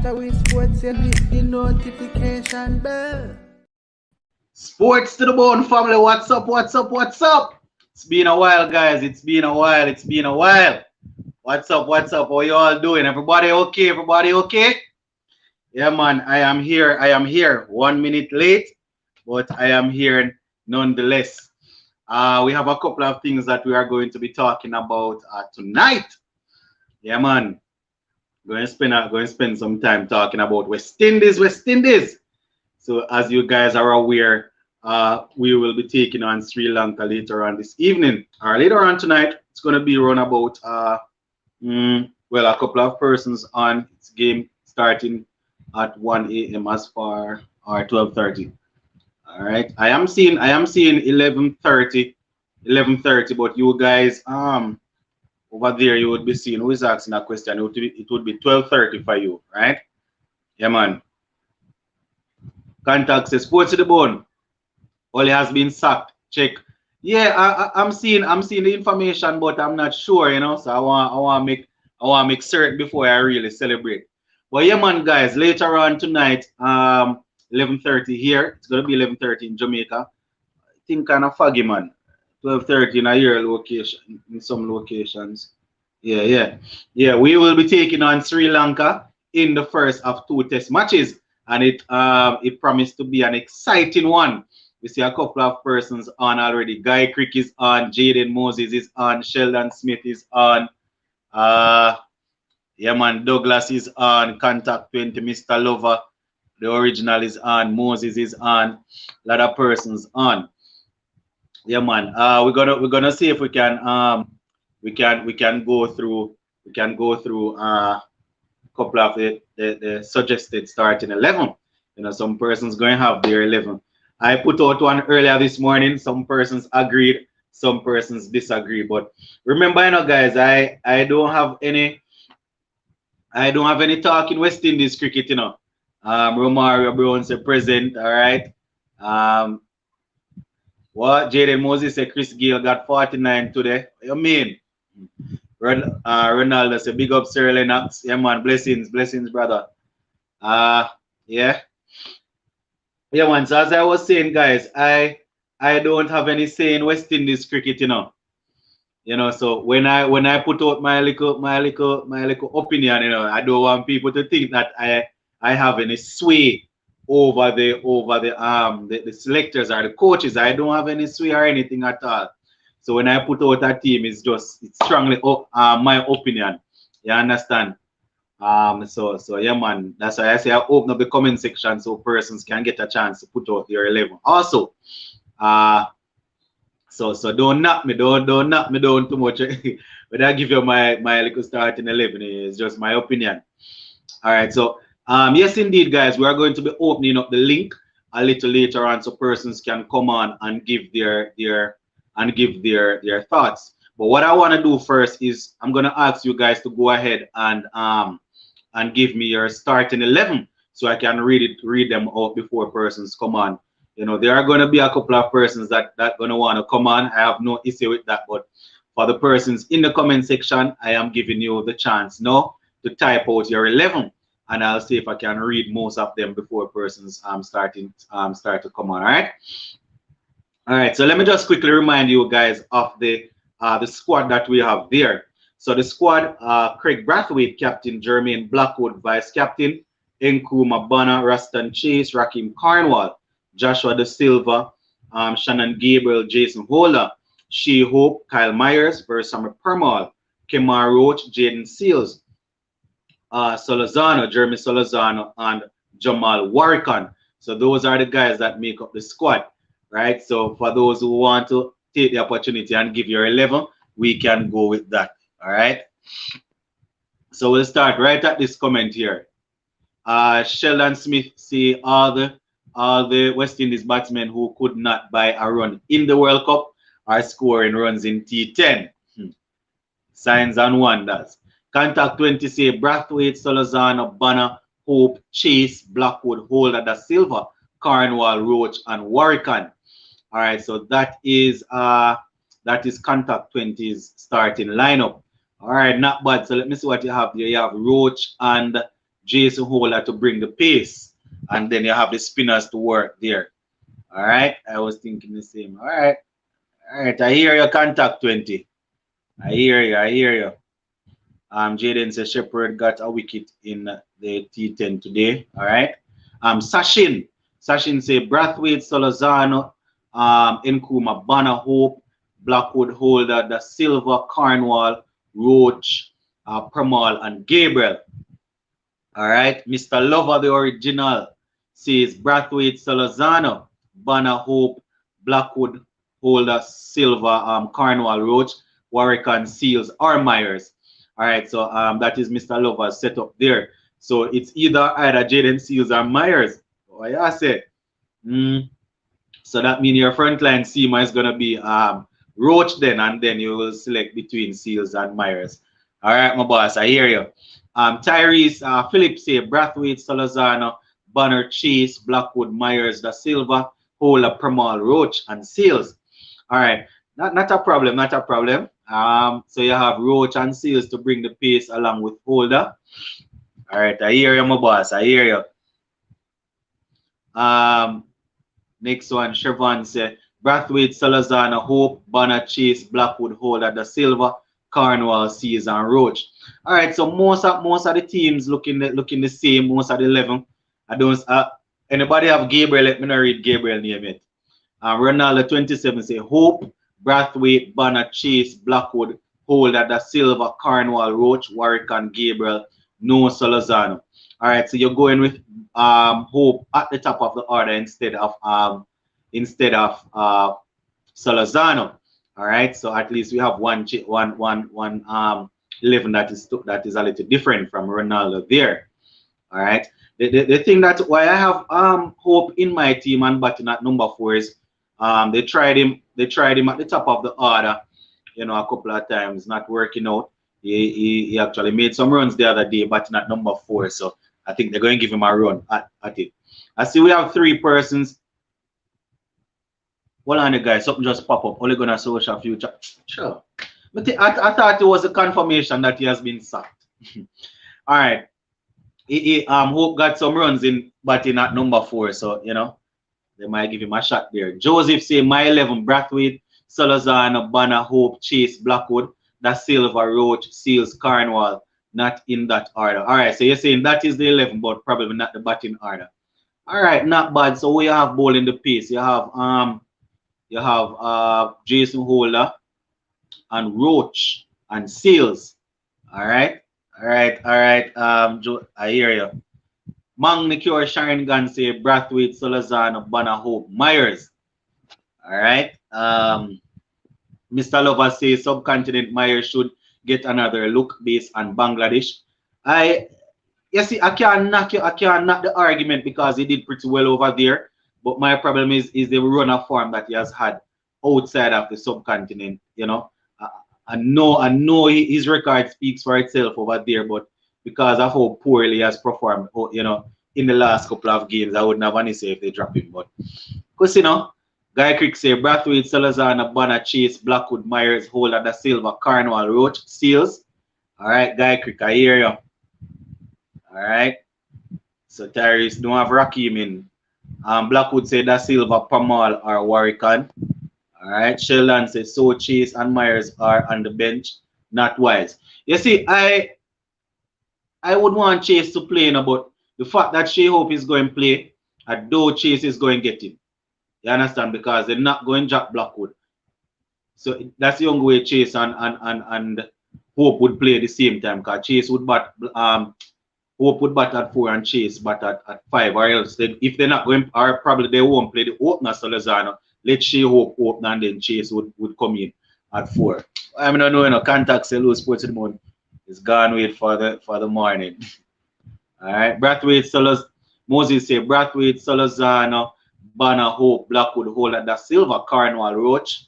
after we sports, you hit the notification bell. Sports to the bone, family. What's up? What's up? What's up? It's been a while, guys. It's been a while. It's been a while. What's up? What's up? How you all doing? Everybody okay? Everybody okay? Yeah, man. I am here. I am here. 1 minute late, but I am here nonetheless. We have a couple of things that we are going to be talking about tonight. Yeah, man. Going to spend some time talking about West Indies. West Indies. So as you guys are aware, we will be taking on Sri Lanka later on this evening or later on tonight. It's going to be around about well, a couple of persons on its game starting at 1 a.m. as far or 12:30. All right, I am seeing 11:30, but you guys over there you would be seeing who is asking a question. It would be 12:30 for you, right? Yeah, man. Contact says sports to the bone. Oli has been sacked. Check. Yeah, I'm seeing the information, but I'm not sure, you know. So I want to make certain before I really celebrate. But yeah, man, guys, later on tonight, 11:30 here. It's gonna be 11:30 in Jamaica. I think kind of foggy, man. 12:30 in a year location in some locations. Yeah, yeah, yeah. We will be taking on Sri Lanka in the first of two test matches, and it promised to be an exciting one. We see a couple of persons on already. Guy Crick is on, Jaden Moses is on, Sheldon Smith is on, yeah man, Douglas is on, Contact 20, Mr. Lover, the original is on, Moses is on, a lot of persons on. Yeah man, we're gonna see if we can go through a couple of the suggested starting 11. You know, some persons going to have their 11. I put out one earlier this morning. Some persons agreed, some persons disagree. But remember, you know, guys, I don't have any talk in West Indies cricket, you know. Romario Brown said present, all right. What Jaden Moses said Chris Gale got 49 today. What you mean? Ronaldo said big up Sir Lennox. Yeah man, blessings, brother. Yeah. Yeah, man. So as I was saying, guys, I don't have any say in West Indies cricket, you know. You know, so when I put out my little opinion, you know, I don't want people to think that I have any sway over the selectors or the coaches. I don't have any sway or anything at all. So when I put out a team, it's strongly my opinion. You understand? So yeah, man. That's why I say I open up the comment section so persons can get a chance to put out their 11. Also, so don't knock me, don't knock me down too much. But I give you my little starting 11. It's just my opinion. All right. So yes, indeed, guys, we are going to be opening up the link a little later on so persons can come on and give their thoughts. But what I want to do first is I'm gonna ask you guys to go ahead and give me your starting 11 so I can read them out before persons come on. You know, there are going to be a couple of persons that going to want to come on. I have no issue with that, but for the persons in the comment section, I am giving you the chance now to type out your 11, and I'll see if I can read most of them before persons start to come on. All right. So let me just quickly remind you guys of the squad that we have there. So the squad, Craig Brathwaite, captain, Jermaine Blackwood, vice captain, Nkrumah Bonner, Raston Chase, Raheem Cornwall, Joshua De Silva, Shannon Gabriel, Jason Hola, Shea Hope, Kyle Myers, Versummer Permal, Kemar Roach, Jaden Seals, Solozano, Jeremy Solozano, and Jamal Warrican. So those are the guys that make up the squad, right? So for those who want to take the opportunity and give your 11, we can go with that. All right. So we'll start right at this comment here. Sheldon Smith say all the West Indies batsmen who could not buy a run in the World Cup are scoring runs in T10. Signs and wonders. Contact 20 say Brathwaite, Solozano, Bonner, Hope, Chase, Blackwood, Holder, Da Silva, Cornwall, Roach, and Warrican. All right, so that is Contact 20's starting lineup. All right, not bad. So let me see what you have here. You have Roach and Jason Holder to bring the pace, and then you have the spinners to work there. All right, I was thinking the same. All right, I hear your contact 20. I hear you, I hear you. Jaden says Shepherd got a wicket in the T10 today. All right. Sashin say Brathwaite, Solozano, Nkrumah, Banner, Hope, Blackwood, Holder, Da Silva, Cornwall, Roach, Pramal, and Gabriel. All right. Mr. Lover, the original, says Brathwaite, Solozano, Banner, Hope, Blackwood, Holder, Silva, Cornwall, Roach, Warwick, and Seals, or Myers. All right, so that is Mr. Lover's setup there. So it's either Jaden Seals or Myers. What I said. So that means your frontline seamer is gonna be Roach then, and then you will select between Seals and Myers. All right, my boss, I hear you. Tyrese Phillips say Brathwaite, Solozano, Banner, Chase, Blackwood, Myers, Da Silva, Hola, Pramal, Roach, and Seals. All right, not a problem, not a problem. So you have Roach and Seals to bring the pace along with Holder. All right, I hear you, my boss. I hear you. Next one, Siobhan said Brathwaite, Salazar, Hope, Banner, Chase, Blackwood, Holder, Da Silva, Cornwall, Seals, and Roach. All right, so most of the teams looking the same. Most of the 11. I don't. Anybody have Gabriel? Let me not read Gabriel name it. Ronaldo 27 say Hope, Brathwaite, Banner, Chase, Blackwood, Holder, Da Silva, Cornwall, Roach, Warwick, and Gabriel, no Solozano. All right, so you're going with Hope at the top of the order instead of Solozano. All right, so at least we have one 11 that is a little different from Ronaldo there. All right. The thing that why I have Hope in my team and batting at number 4 is they tried him at the top of the order, a couple of times, not working out. He actually made some runs the other day batting at number 4, so I think they're going to give him a run at it. I see we have 3 persons. Hold on, guys, something just pop up. Only gonna social future. Sure. But I thought it was a confirmation that he has been sacked. All right. Hope got some runs in batting at number 4, so they might give him a shot there. Joseph say my 11 Brathwaite, Salazar, Banner, Hope, Chase, Blackwood, Da Silva, Roach, Seals, Cornwall, not in that order. All right, so you're saying that is the 11, but probably not the batting order. All right, not bad. So we have ball in the pace. You have Jason Holder and Roach and Seals. All right. I hear you. Magnicure, Sharon Gunn say Brathwaite, Salazar, Banner, Hope, Myers. All right. Mr. Lover says subcontinent Myers should get another look based on Bangladesh. I can't knock the argument because he did pretty well over there. But my problem is the run of form that he has had outside of the subcontinent. I know his record speaks for itself over there, but because of how poorly he has performed, in the last couple of games, I wouldn't have any say if they drop him. But because Guy Crick say Brathwaite, Salazar, Banner, Chase, Blackwood, Myers, Holder, Da Silva, Cornwall, Roach, Seals. All right, Guy Crick, I hear you. All right. So Tyrese don't have Rakim in. Blackwood say Da Silva, Pamal, or Warwican. All right. Sheldon says so Chase and Myers are on the bench. Not wise. You see, I would want Chase to play, but the fact that Shea Hope is going to play, I know Chase is going to get him. You understand? Because they're not going to drop Blackwood. So that's the only way Chase and Hope would play at the same time. Because Chase would bat Hope would bat at 4 and Chase bat at 5, or else if they're not going, or probably they won't play the opener Salazar. Let Shea Hope open and then Chase would come in at 4. I mean, I know, contact Hello Sports in the morning is gone wait for the morning. All right, Brathwaite, Salazar, Moses say Brathwaite, Salazar, Banner, Hope, Blackwood, Holder, Da Silva, Cornwall, Roach,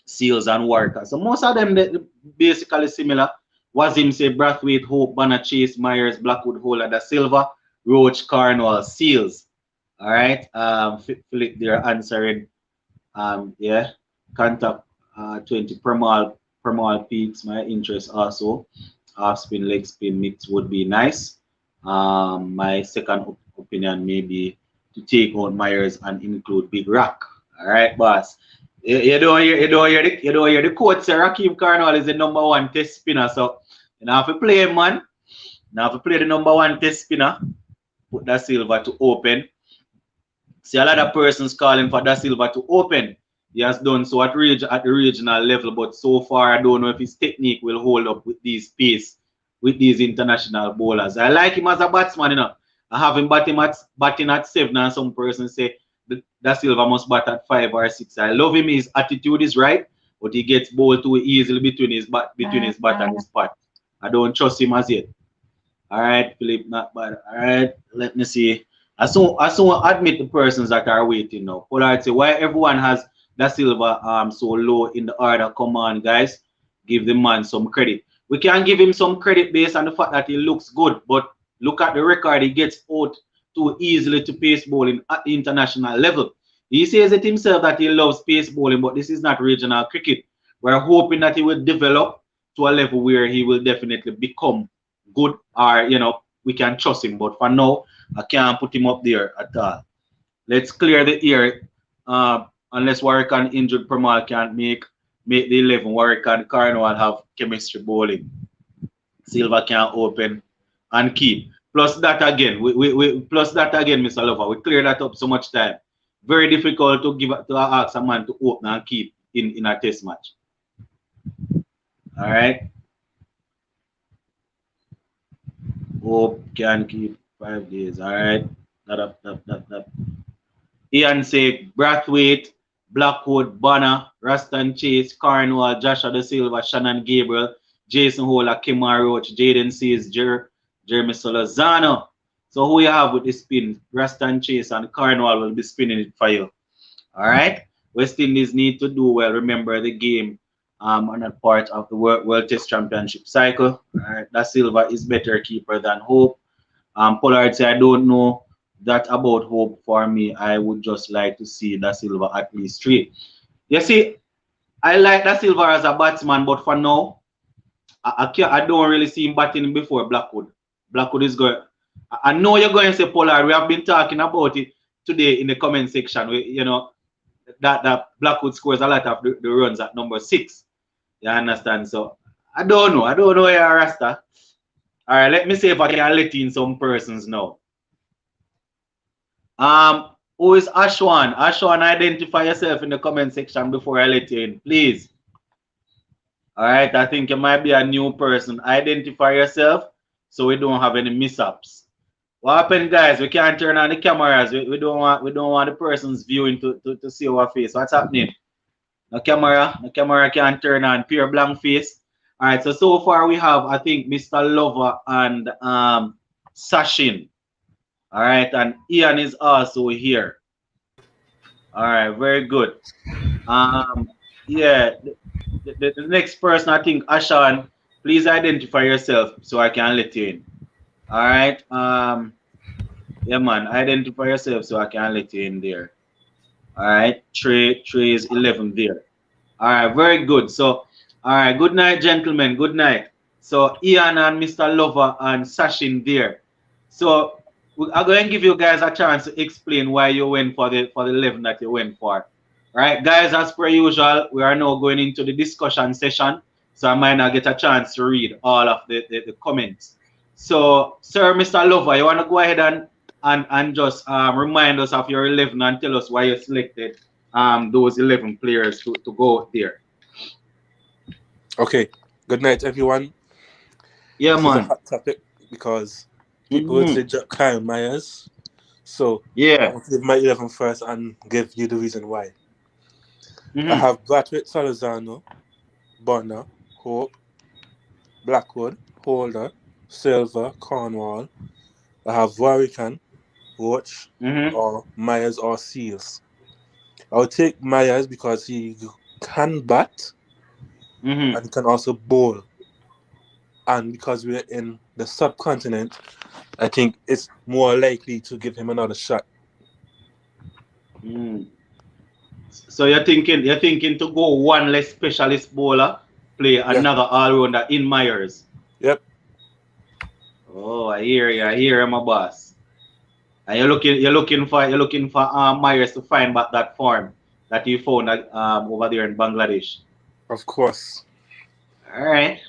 Seals, and Worker. So most of them they basically similar. Wazim say Brathwaite, Hope, Banner, Chase, Myers, Blackwood, Holder, Da Silva, Roach, Cornwall, Seals. All right. Philip there answering. Yeah. Contact 20 Permal Peaks. My interest also. Half spin, leg spin mix would be nice. My second opinion may be to take out Myers and include Big Rock. All right, boss. You don't hear the coach say Raheem Carnell is the number one test spinner. So you know have to play him, man. Now have to play the number one test spinner. Put Da Silva to open. See a lot of persons calling for Da Silva to open. He has done so at the regional level, but so far I don't know if his technique will hold up with these pace, with these international bowlers. I like him as a batsman, you know. I have him batting at 7, and some persons say Da Silva must bat at 5 or 6. I love him. His attitude is right, but he gets bowled too easily between his bat and his pot. I don't trust him as yet. All right, Philip, not bad. All right, let me see. As soon admit the persons that are waiting now. Pollard say why everyone has Da Silva so low in the order. Come on, guys, give the man some credit. We can give him some credit based on the fact that he looks good, but look at the record he gets out too easily to pace bowling at the international level. He says it himself that he loves pace bowling, but this is not regional cricket. We're hoping that he will develop to a level where he will definitely become good, or we can trust him. But for now, I can't put him up there at all. Let's clear the air. Unless Warwick injured Pramal can't make the 11. Warwick and Carnwall have chemistry bowling. Silva can open and keep. Plus that again, plus that again, Mr. Lover. We clear that up so much time. Very difficult to ask a man to open and keep in a test match. All right. Hope can keep 5 days. All right. Ian say Brathwaite, Blackwood, Bonner, Raston Chase, Carnwall, Joshua De Silva, Shannon Gabriel, Jason Hola, Kimar Roach, Jaden Seas, Jeremy Solozano. So who you have with the spin? Raston Chase and Carnwall will be spinning it for you. All right. West Indies need to do well. Remember the game on that part of the World Test Championship cycle. All right. Da Silva is better keeper than Hope. Pollard say I don't know that about Hope. For me, I would just like to see Da Silva at least 3. You see, I like Da Silva as a batsman, but for now, I don't really see him batting before Blackwood. Blackwood is going. I know you're going to say Pollard. We have been talking about it today in the comment section. That Blackwood scores a lot of the runs at number 6. You understand? So I don't know. I don't know where Rasta. All right, let me see if I can let in some persons now. Who is Ashwan? Ashwan, identify yourself in the comment section before I let you in, please. All right, I think you might be a new person. Identify yourself so we don't have any mishaps. What happened, guys? We can't turn on the cameras. We don't want the person's viewing to see our face. What's happening? The camera can't turn on. Pure blank face. All right, so far we have, I think, Mr. Lover and Sashin. All right, and Ian is also here. All right, very good. Yeah, the next person, I think, Ashan, please identify yourself so I can let you in. All right. Yeah, man, identify yourself so I can let you in there. All right, Trey is 11 there. All right, very good. So, all right, good night, gentlemen. Good night. So, Ian and Mr. Lover and Sashin there. So, I'm going to give you guys a chance to explain why you went for the 11 that you went for. All right, guys, as per usual, we are now going into the discussion session. So, I might not get a chance to read all of the comments. So, sir, Mr. Lover, you want to go ahead and just remind us of your 11 and tell us why you selected those 11 players to go there. Okay. Good night, everyone. Yeah, this man. is a hot topic because people would say Kyle Myers. So yeah, I want to give my 11 first and give you the reason why. I have Brathwaite, Solozano, Bonner, Hope, Blackwood, Holder, Silver, Cornwall. I have Warwican, Roach, or Myers or Seals. I'll take Myers because he can bat and he can also bowl. And because we're in the subcontinent, I think it's more likely to give him another shot. So you're thinking to go one less specialist bowler, play another all-rounder in Myers. Yep. Oh, I hear you, my boss. And you're looking for Myers to find back that farm that you found over there in Bangladesh. Of course. All right.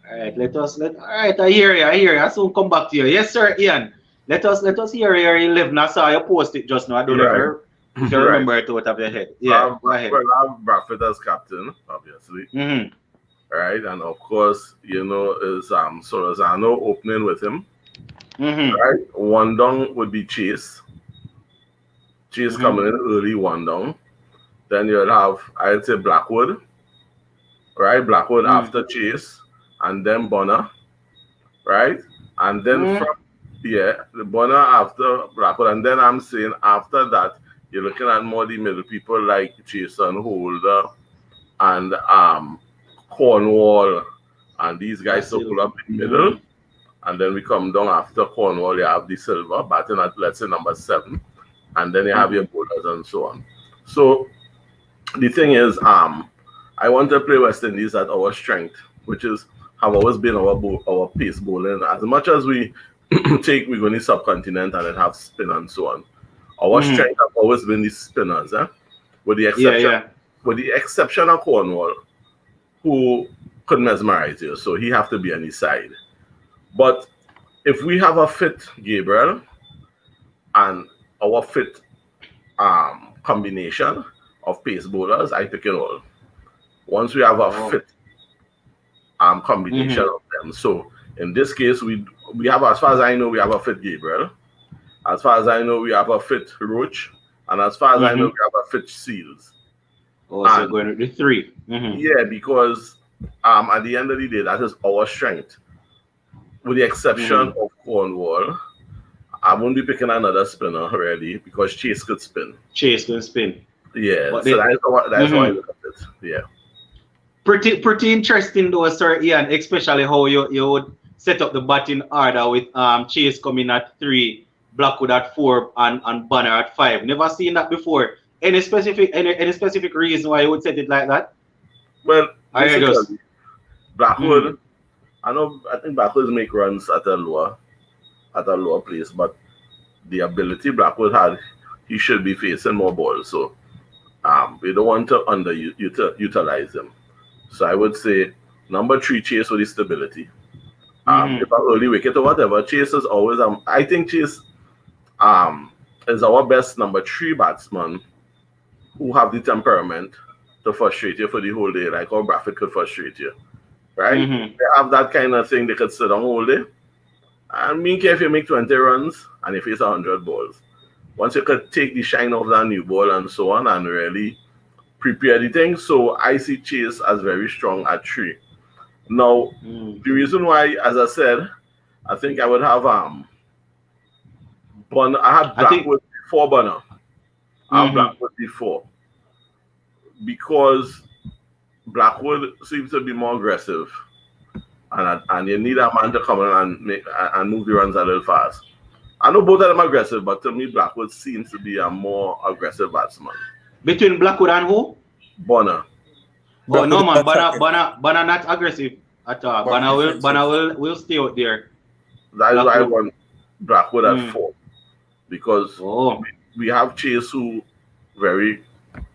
All right, all right, I hear you. I soon come back to you. Yes, sir, Ian. Let us hear where you live. Now, I saw you post it just now. I don't know Right. if you Right. remember it out of your head. Yeah, go ahead. Well, I have Bradford as captain, obviously. Mm-hmm. Right. And of course, is Solozano opening with him. Mm-hmm. Right. One down would be Chase. Chase Mm-hmm. coming in early, one down. Then you'll have, I'd say, Blackwood. Right. Blackwood after Chase. And then Bonner. Right. And then Mm-hmm. the Bonner after Blackwood. And then I'm saying after that, you're looking at more the middle people like Jason Holder and Cornwall and these guys to pull up in the middle. And then we come down after Cornwall, you have the Silver batting at, let's say, number 7. And then you have your bowlers and so on. So the thing is, I want to play West Indies at our strength, which is have always been our pace bowling. As much as we we're going to subcontinent and then have spin and so on. Our strength have always been the spinners, with the exception of Cornwall, who could mesmerize you, so he have to be on his side. But if we have a fit Gabriel and our fit combination of pace bowlers, I pick it all. Once we have a fit combination of them, so in this case we have, as far as I know, we have a fit Gabriel. As far as I know, we have a fit Roach, and as far as I know, we have a fit Seals. Oh, so going with the 3. Yeah, because at the end of the day, that is our strength. With the exception of Cornwall, I won't be picking another spinner really because Chase could spin. Chase could spin. Yeah, but so that's how I look at it. Yeah. Pretty interesting though, sir Ian, especially how you would set up the batting order with Chase coming at 3, Blackwood at 4, and Bonner at 5. Never seen that before. Any specific reason why you would set it like that? Well, Blackwood. I think Blackwood make runs at a lower place, but the ability Blackwood had, he should be facing more balls. So we don't want to underutilize him. So I would say number 3, Chase with the stability. If I early wicket or whatever, Chase is always I think Chase is our best number 3 batsman who have the temperament to frustrate you for the whole day, like how Bradford could frustrate you. Right? They have that kind of thing, they could sit down all day. And mean care if you make 20 runs and you face 100 balls. Once you could take the shine off that new ball and so on and really prepare the thing. So I see Chase as very strong at 3. Now, the reason why, as I said, I think I would have Bonner. I had Blackwood before Bonner. I have Blackwood before. Because Blackwood seems to be more aggressive. And you need a man to come in and move the runs a little fast. I know both of them are aggressive, but to me, Blackwood seems to be a more aggressive batsman. Between Blackwood and who? Bonner. Oh no, man, Bonner not aggressive at all. Bonner will stay out there. That is why I want Blackwood at 4, because we have Chase who very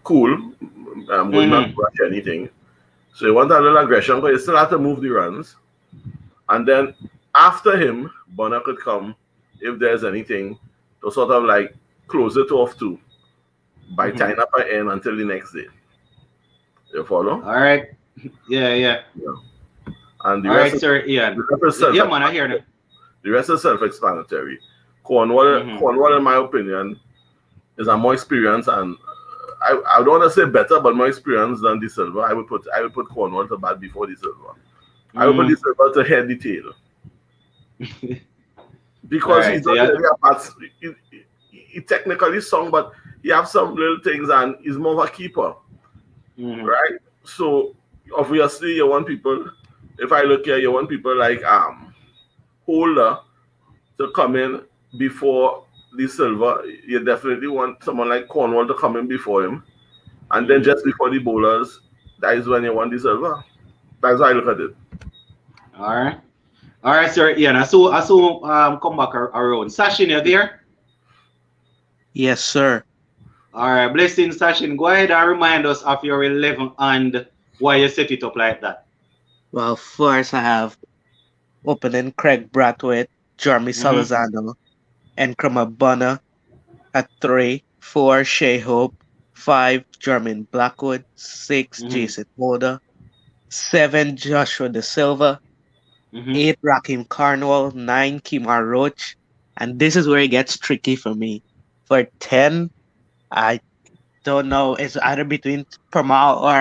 cool, would not rush anything. So you want a little aggression, but you still have to move the runs. And then after him, Bonner could come if there's anything to sort of like close it off to by tying up an end until the next day. You follow? All right. Yeah. And the all rest right, sir, Ian. Yeah, man, I hear it. The rest is self-explanatory. Cornwall, in my opinion, is a more experienced and I don't want to say better, but more experienced than the Silver. I would put Cornwall to bat before the Silver. I would put the Silver to head the tail. Because he's not really a batsman. He technically strong, but he have some little things and he's more of a keeper. Right? So obviously you want people, if I look here, you want people like Holder to come in before the Silver. You definitely want someone like Cornwall to come in before him. And then just before the bowlers, that is when you want the Silver. That's how I look at it. All All right, sir. Ian, I saw come back around. Sashin, you there? Yes, sir. All right, blessing Sashin. Go ahead and remind us of your 11 and why you set it up like that. Well, first I have opening Craig Brathwaite, Jeremy Mm-hmm. Salazano, and Bunner at 3, 4, Shea Hope, 5, Jermaine Blackwood, 6, Mm-hmm. Jason Holder, 7, Joshua De Silva, Mm-hmm. 8, Raheem Carnwall, 9, Kimar Roach, and this is where it gets tricky for me. For 10, I don't know, it's either between Permal or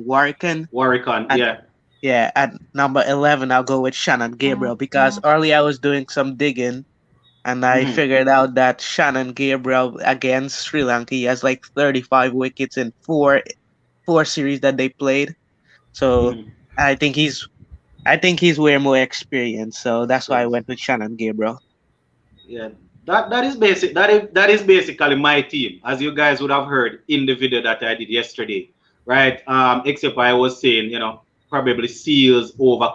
Warwicken. Warwick, And yeah. yeah, at number 11, I'll go with Shannon Gabriel because early I was doing some digging and I Mm-hmm. figured out that Shannon Gabriel against Sri Lanka he has like 35 wickets in four series that they played. So Mm-hmm. I think he's I think he's way more experienced. So that's why I Yes. went with Shannon Gabriel. Yeah, that is basic. That is basically my team, as you guys would have heard in the video that I did yesterday, right? Except I was saying, probably Seals over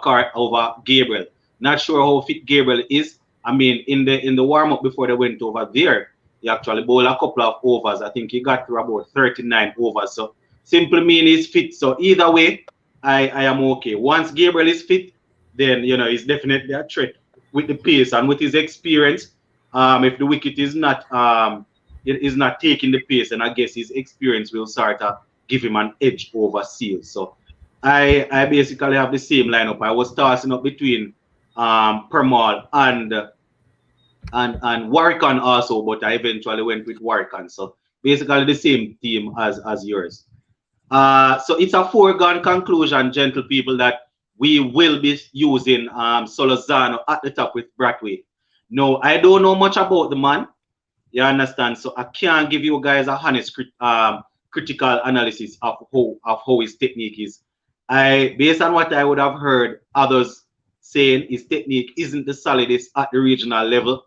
Gabriel. Not sure how fit Gabriel is. I mean, in the warm up before they went over there, he actually bowled a couple of overs. I think he got to about 39 overs. So simply mean he's fit. So either way, I am okay. Once Gabriel is fit, then he's definitely a threat with the pace and with his experience. If the wicket is not taking the pace, and I guess his experience will start to give him an edge over Seals. So I basically have the same lineup. I was tossing up between Permal and Warwickon also, but I eventually went with Warwickon. So basically the same team as yours. So it's a foregone conclusion, gentle people, that we will be using Solozano at the top with Brathwaite. No, I don't know much about the man. You understand? So I can't give you guys a honest critical analysis of how his technique is. Based on what I would have heard others saying, his technique isn't the solidest at the regional level.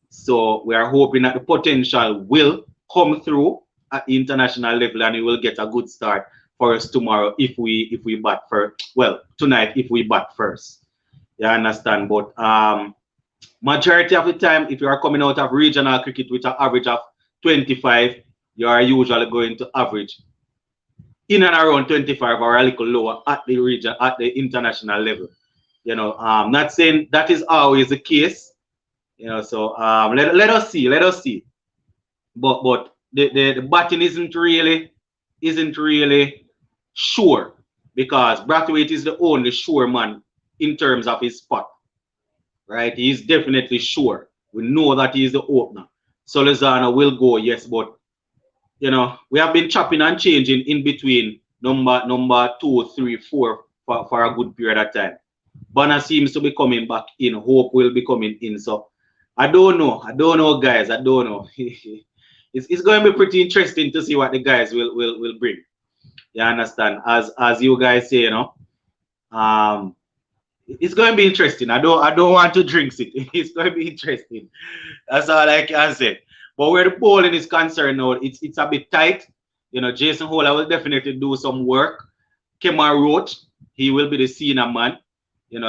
So we are hoping that the potential will come through at the international level, and he will get a good start for us tomorrow if we bat first. Well, tonight if we bat first. You understand? But majority of the time, if you are coming out of regional cricket with an average of 25, you are usually going to average in and around 25 or a little lower at the international level. Not saying that is always the case. So let us see. But the batting isn't really sure, because Brathwaite is the only sure man in terms of his spot, right? He's definitely sure. We know that he's the opener. Solizano will go, yes, but we have been chopping and changing in between number 2, 3, 4 for a good period of time. Bonner seems to be coming back in. Hope will be coming in. So I don't know. I don't know, guys. I don't know. It's going to be pretty interesting to see what the guys will bring. You understand? As you guys say, um, it's going to be interesting. I don't want to drink it. It's going to be interesting. That's all I can say. But where the bowling is concerned now, it's a bit tight. Jason Holler will definitely do some work. Kemar Roach, he will be the senior man.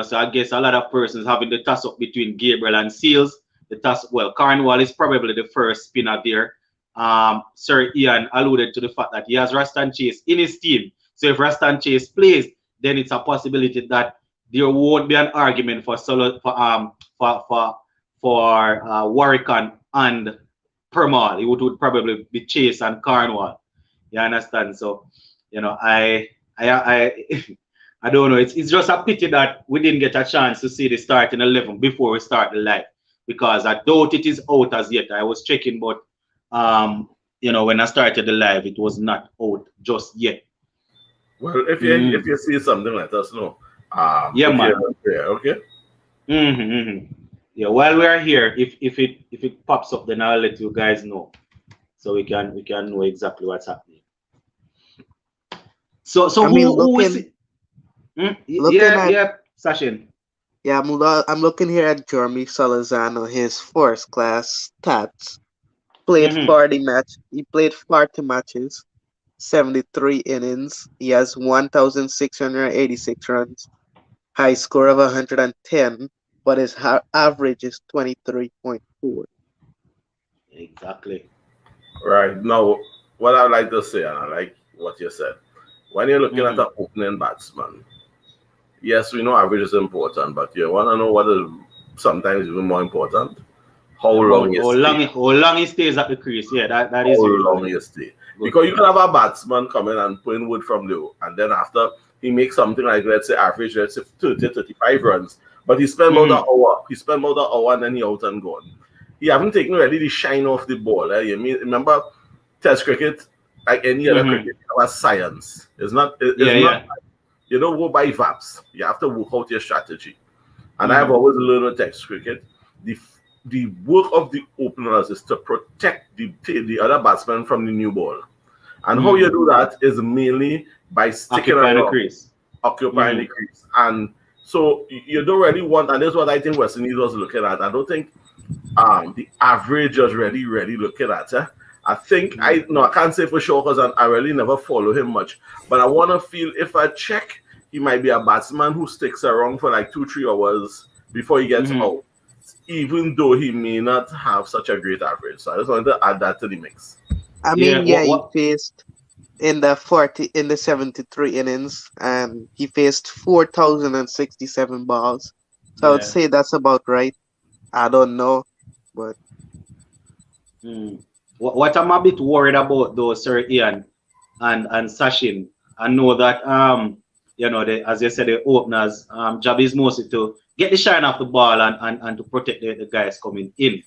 So I guess a lot of persons having the toss up between Gabriel and Seals. Carnwall is probably the first spinner there. Sir Ian alluded to the fact that he has Rastan Chase in his team. So if Rastan Chase plays, then it's a possibility that there won't be an argument for Warwickon and Permal. It would probably be Chase and Carnwall. You understand? So, I I don't know. It's just a pity that we didn't get a chance to see the starting 11 before we start the live, because I doubt it is out as yet. I was checking, but when I started the live, it was not out just yet. Well, if you see something, let us know. Yeah, If man. you're there, okay? Yeah, while we are here, if it pops up, then I'll let you guys know, so we can know exactly what's happening. So I mean, who is it? looking Yeah, at yeah, Sachin. yeah, I'm looking here at Jeremy Salazano, his first class stats. Mm-hmm. He played 40 matches, 73 innings. He has 1,686 runs, high score of 110. but his average is 23.4. Exactly. Right. Now, what I like to say, and I like what you said, when you're looking at Mm-hmm. an opening batsman, yes, we know average is important, but you want to know what is sometimes even more important? How long About you stay. how long he stays at the crease. Yeah, that How is long usually you stay. good. Because you can have a batsman come in and put in wood from the and then after he makes something like, let's say, average, let's say 30, 35 runs, but he spent about an Mm-hmm. hour. He spent about an hour and then he out and gone. He haven't taken really the shine off the ball. You mean, remember, Test cricket, like any other Mm-hmm. cricket, it has science. It's Yeah, not, yeah. you don't go by VAPs. You have to work out your strategy. And I've Mm-hmm. always learned with Test cricket, the the work of the openers is to protect the other batsman from the new ball. And how you Mm-hmm. do that is mainly by sticking Occupying the around, crease. occupying the Mm-hmm. crease. And so you don't really want, and this is what I think West Indies was looking at. I don't think the average was really looking at. I think I no, I can't say for sure because I really never follow him much. But I want to feel if I check, he might be a batsman who sticks around for like 2 3 hours before he gets Mm-hmm. out, even though he may not have such a great average. So I just wanted to add that to the mix. I Yeah. mean, yeah, he What? faced in the 73 innings, and he faced 4,067 balls. So I would Yeah. say that's about right. I don't know, but Mm. What I'm a bit worried about though, Sir Ian and Sachin, I know that as you said, the openers job is mostly to get the shine off the ball and to protect the guys coming in.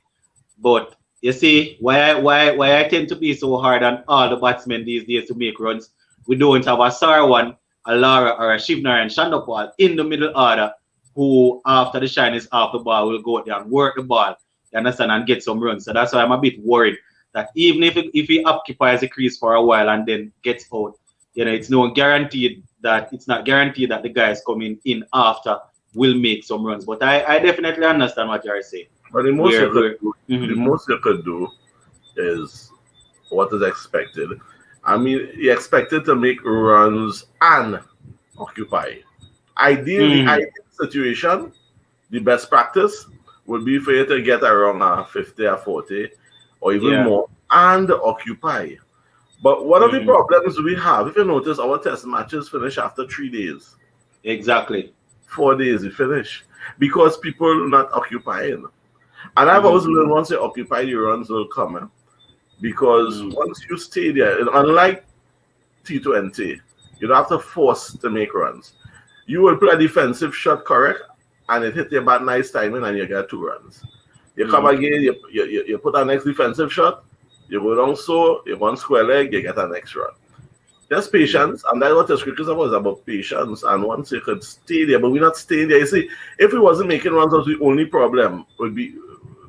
But you see, why I tend to be so hard on all the batsmen these days to make runs. We don't have a Sarwan, a Lara, or a Shivnar and Shandopal in the middle order who, after the shine is off the ball, will go out there and work the ball, you understand, and get some runs. So that's why I'm a bit worried that even if he occupies the crease for a while and then gets out, it's not guaranteed that the guys coming in after will make some runs. But I definitely understand what you're saying. But the most you Where could where do, the mhm. most you could do is what is expected. I mean, you expected to make runs and occupy. The Mhm. ideal situation, the best practice would be for you to get around a 50 or 40 or even Yeah. more and occupy. But one of the Mhm. problems we have, if you notice, our test matches finish after 3 days, Exactly. 4 days, we finish because people not occupying. And I've always Mhm. learned once you occupy, your runs will come. Because Mhm. once you stay there, and unlike T20, you don't have to force to make runs. You will play a defensive shot correct, and it hit your bat nice timing, and you get 2 runs. You come Mhm. again, you put a next defensive shot, you go down so, you one square leg, you get a next run. Just Mhm. patience, and that's what the scriptures about is about patience. And once you could stay there, but we're not staying there. You see, if we wasn't making runs, that's the only problem would be.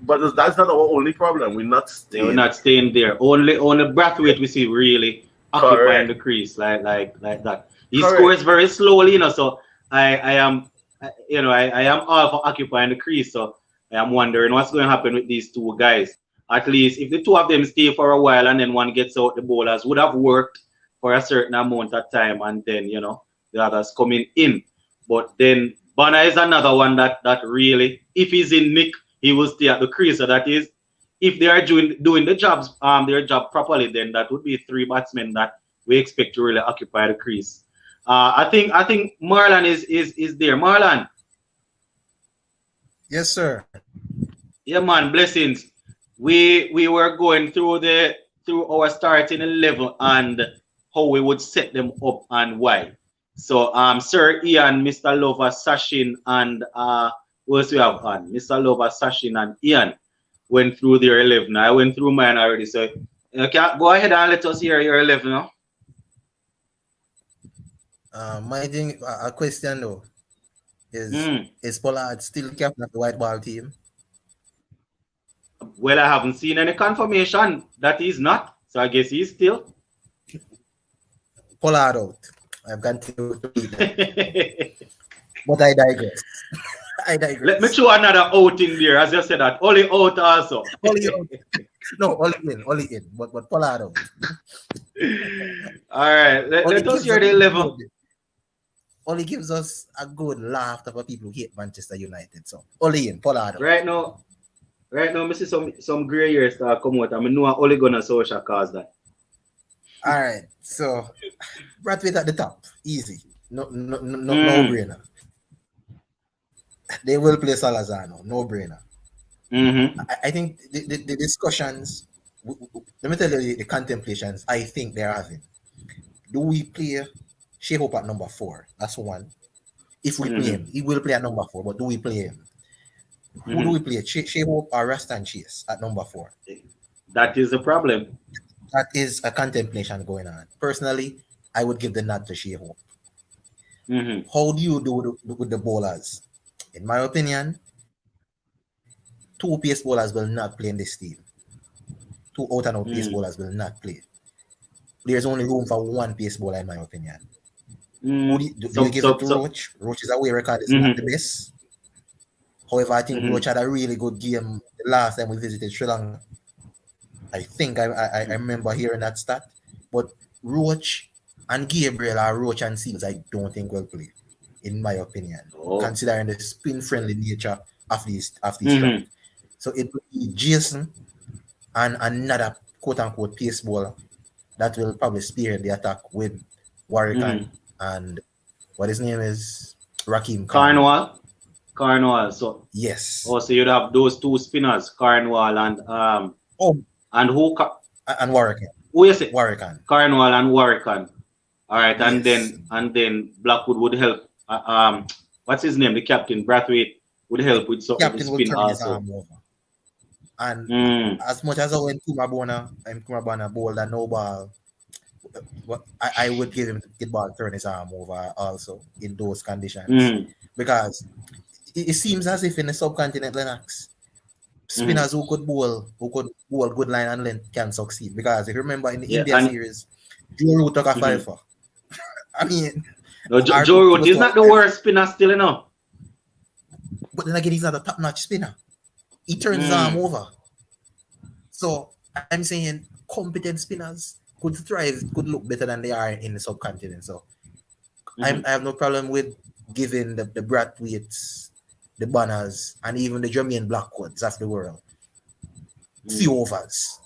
But that's not our only problem. We're not They were staying. not staying there. Only Brathwaite we see really occupying Correct. the crease like that. He Correct. scores very slowly, So I am I am all for occupying the crease. So I am wondering what's going to happen with these two guys. At least if the two of them stay for a while and then one gets out, the bowlers would have worked for a certain amount of time, and then the others coming in. But then Bonner is another one that really, if he's in nick, he will stay at the crease. So that is, if they are doing the jobs their job properly, then that would be three batsmen that we expect to really occupy the crease. I think Marlon is there. Marlon, Yes, sir. yeah man, blessings. We were going through our starting 11 and how we would set them up and why. So Sir Ian, Mr. Lover, Sachin, and who else we have on? Mr. Lover, Sachin, and Ian went through their 11. I went through mine already. So you can go ahead and let us hear your 11 now. My thing, a question though Mm. is Pollard still captain of the white ball team? Well, I haven't seen any confirmation that he's not. So I guess he's still. Pollard out. I've continued to read that, Let but I digress. I me digress. throw another out in there, as you said that. Only out also. Only out. No, only in. But Pollard out. All right. Let Only us gives hear a the bit 11. more. only gives us a good laugh for people who hate Manchester United. So only in Pollard. Right now, I see some gray hairs start come out. I mean, no only gonna social cause that. All right. So Bradford at the top. Easy. No Mm. brainer. They will play Salazar. No brainer. Mm-hmm. I think the discussions, let me tell you the contemplations I think they're having. Do we play Shea Hope at number 4? That's one. If we play him, Mm-hmm. he will play at number 4, but do we play him? Who do we Mm-hmm. play? Shea Hope or Rastan Chase at number 4? That is the problem. That is a contemplation going on. Personally, I would give the nod to Shea Hope. Mm-hmm. How do you do with the bowlers? In my opinion, 2 pace bowlers will not play in this team. 2 out and out pace Mm. bowlers will not play. There's only room for 1 pace bowler, in my opinion. Who Mm. do you give it to So. Roach? Roach's away record is not the Mm-hmm. best. However, I think Roach Mm-hmm. had a really good game the last time we visited Sri Lanka. I think I remember hearing that stat. But Roach and Gabriel or Roach and Seals, I don't think will play, in my opinion, Oh. considering the spin-friendly nature of these Mm-hmm. craft. So it would be Jason and another quote-unquote pace bowler that will probably spearhead the attack with Warwick Mm-hmm. and what his name is, Raheem Carnwall. Carnival. So Yes. also you'd have those two spinners, Carnival Oh, and and Warwick. who is it? Warwick. Carnival and Warrican. All right, Yes. and then Blackwood would help. What's his name? The captain Brathwaite would help with some of the Captain will spin turn his also. arm over. And Mm. as much as I went Kumabona bowled a no ball, I would give him the ball turn his arm over also in those conditions. Mm. Because it seems as if in the subcontinent Lennox, spinners who could bowl good line and length can succeed. Because if you remember in the Yeah, India and series, Joe Root took a mm-hmm. 5 for. I mean, No, Joe Root is not the worst spinner still, you know. but then again, he's not a top-notch spinner. He turns his arm over. So I'm saying competent spinners could thrive, could look better than they are in the subcontinent. So I have no problem with giving the Brathwaites, the Banners, and even the Jermaine Blackwoods of the world few overs.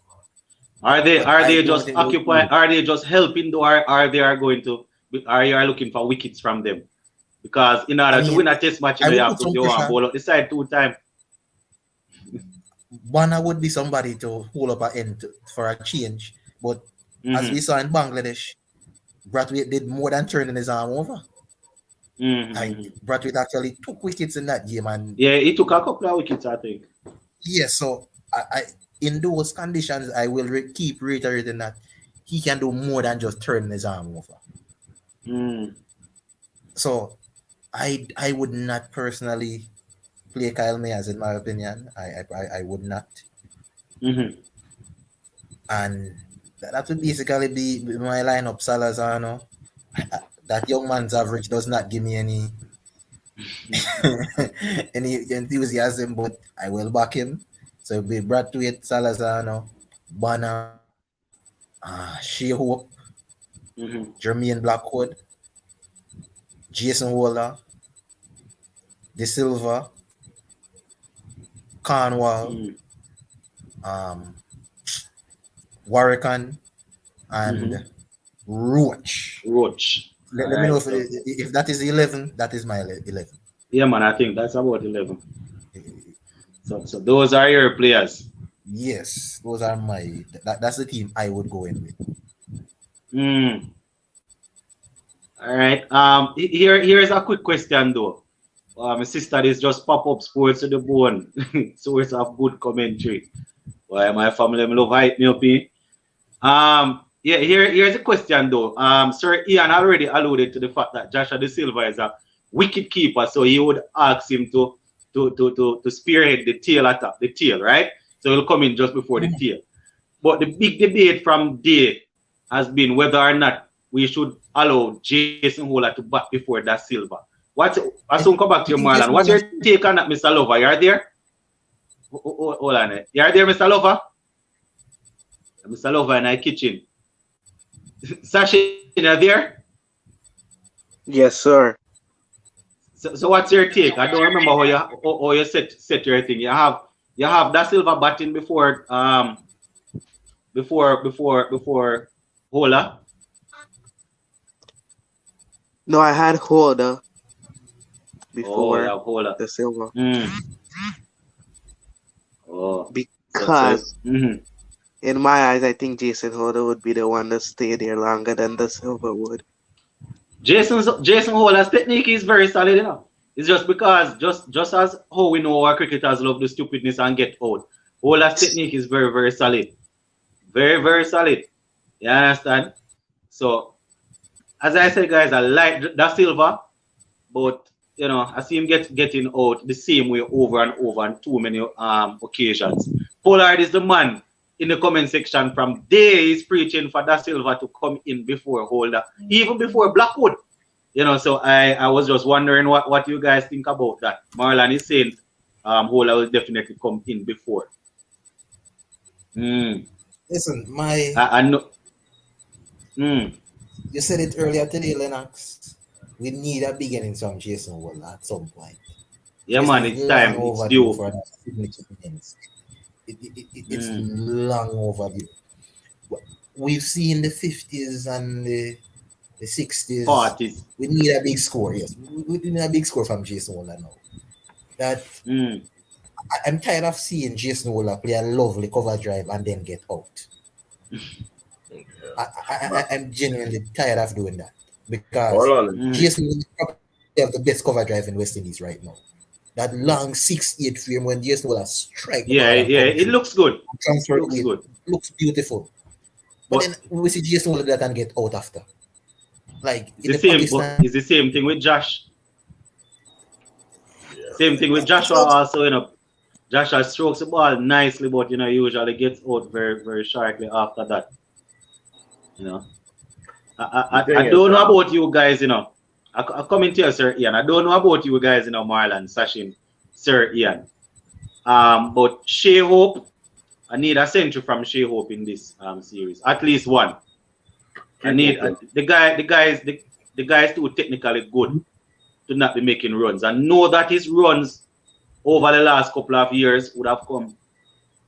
Are they just occupying? Are they just helping? Or are they going to? Are you looking for wickets from them? Because in order to win a test match, you have to go and bowl out the side 2 times. Banner would be somebody to hold up an end for a change, but as we saw in Bangladesh, Brathwaite did more than turning his arm over. Brathwaite actually took wickets in that game, and yeah, he took a couple of wickets, I think. Yeah, so I in those conditions, I will keep reiterating that he can do more than just turning his arm over. So I would not personally play Kyle Mayers, in my opinion. I would not. And that would basically be my lineup. Salazar. That young man's average does not give me any enthusiasm, but I will back him. So it'll be Brathwaite, Salazar, Banner, Shea Hope, Jermaine Blackwood, Jason Waller, De Silva, Cornwall, Warwican, and Roach. Let me know if that is 11. That is my 11. Yeah, man, I think that's about 11. So those are your players. Yes, those are my. That's the team I would go in with. All right. Here's a quick question though. My sister is just pop up sports to the bone. Source of good commentary. Why my family love hype me up here. Yeah, here's a question though. Sir Ian already alluded to the fact that Joshua De Silva is a wicket keeper, so he would ask him to spearhead the tail, right? So he'll come in just before the tail. But the big debate from day has been whether or not we should allow Jason Holder to bat before Da Silva. I soon come back to you, Marlon. What's your take on that, Mr. Lover? You are there? Hold on. You are there, Mr. Lover? Mr. Lover in the kitchen. Sasha, you are there? Yes, sir. So what's your take? I don't remember how you set your thing. You have Da Silva batting before Hola. No, I had Holder Oh, you before have Hola. the silver Mm. Oh, so because mhm. in my eyes, I think Jason Holder would be the one to stay there longer than the silver would. Jason Holland's technique is very solid, you know. It's just because just as how we know our cricketers love the stupidness and get out. Holland's technique is very, very solid. Very, very solid. You understand? So as I said, guys, I like Da Silva, but I see him getting out the same way over and over on too many occasions. Pollard is the man in the comment section from days preaching for Da Silva to come in before Holder, even before Blackwood. So I was just wondering what you guys think about that. Marlon is saying Holder will definitely come in before. Mm. Listen, my I know. Mm. you said it earlier today, Lennox. We need a big innings from Jason Wall at some point. Yeah, Jason man, is it's long time. It's overdue due. for that signature innings. It's Mm. long overdue. We've seen the 50s and the 60s. Parties. We need a big score, yes. We need a big score from Jason Wall now. That Mm. I'm tired of seeing Jason Wall play a lovely cover drive and then get out. Yeah. I'm genuinely tired of doing that Hold because on. Mm. Jason Wall probably have the best cover drive in West Indies right now. That long 6-8 frame when Jason Wall strike the ball Yeah, and yeah, come it through looks good. and transfer it Looks with good. looks beautiful. But then But we see Jason Wall do that and get out after. Like it's in the the same. But Pakistan, it's the same thing with Josh. Yeah. Same thing with Joshua so also. Joshua strokes the ball nicely, but usually gets out very, very shortly after that. You know, The I thing is, don't know about you guys. I come into you, Sir Ian. I don't know about you guys. Marlon, Sachin, Sir Ian. But Shea Hope, I need a century from Shea Hope in this series, at least one. I keep need hoping. the guy is too technically good to not be making runs. I know that his runs over the last couple of years would have come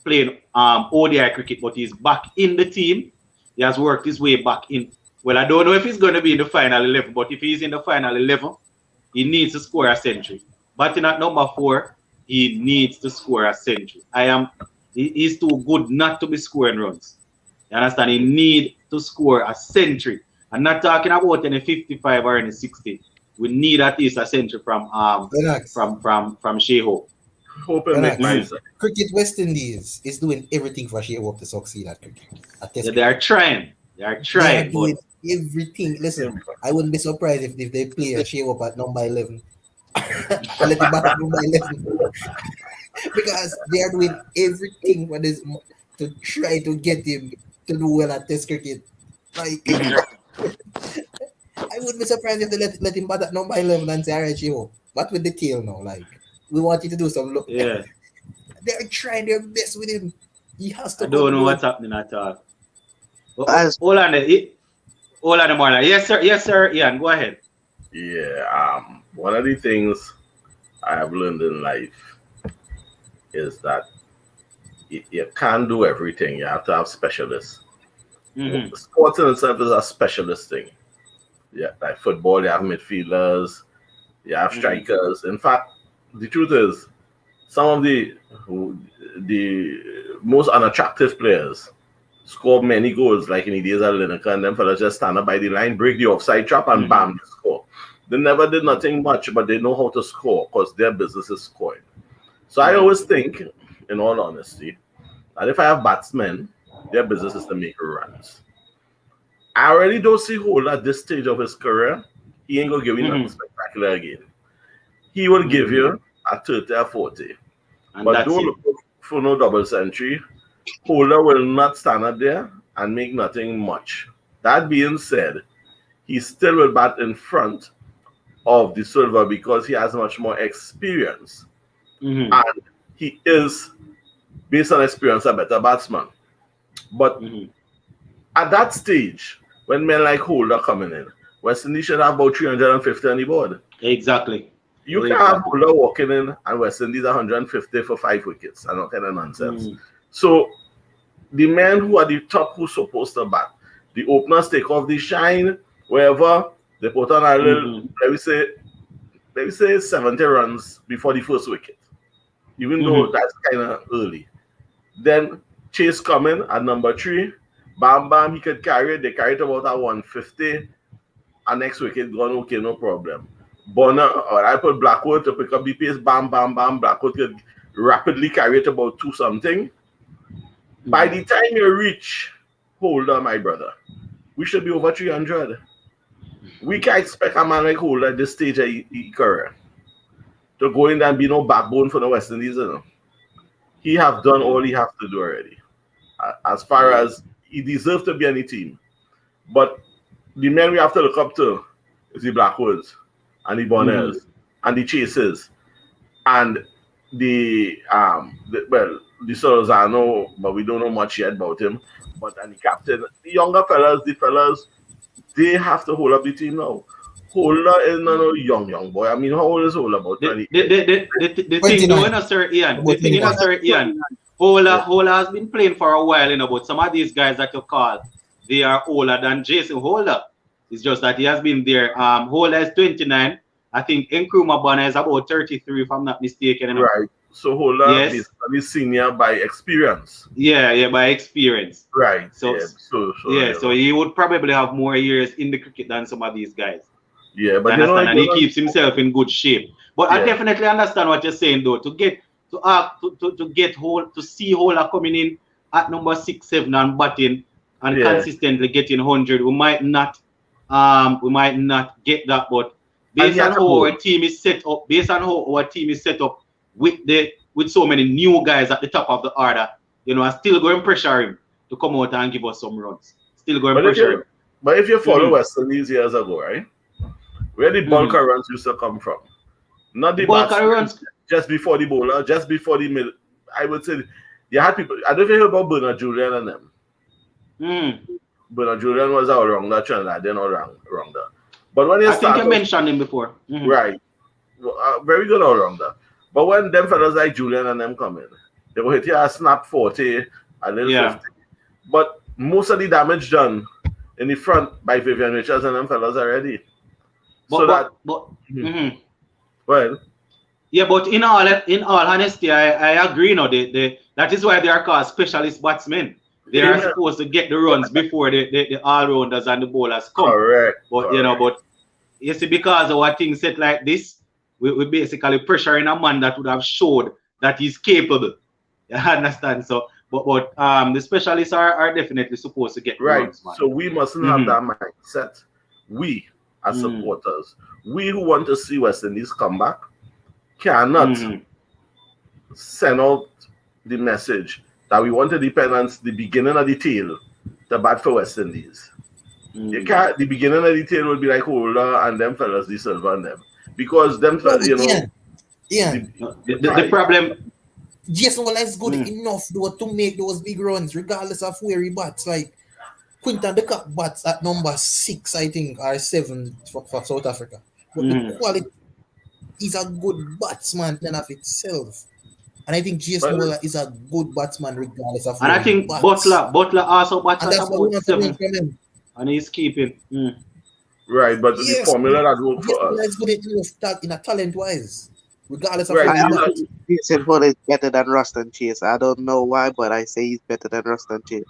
playing ODI cricket, but he's back in the team. He has worked his way back in. Well, I don't know if he's going to be in the final 11, but if he's in the final 11, he needs to score a century. Batting at number 4, he needs to score a century. He's too good not to be scoring runs. You understand? He need to score a century. I'm not talking about any 55 or any 60. We need at least a century from Lennox, Shea Hope. Hope and make my Lennox, side. Cricket West Indies is doing everything for Shea Hope to succeed at cricket. At Test Yeah, they are cricket. trying. They are They are trying, doing but everything. Listen, I wouldn't be surprised if they play a Shea Hope at number 11 and let him bat at number 11 because they are doing everything for this to try to get him to do well at Test cricket. Like, I wouldn't be surprised if they let him bat at number 11 and say, all right, Shea Hope, bat with the tail now. Like, we want you to do some look. yeah, They're trying their best with him. He has I to come don't know good. what's happening at all. As Hold on there. Hold on, Marlon. Yes, sir. Yes, sir. Ian, go ahead. Yeah. One of the things I have learned in life is that you can't do everything. You have to have specialists. Mm-hmm. Sports in itself is a specialist thing. Yeah, like football, you have midfielders, you have Mm-hmm. strikers. In fact, the truth is, some of the most unattractive players score many goals, like in the days of Lanka, and them fellas just stand up by the line, break the offside trap, and Mm-hmm. bam, they score. They never did nothing much, but they know how to score because their business is scoring. So I Mm-hmm. always think, in all honesty, that if I have batsmen, their business is to make runs. I already don't see Hole at this stage of his career. He ain't gonna give you nothing Mm-hmm. spectacular again. He will give Mm-hmm. you a 30 or 40. And But that's don't it. look for no double century. Holder will not stand up there and make nothing much. That being said, he still will bat in front of the Silver because he has much more experience. Mm-hmm. And he is, based on experience, a better batsman. But Mm-hmm. at that stage, when men like Holder coming in, West Indies should have about 350 on the board. Exactly. You can't have Holder walking in and West Indies 150 for 5 wickets and not kind of nonsense. So the men who are the top who's supposed to bat, the openers take off the shine, wherever they put on a little, let me say 70 runs before the first wicket. Even though that's kind of early. Then Chase coming at number 3. Bam bam, he could carry it. They carry it about a 150. And next wicket gone, okay, no problem. Bonner, or I put Blackwood to pick up the pace, bam, bam, bam. Blackwood could rapidly carry it about 2 something. By the time you reach Holder, my brother, we should be over 300. We can't expect a man like Holder at this stage of his career to go in and be no backbone for the West Indies. You know? He have done all he have to do already. As far as he deserves to be any team. But the men we have to look up to is the Blackwoods and the Bonners and the Chasers and the Solozano, but we don't know much yet about him. But and the captain, the younger fellas, they have to hold up the team now. Holder is not a young boy. I mean, how old is Holder? About 20? The thing doing, Sir Ian. The thing is, Sir Ian, Holder has been playing for a while, but some of these guys that you call, they are older than Jason Holder. It's just that he has been there. Holder is 29. I think Nkrumah Bonner is about 33, if I'm not mistaken. Right. So Holder is senior by experience. Yeah, by experience. Right. So he would probably have more years in the cricket than some of these guys. Yeah, but and he keeps himself in good shape. But I definitely understand what you're saying, though. To see Holder coming in at number 6, 7 and batting and consistently getting 100, we might not get that. But based on how our team is set up, with so many new guys at the top of the order, I'm still going to pressure him to come out and give us some runs. Still going to pressure him. But if you follow West Indies years ago, right? Where the bulk runs used to come from? Not the bulk runs just before the bowler, just before the middle. I would say you had people. I don't know if you heard about Bernard Julian and them. Bernard Julian was all wrong that Trinidad, they're not wrong there. But when I think you mentioned him before. Right. Very good all rounder. But when them fellas like Julian and them come in, they will hit you a snap 40, a little 50. But most of the damage done in the front by Vivian Richards and them fellas already. But in all honesty, I agree. That is why they are called specialist batsmen. They are supposed to get the runs before the all-rounders and the bowlers come. Correct. But but you see, because of our things set like this, we basically pressuring a man that would have showed that he's capable. You understand? So, but the specialists are definitely supposed to get runs, man. So we mustn't have that mindset. We, as supporters, we who want to see West Indies come back, cannot send out the message that we want to depend on the beginning of the tail to bat for West Indies. You can't. The beginning of the tail will be like Holder and them fellas, the Silver and them, because them fellas, the problem. Jason Holder is good enough though to make those big runs, regardless of where he bats. Like Quinton de Kock bats at number 6, I think, or 7 for South Africa. But the quality, he's a good batsman in of itself. And I think Jason Holder is a good batsman regardless of. And I think Butler also bats at about 7. And he's keeping. Right, but the formula that works for us. He's good enough in a talent-wise. Regardless of Jason Holder is better than Ruston Chase. I don't know why, but I say he's better than Ruston Chase.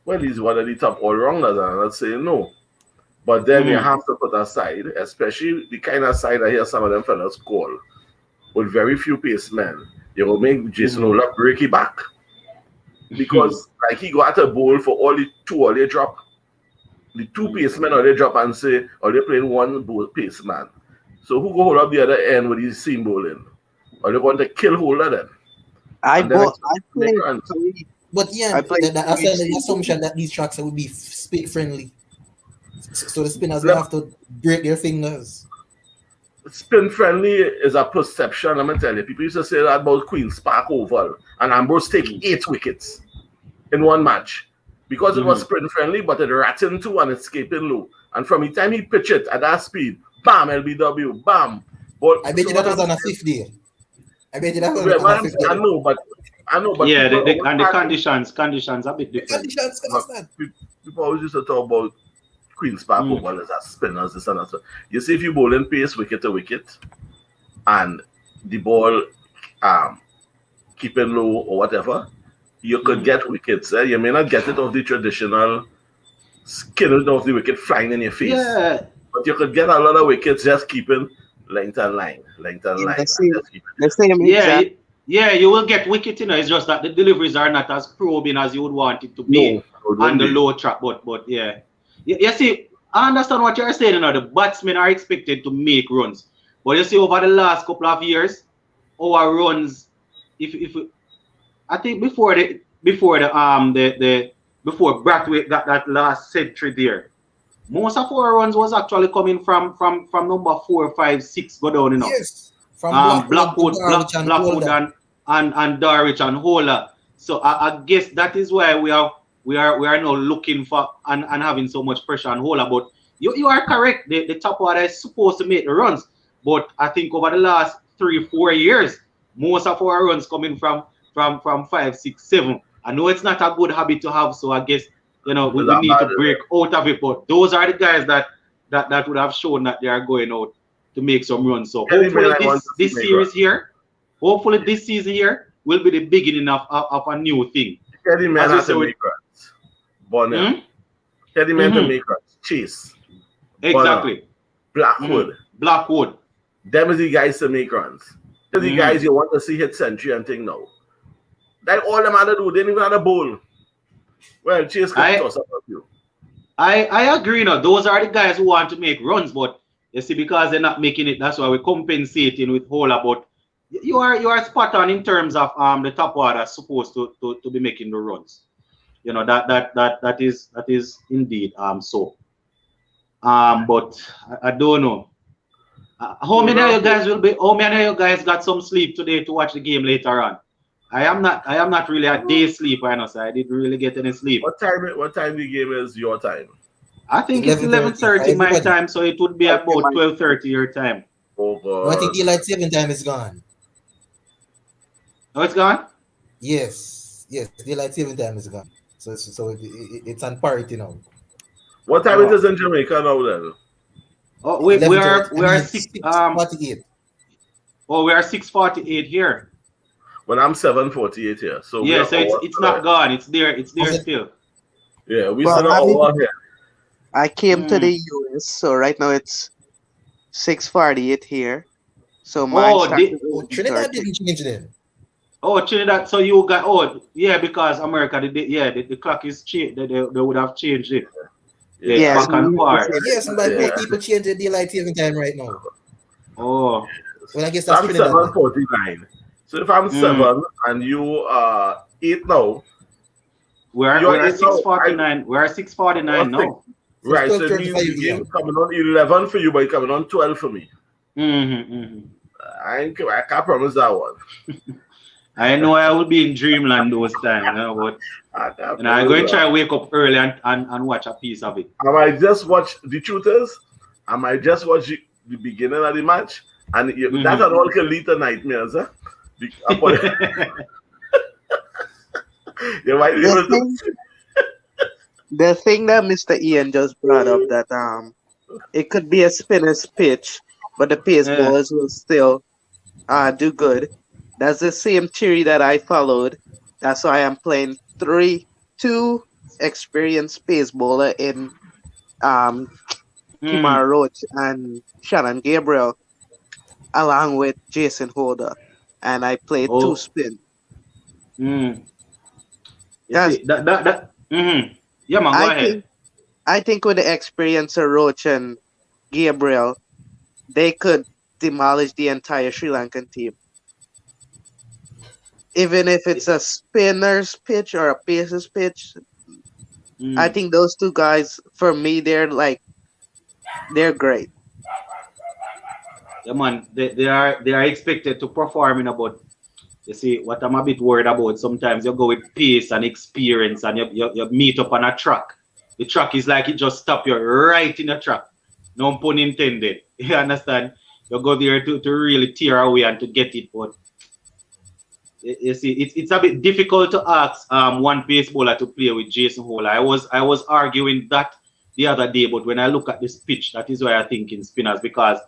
Well, he's one of the top all-rounders, and I'm not saying no. But then you have to put aside, especially the kind of side I hear some of them fellas call, with very few pace men, you will make Jason Holder break it back. Because like he got a bowl for all the 2 or they drop. The 2 pace men or they drop and say, or they playing 1 pace man. So who go hold up the other end with his seam bowling? Or they want to kill Holder then? I played. But yeah, that's the assumption that these tracks will be spit friendly. So the spinners will have to break their fingers. Spin friendly is a perception. I'm gonna tell you. People used to say that about Queen's Park Oval, and Ambrose take 8 wickets in one match because it was spin friendly, but it ratting too and escaping low. And from the time he pitched it at that speed, bam, LBW, bam. But I bet so you what that was I'm on a fifth day. I bet you that was yeah, on but a fifth day. I know, but Yeah, people and the always conditions a bit The different. conditions, but understand? people always used to talk about Queen's Park Mm. footballers as spinners, this and that. You see, if you bowl in pace, wicket to wicket, and the ball um keeping low or whatever, you could Mm. get wickets. You may not get it off the traditional skinning off the wicket flying in your face, Yeah, but you could get a lot of wickets just keeping length and In line, the and same, just keeping the it. same yeah, exact. yeah. You will get wicket, It's just that the deliveries are not as probing as you would want it to No, be it on won't the be. low track. But yeah, you see, I understand what you're saying. The batsmen are expected to make runs, but you see, over the last couple of years, our runs, if I think before the before Brathwaite got that last century there, most of our runs was actually coming from number 4, 5, 6 go down. Yes. From Blackwood to Darwich and Blackwood Holder. and Darwich and Hola. So I guess that is why we are now looking for and having so much pressure on Hola. But you are correct. The top order is supposed to make the runs. But I think over the last 3, 4 years, most of our runs coming from 5, 6, 7. I know it's not a good habit to have, so I guess It's we a need to bad break out of it. But those are the guys that would have shown that they are going out to make some runs. So Any man hopefully I want to see this make runs. series here, hopefully this season here will be the beginning of a new thing. Any man As we has say to with make runs. Bonner. hmm? Any man to Hmm. make runs. Chase. Bonner. Exactly. Blackwood. Blackwood. Them is the guys to make runs. Them the Hmm. guys you want to see hit century and thing now. Like all them had to do, they didn't even have a bowl. Well, Chase could I toss up a few. I agree. Those are the guys who want to make runs, but you see, because they're not making it, that's why we're compensating with Hola. But you are spot on in terms of the top order supposed to be making the runs. That is indeed so. But I don't know. How So many of now you guys will be? How many of you guys got some sleep today to watch the game later on? I am not really a day sleeper, so I didn't really get any sleep. what time the game is your time? I think it's 11:30 for 11:30 my everybody. time, so it would be Okay, about my 12:30 your time. Oh No, I think god. daylight saving time is gone. Oh, it's gone? Yes. Yes, daylight saving time is gone. So it's on parity now. What time it Oh, is in Jamaica now then? oh we 11:30. are I we are mean six 6:48. we are 6:48 here. When I'm 7:48 here. So we Yeah, are so it's not gone. It's there Was it still. yeah, we Well, still I an mean, hour here. I came to the Hmm. US, so right now it's 6:48 here. So mine Oh, starts at Oh, Trinidad 11:30. didn't change then. Trinidad. So you got yeah, because America the clock is changed. They would have changed it. Yeah, it's Yeah, Yes, back we on use the par. same Yes, but time. most yeah. people change the daylight saving time right now. Oh. Well, I guess So that's I'm Trinidad then. 7:49. So if I'm Mm. 7 and you are 8 now, We're you're we're 8 now. 6:49. We're Or 6:49 6. now. So it's Right, so it 12:30 for means you, the game Ian. coming on 11 for you, but it coming on 12 for me. Mm-hmm. I can't promise that one. I know I will be in dreamland those times, but I can't I'm promise going to that. try to wake up early and watch a piece of it. I might just watch the truth is, I might just watch the beginning of the match, and that and all can lead to nightmares. Huh? You might be The able to. thing, the thing that Mr. Ian just brought up that it could be a spinner's pitch, but the pace Yeah. bowlers will still do good. That's the same theory that I followed. That's why I'm playing two experienced pace bowler in um Mm. Kimar Roach and Shannon Gabriel, along with Jason Holder, and I played two Oh. spin. Mm. You Because see that. Mm-hmm. Yeah, man. Go I ahead. think I think with the experience of Roach and Gabriel, they could demolish the entire Sri Lankan team. Even if it's a spinner's pitch or a pacer's pitch, I Mm. think those two guys, for me, they're great. Yeah, man. They are expected to perform but you see what I'm a bit worried about. Sometimes you go with pace and experience, and you meet up on a track. The track is like it just stop you right in the track. No pun intended. You understand? You go there to really tear away and to get it, but you see, it's a bit difficult to ask one pace bowler to play with Jason Holler. I was arguing that the other day, but when I look at this pitch, that is why I think in spinners, because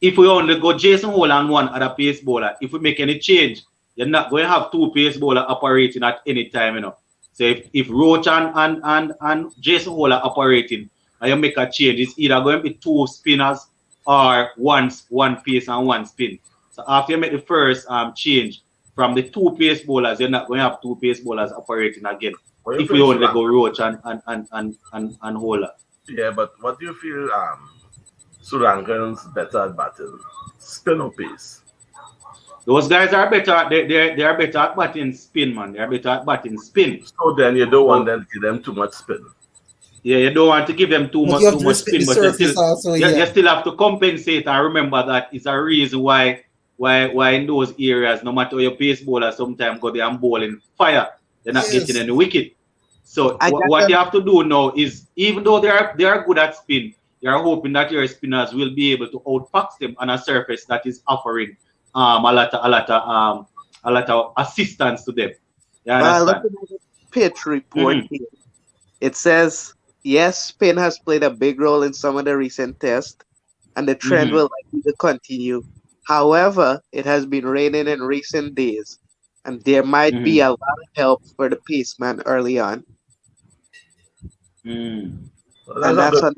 if we only go Jason Hole and one other pace bowler, if we make any change, you're not going to have two pace bowler operating at any time, So if Roach and Jason Hole are operating and you make a change, it's either going to be two spinners or one pace and one spin. So after you make the first change from the two pace bowlers, you're not going to have two pace bowlers operating again. If we only go Roach and Hole. Yeah, but what do you feel Sri Lankans better at batting? Spin or pace? Those guys are better. They are better at batting spin, man. They are better at batting spin. So then you don't want them to give them too much spin. Yeah, you don't want to give them too much spin, but you still have to compensate and remember that it's a reason why in those areas, no matter your pace bowler, sometimes go there and bowling fire, they're not getting any wicket. So what you have to do now is, even though they are good at spin, you are hoping that your spinners will be able to outfox them on a surface that is offering a lot of assistance to them. Looking at the pitch report here, it says yes, spin has played a big role in some of the recent tests, and the trend will likely to continue. However, it has been raining in recent days, and there might be a lot of help for the paceman early on. That's a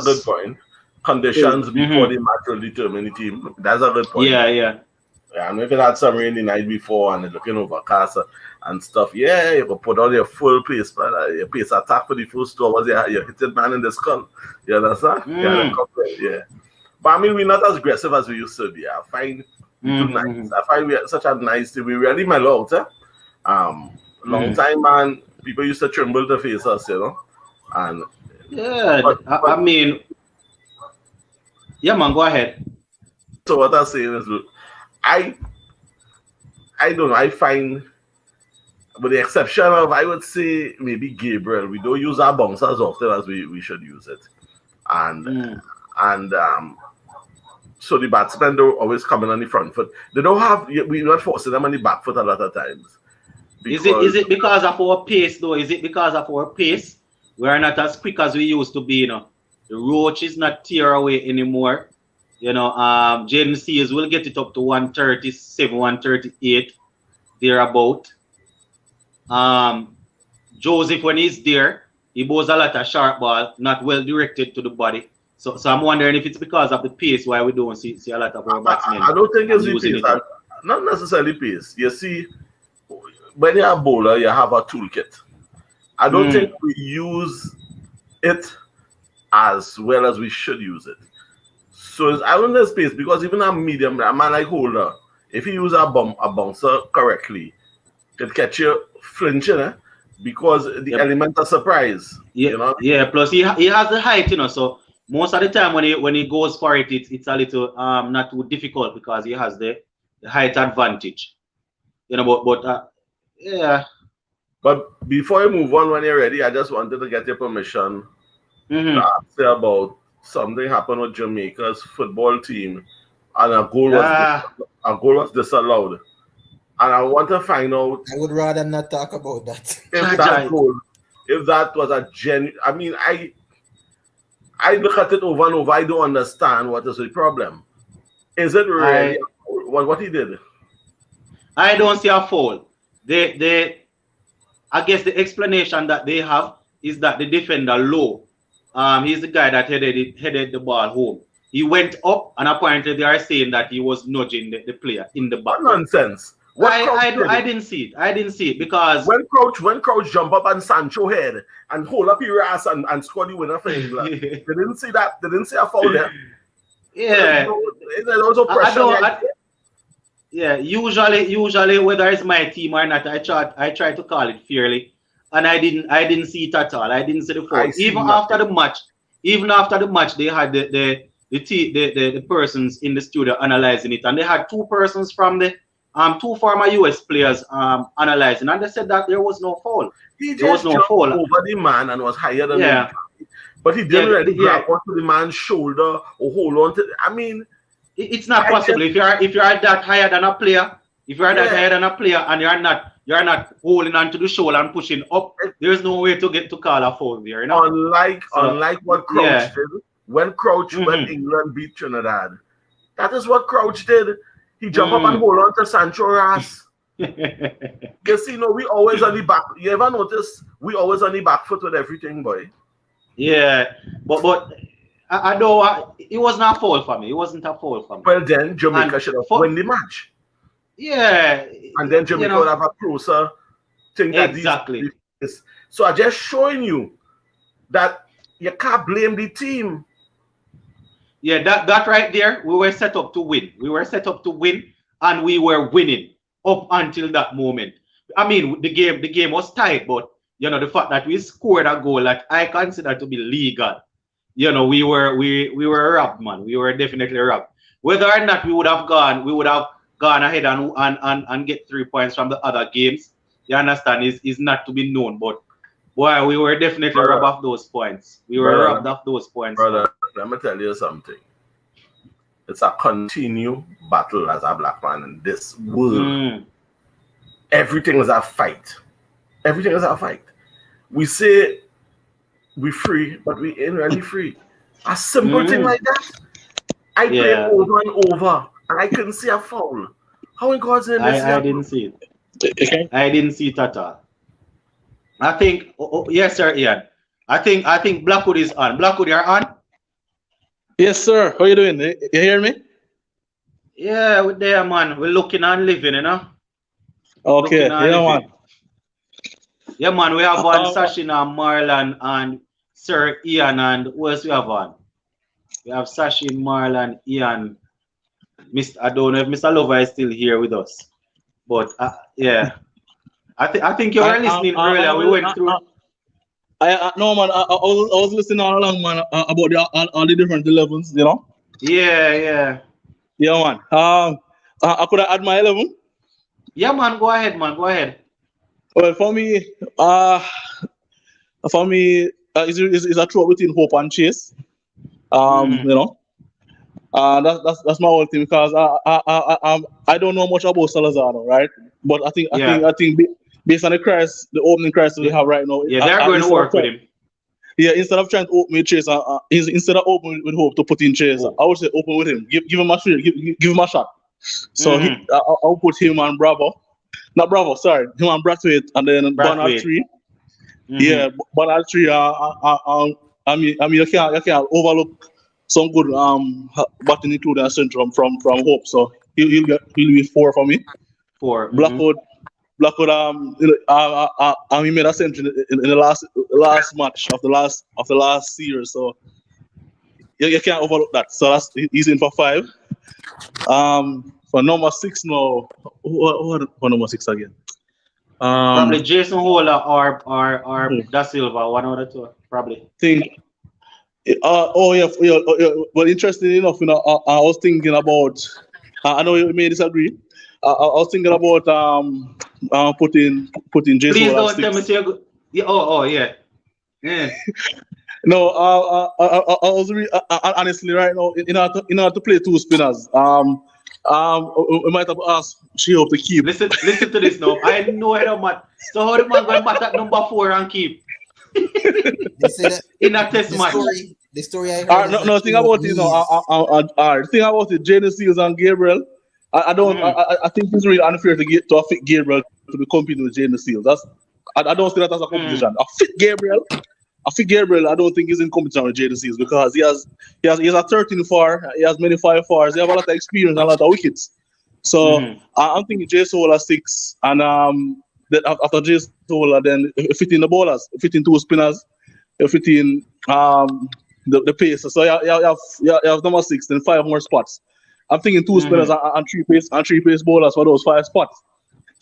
good point. Conditions before the match will determine the team. That's a good point. Yeah. And if it had some rain the night before and it's looking overcast and stuff, you can put on your full pace, but your pace attack for the first two hours, you're hitting man in the skull. You understand? Yeah. But I mean, we're not as aggressive as we used to be. I find nice. I find we're such a nice team. We really mellow out. Long time, man, people used to tremble to face us, And I mean, yeah, man, go ahead. So what I'm saying is, I don't know. I find, with the exception of, I would say maybe Gabriel, we don't use our bounce as often as we should use it, and so the batsmen don't always come in on the front foot. They don't have. We're not forcing them on the back foot a lot of times. Is it because of our pace though? Is it because of our pace? We are not as quick as we used to be. The Roach is not tear away anymore. Jaden Sears will get it up to 137, 138, thereabout. Joseph, when he's there, he bows a lot of sharp ball, not well directed to the body. So I'm wondering if it's because of the pace why we don't see a lot of our batsmen. I don't think it's the pace. Not necessarily pace. You see, when you're a bowler, you have a toolkit. I don't think we use it as well as we should use it. So I don't know space, because even a man like Holder, if you use a bouncer correctly, can catch you flinching, because the element of surprise. Yeah. Plus he has the height, so most of the time when he goes for it, it's a little not too difficult because he has the height advantage. Yeah. But before you move on, when you're ready, I just wanted to get your permission to ask you about something happened with Jamaica's football team, and a goal was disallowed. And I want to find out. I would rather not talk about that. If that was a genuine, I mean, I look at it over and over. I don't understand what is the problem. Is it really what he did? I don't see a foul. I guess the explanation that they have is that the defender low. He's the guy that headed the ball home. He went up, and apparently they are saying that he was nudging the player in the back. Nonsense. I didn't see it because when Crouch jump up on Sancho head and hold up your ass and score the winner for England, they didn't see that. They didn't see a foul there. Yeah. There was pressure. Usually whether it's my team or not, I try to call it fairly, and I didn't see it at all. I didn't see the foul. Even after the match, they had the persons in the studio analyzing it, and they had two persons from the two former US players analyzing, and they said that there was no foul. He just jumped over the man and was higher than him. but he Yeah, didn't really yeah. grab onto the man's shoulder or hold on to. I mean, It's not I possible just if you are that higher than a player. If you are that yeah. higher than a player and you're not holding onto the shoulder and pushing up, there is no way to get to call a foul there, you know. So Unlike what Crouch yeah. did when Mm-hmm. England beat Trinidad. That is what Crouch did. He jump up and Mm. hold on to Sancho Ras. You see, no, we always on the back. You ever notice we always on the back foot with everything, boy? Yeah, but I don't. It wasn't a foul for me. It wasn't a foul for me. Well, then And Jamaica should have for won the match, yeah, and then you Jamaica would know have a closer thing that these. exactly. So I just showing you that you can't blame the team. Yeah, that right there, we were set up to win. We were set up to win, and we were winning up until that moment. I mean, the game was tight, but the fact that we scored a goal that I consider to be legal, we were robbed, man. We were definitely robbed. Whether or not we would have gone ahead and get 3 points from the other games. You understand? Is not to be known, but boy, we were definitely robbed Brother, of those points. We were brother, robbed of those points, man. brother, let me tell you something. It's a continued battle as a black man in this world. Mm, Everything is a fight. Everything is a fight. We say we free, but we ain't really free. A simple thing mm, like that. I played yeah. over and over, and I couldn't see a foul. How in God's name this I happen? didn't see it. Okay. I didn't see it at all. I think yes, sir, Ian. I think Blackwood is on. Blackwood, you're on? Yes, sir. How you doing? You hear me? Yeah, we're there, man. We're looking and living, you know? Looking Okay. and Yeah, man. living. Yeah, man, we have on Uh, Sachin and Marlon and Sir Ian and who else we have on? We have Sachin, Marlon, Ian. I don't know if Mr. Lover is still here with us. But yeah. I think you I, were listening earlier. We went through. no, man. I was listening all along, man, about all the different 11s. You know. Yeah, yeah. Yeah, man. I could add my 11. Yeah, man, go ahead, man. Go ahead. Well, for me, is a throw between hope and chase. Mm-hmm. You know. That's my whole thing because I don't know much about Salazar, right? But Yeah. I think based on the opening crisis we have right now, Yeah, they're going to work with him. instead of trying to open with Chase, instead of open with Hope to put in Chase, Oh. I would say open with him. Give him a shot. Give him a shot. So Mhm. I'll put him on Bravo. Not Bravo, sorry. Him on Brathwaite and then Bernard Brathwaite. 3. Mhm. Yeah, Bernard 3. I mean, you can't overlook some good batting into the center from Hope. So he'll be 4 for me. 4. Mhm. Blackwood he made a century in the last match of the last series, so you can't overlook that. So he's in for 5. For number 6 now, who for number 6 again? Probably Um, Jason Hola or Da Silva, one of the two. Probably. think. Oh yeah, yeah, Well, interesting enough, I was thinking about. I know you may disagree. I was thinking about putting Jason Please Hall at don't tell me 6. to go. Yeah, oh yeah. Yeah. No, I was honestly right now in order to play 2 spinners. We might have asked Sheo to keep. Listen to this now. I know how man. So how the man going bat at number 4 and keep They say that in a test the match? story I heard is No, that thing Chio about it, needs. the thing about it, Jaden Seals and Gabriel. I don't. Mm. I think it's really unfair to fit Gabriel to be competing with Jaden Seals. I don't see that as a Mm. competition. I think Gabriel, I don't think he's in competition with Jaden Seals because he has a 13 4, he has many 5 4s, he have a lot of experience and a lot of wickets. So Mhm. I'm thinking Jay Solar 6 and then after Jay Solar then fitting the bowlers, fitting 2 spinners, fitting the pace. So you have number 6, then 5 more spots. I'm thinking 2 spinners Mhm. and 3 pace bowlers for those 5 spots.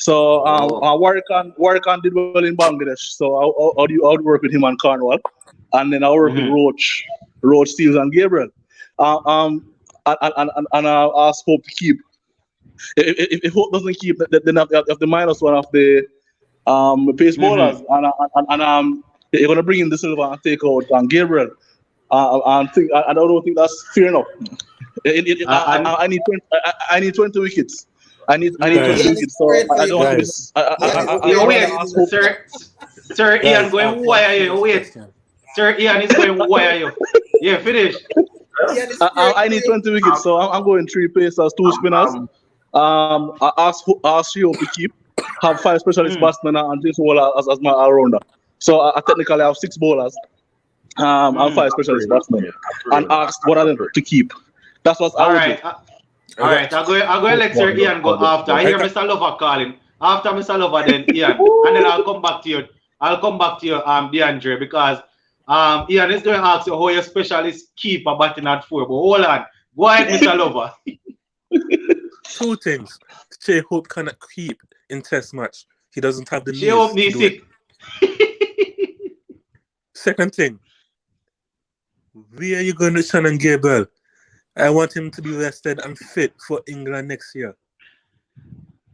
So Oh. Warrican did well in Bangladesh. So I would work with him and Cornwall, and then I'll work with Mhm. Roach, Steels, and Gabriel. And I ask Hope to keep. If Hope doesn't keep, then have the minus one of the pace bowlers, Mhm. and You're gonna bring in the Silva and take out Gabriel. I don't think that's fair enough. And I need 20, I need 20 wickets. I need 20 mm, Ian is wickets. So afraid for I you. don't want to be. Guys, Ian is you afraid for wait, you. Ask hope. Sir Ian guys, I going have one wire you. serious Wait, question. Sir Ian is going wire you. Yeah, finish. Ian is afraid I for need you. 20 wickets, so I'm going three pacers, two Um, spinners. um, I ask Shio to keep, have five specialist Mm, batsmen and Jason Waller as my all rounder. So I technically have six bowlers, and mm. five specialist Brilliant, batsmen, yeah, and brilliant. asked what are them Brilliant. to keep. That's what I All would do. right. All right. I'll go and let Sir Ian go after. I I hear got Mr. Lover calling. After Mr. Lover, then Ian. And then I'll come back to you. I'll come back to you, DeAndre, because Ian is going to ask you how your specialist keeper batting at four. But hold on. Go ahead, Mr. Lover. two things. Shea Hope cannot keep in test match. He doesn't have the She hope knees to me do it. sick. Second thing, where are you going to Shannon Gabriel? I want him to be rested and fit for England next year.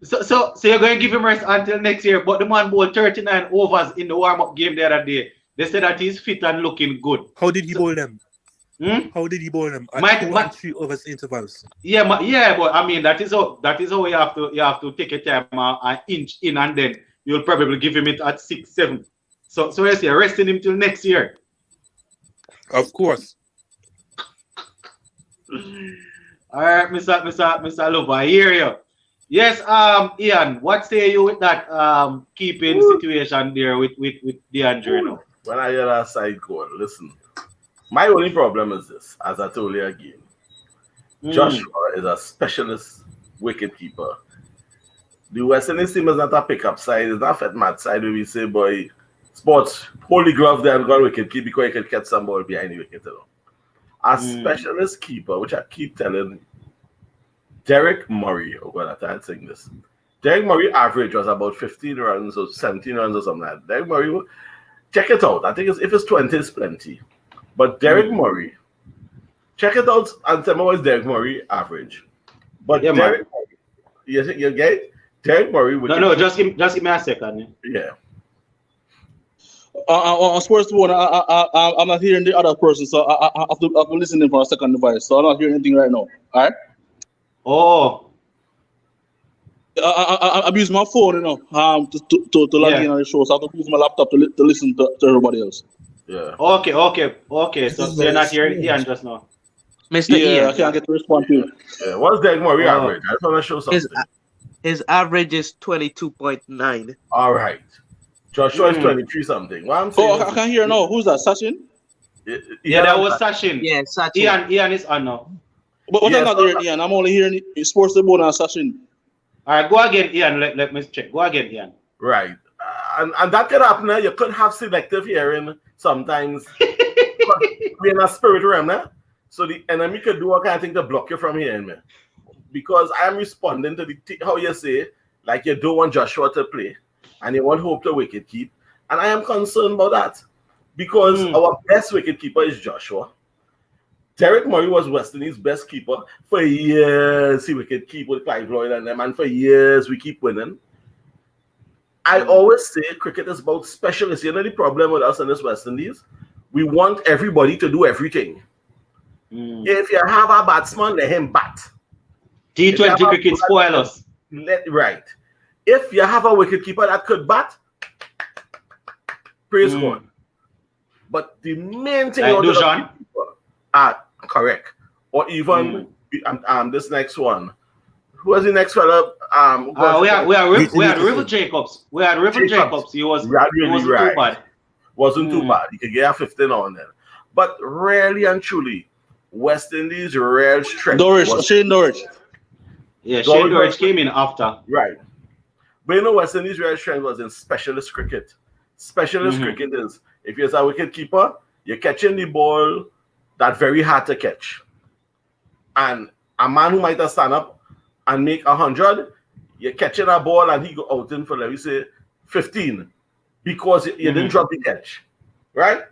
So you're going to give him rest until next year, but the man bowled 39 overs in the warm-up game the other day. They said that he's fit and looking good. How did he So, bowl them? hmm? How did he bowl them? At My, 2 my, and 3 overs intervals. yeah, but I mean that is how you have to take your time and inch in, and then you'll probably give him it at 6, 7. So yes, you're resting him till next year. Of course. All right, Mr. Lover, I hear you. Yes, Ian, what say you with that keeping situation there with DeAndre now? When I hear that side goal, listen. My only problem is this, as I told you again. Joshua is a specialist wicket keeper. The West Indies team is not a pickup side, it's not a fat mad side where we say, boy, sports, hold the glove there and go wicket keep because you can catch some ball behind the wicket. A specialist keeper, which I keep telling Derek Murray, oh God, I'm saying this. Derek Murray average was about 15 runs or 17 runs or something like that. Derek Murray, check it out. I think if it's 20, it's plenty. But Derek Murray, check it out and tell me what is Derek Murray average. But Yeah, man. Derek Murray, you get it? Derek Murray would No, just give me a second. yeah. On Sports One, I'm not hearing the other person, so I have to listen in for a second device. So I'm not hearing anything right now. All right. Oh, I'm using my phone, to log yeah. in on the show. So I have to use my laptop to listen to everybody else. Yeah. Okay. This So is you're very not hearing strange. Ian just now. Mr. Yeah, I Ian, can't get to respond to you. Yeah. What's Derek Murray Oh. average? I just want to show his something. his average is 22.9. All right. Joshua is 23 something. What I'm saying Oh, I can't hear now. Who's that? Sachin? Yeah, that was Sachin. Yeah, Sachin. Ian is on now. But Yeah, I'm not hearing Ian. I'm only hearing Sports the Bone and Sachin. All right, go again, Ian. Let me check. Go again, Ian. Right. And that could happen. You could have selective hearing sometimes. We're in a spirit realm now. So the enemy could do all kind of thing to block you from hearing me. Because I am responding to how you say, like you don't want Joshua to play and you want Hope to wicket keep. And I am concerned about that. Because our best wicket keeper is Joshua. Derek Murray was West Indies' best keeper. For years, he wicket keep with Clive Lloyd and them, and for years we keep winning. I always say cricket is about specialists. You know the problem with us in this West Indies? We want everybody to do everything. If you have a batsman, let him bat. T20 cricket spoil us. Right. If you have a wicketkeeper that could bat, praise God. But the main thing Like you want Dujan? correct. Or even this next one. Who was the next fella? We had River Jacobs. Jacobs. We had River Jacobs. He wasn't too bad. Wasn't too bad. You could get a 15 on there. But really and truly, West Indies' real strength Shane Dorich. Yeah, Shane Dorich came in after. Right. But you know, West Indies' real strength was in specialist cricket. Specialist cricket is, if you're a wicket keeper, you're catching the ball that's very hard to catch. And a man who might have stand up and make 100, you're catching a ball and he go out in for, let me say, 15 because you didn't drop the catch. Right?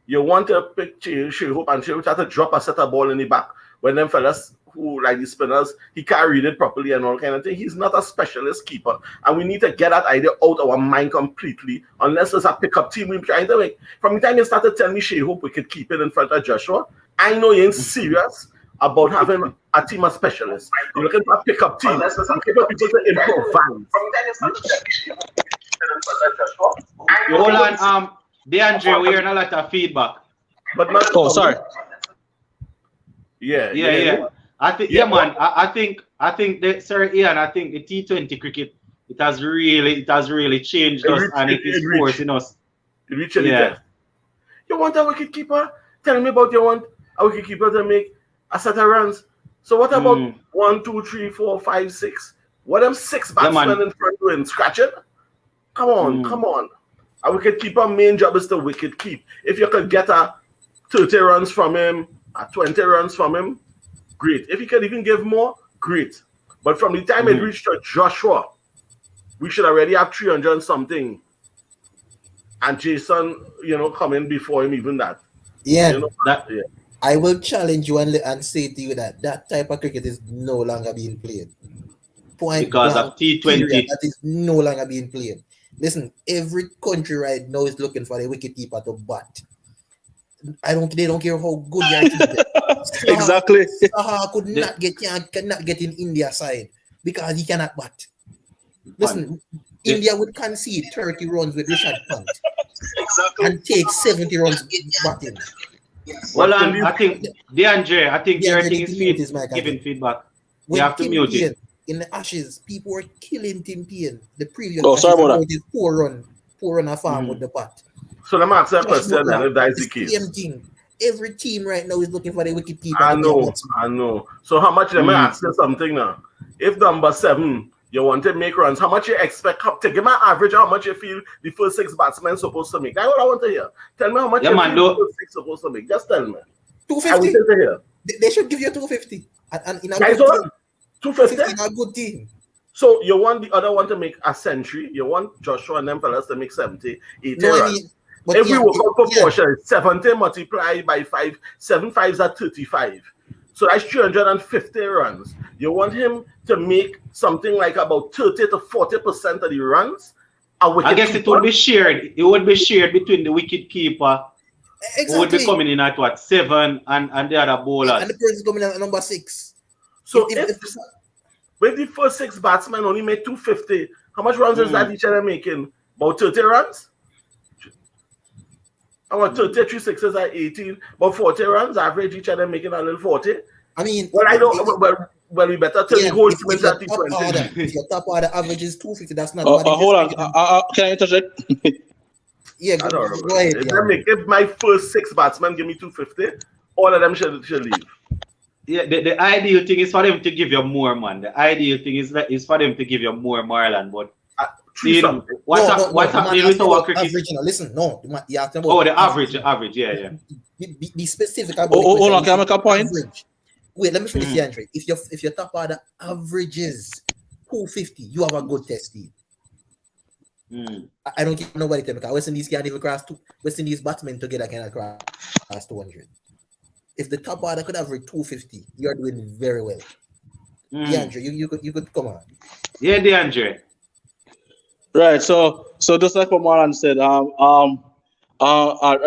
You want to pick Hope and Shea try to drop a set of ball in the back when them fellas who like the spinners, he can't read it properly and all kind of thing. He's not a specialist keeper, and we need to get that idea out of our mind completely. Unless it's a pickup team, we're trying to make. From the time you started telling me Shea Hope we could keep it in front of Joshua, I know you ain't serious about having a team of specialists. You're looking for a pickup team. You're looking for people to improvise. Hold on, DeAndre, we're hearing a lot of feedback. But not. Oh, sorry. Yeah. I think, man. I think that, Sir Ian. I think the T20 cricket it has really changed us, and it is forcing us. It reached the test. You want a wicket keeper? Tell me about you want a wicket keeper to make a set of runs. So what about 1, 2, 3, 4, 5, 6? What them 6 batsmen in front doing? Scratching? Come on. A wicket keeper main job is to wicket keep. If you could get a 30 runs from him, a 20 runs from him, great. If you can even give more, great. But from the time it reached to Joshua, we should already have 300 and something. And Jason, coming before him, even that. Yeah. I will challenge you and say to you that type of cricket is no longer being played. Point because of T20. That is no longer being played. Listen, every country right now is looking for a wicketkeeper to bat. They don't care how good your team is. Exactly. Saha cannot get in India side because he cannot bat. Listen, India would concede 30 runs with Rishabh Pant and take 70 runs batting. Well, I think DeAndre, your thing is giving feedback. You have to mute it. In the Ashes, people were killing Tim Payne. The previous sorry about that. Poor run a farm with the bat. So let me ask that question if that is the case. Same thing. Every team right now is looking for the wicket keeper. I know. So how much, let me ask you something now. If number 7, you want to make runs, how much you expect to give me an average, how much you feel the first 6 batsmen supposed to make? That's what I want to hear. Tell me how much you feel the first 6 supposed to make. Just tell me. 250. They should give you 250. And in a good team. 250 in a good team. So you want the other one to make a century, you want Joshua and them fellas to make 70, 80 runs. If we work out proportion, 70 multiplied by 5, 7 5s are 35. So that's 350 runs. You want him to make something like about 30 to 40% of the runs. I guess it would be shared. It would be shared between the wicket keeper, who would be coming in at 7, and the other bowlers. And the person coming in at number 6. So if the first 6 batsmen only make 250, how much runs is that each other making? About 30 runs? About 33 sixes are 18, about 40 runs, average each other making a little 40. I mean, well, I don't. Well, we better tell the whole team that if your top order average is 250, that's not. Hold on, can I interject? Yeah, go ahead. If my first 6 batsmen give me 250, all of them should leave. Yeah, the ideal thing is for them to give you more, man. The ideal thing is for them to give you more, Marlon. But what's happening with our cricket? Listen, you have to the average, yeah. Be specific about. Hold on, can I make a point? Average. Wait, let me finish the entry. If your top order averages 250, you have a good test team. I don't care nobody tell me because West Indies can't even cross West Indies batsmen together cannot cross 200. If the top order could average 250, you're doing very well. DeAndre, you could come on. Yeah, DeAndre. Right. So just like what Marlon said,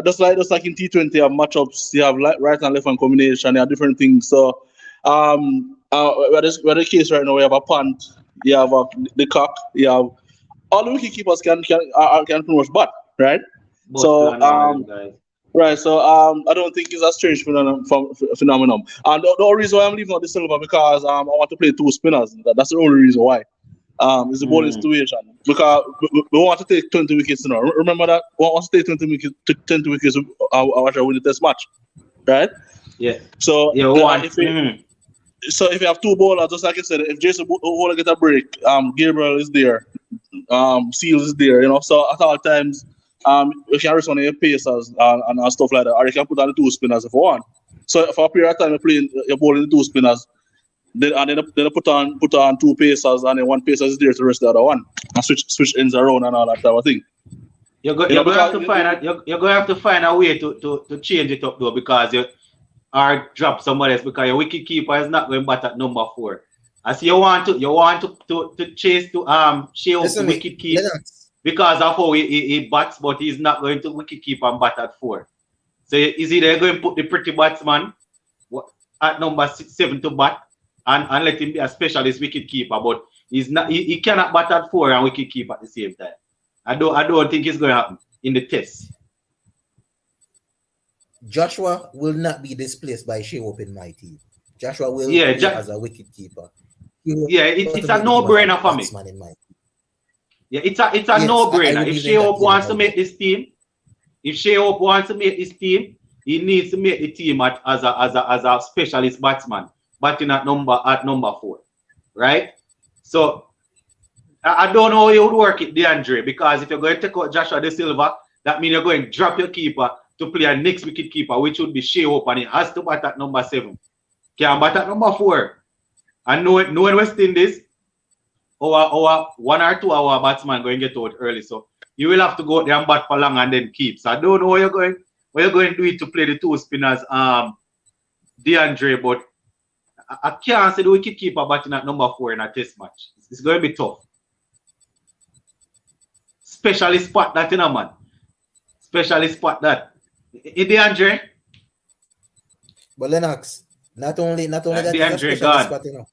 just like in T20, you have matchups, you have right and left hand combination, you have different things. So we're the case right now. We have a punt, you have the cock, you have all the wicket keepers can pretty much bat, right? Right, so I don't think it's a strange phenomenon. And the only reason why I'm leaving out the silver because I want to play 2 spinners. That's the only reason why. It's the bowling situation. Because we want to take 20 wickets now. Remember that? We want to take 20 wickets after win the test match. Right? Yeah. So if you have 2 bowlers, just like I said, if Jason Bowler get a break, Gabriel is there, Seals is there, so at all times you can rest on your pacers and stuff like that, or you can put on the 2 spinners if you want. So for a period of time you're bowling the 2 spinners, then put on 2 pacers, and then 1 pacer is there to rest the other one, and switch ends around and all that type of thing. You're going to have to find a way to change it up though, because or drop somebody else because your wicket keeper is not going back at number 4. As you want to chase to share up the Listen me, wicket keep Lennox. because of how he bats, but he's not going to wicket keep and bat at 4. So is he there going to put the pretty batsman at number 7 to bat and let him be a specialist wicket keeper, but he's not he cannot bat at 4 and wicket keep at the same time. I don't think it's going to happen in the test. Joshua will not be displaced by Shea Hope in my team. Joshua will Yeah, be as a wicket keeper. Yeah, it's a no-brainer for me. Yeah, it's a no-brainer. If Shea Hope wants to make this team, he needs to make the team as a specialist batsman, batting at number 4, right? So I don't know how you would work it, DeAndre, because if you're going to take out Joshua De Silva, that means you're going to drop your keeper to play a next wicket keeper, which would be Shea Hope, and he has to bat at number 7. Can bat at number 4. And knowing West Indies, our 1 or 2 hour batsman going to get out early. So you will have to go out there and bat for long and then keep. So I don't know what you're going to do it to play the 2 spinners, DeAndre, but I can't say the wicket keeper batting at number 4 in a test match. It's going to be tough. Specially spot that in a man. Specially spot that. DeAndre? But Lennox, not only that DeAndre spot, you know.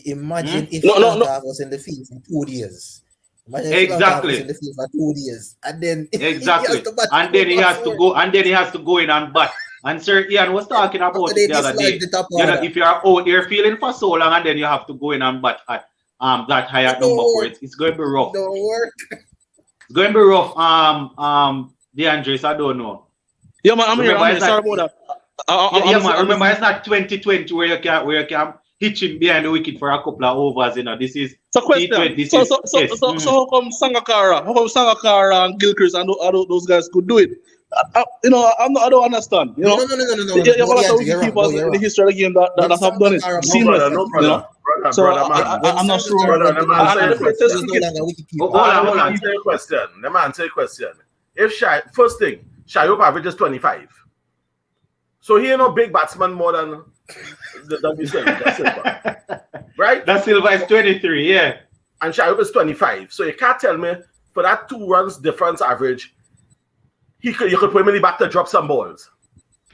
Imagine if Lanka was in the field for 2 days. Imagine if Lanka was in the field for 2 days, and then exactly, and then he has to go in and bat. And Sir Ian was talking about it the other day. If you are out there feeling for so long, and then you have to go in and bat at that higher number 4, it's going to be rough. Don't work. It's going to be rough. DeAndre, so I don't know. Yeah, man, I'm here. Sorry about that. Man. Remember, it's not 2020 where you can hit him behind the wicket for a couple of overs. You know, this is so question. So how come Sangakkara and Gilchrist and those guys could do it? I don't understand. You know, No. You have a lot of wicketkeepers in the history of the game that have done it seamless. No, brother. So I'm not sure. Brother, let me answer your question. Let me answer your question. If first thing, Shai Hope averages 25. So he ain't no big batsman more than we said. That's Silva. Right? That Silva is 23, yeah. And Shai Hope is 25. So you can't tell me for that 2 runs difference average, you could put him in the back to drop some balls.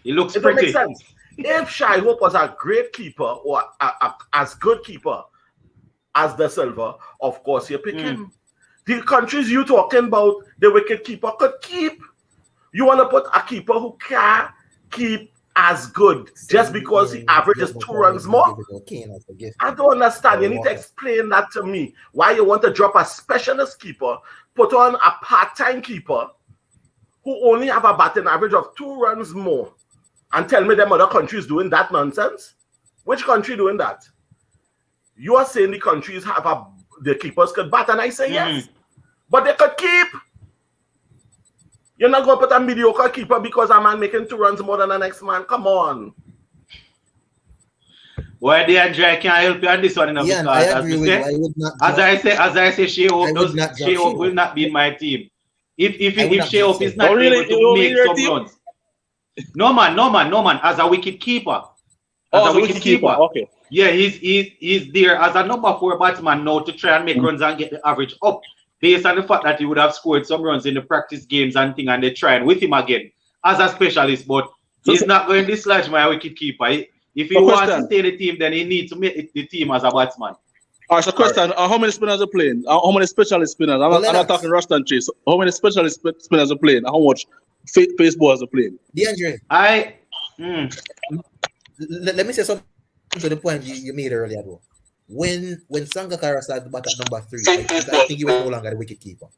He looks it pretty. It don't make sense. If Shai Hope was a great keeper or as good keeper as De Silva, of course you pick him. The countries you talking about, the wicket keeper could keep. You want to put a keeper who can keep as good just because he averages 2 runs more? I don't understand. You need to explain that to me. Why you want to drop a specialist keeper, put on a part-time keeper who only have a batting average of 2 runs more, and tell me them other countries doing that nonsense? Which country doing that? You are saying the countries have the keepers could bat, and I say yes. But they could keep. You're not going to put a mediocre keeper because a man making 2 runs more than the next man. Come on. Why DeAndre, I can't help you on this one. Yeah, I agree with you. As I say, Shea Hope will not be in my team. If Shea Hope is not able to make some runs. No man. As a wicket keeper. As a wicket keeper. Okay. Yeah, he's there as a number 4 batsman now to try and make runs and get the average up. Based on the fact that he would have scored some runs in the practice games and thing, and they tried with him again as a specialist, but he's not going to dislodge my wicket keeper. If he wants to stay in the team, then he needs to make the team as a batsman. All right, so question, how many spinners are playing? How many specialist spinners? I'm not talking Rust and Chase. How many specialist spinners are playing? How much pace balls are playing? DeAndre, let me say something to the point you made earlier, though. When Sangakkara started to bat at number 3, I think he was no longer the wicket keeper.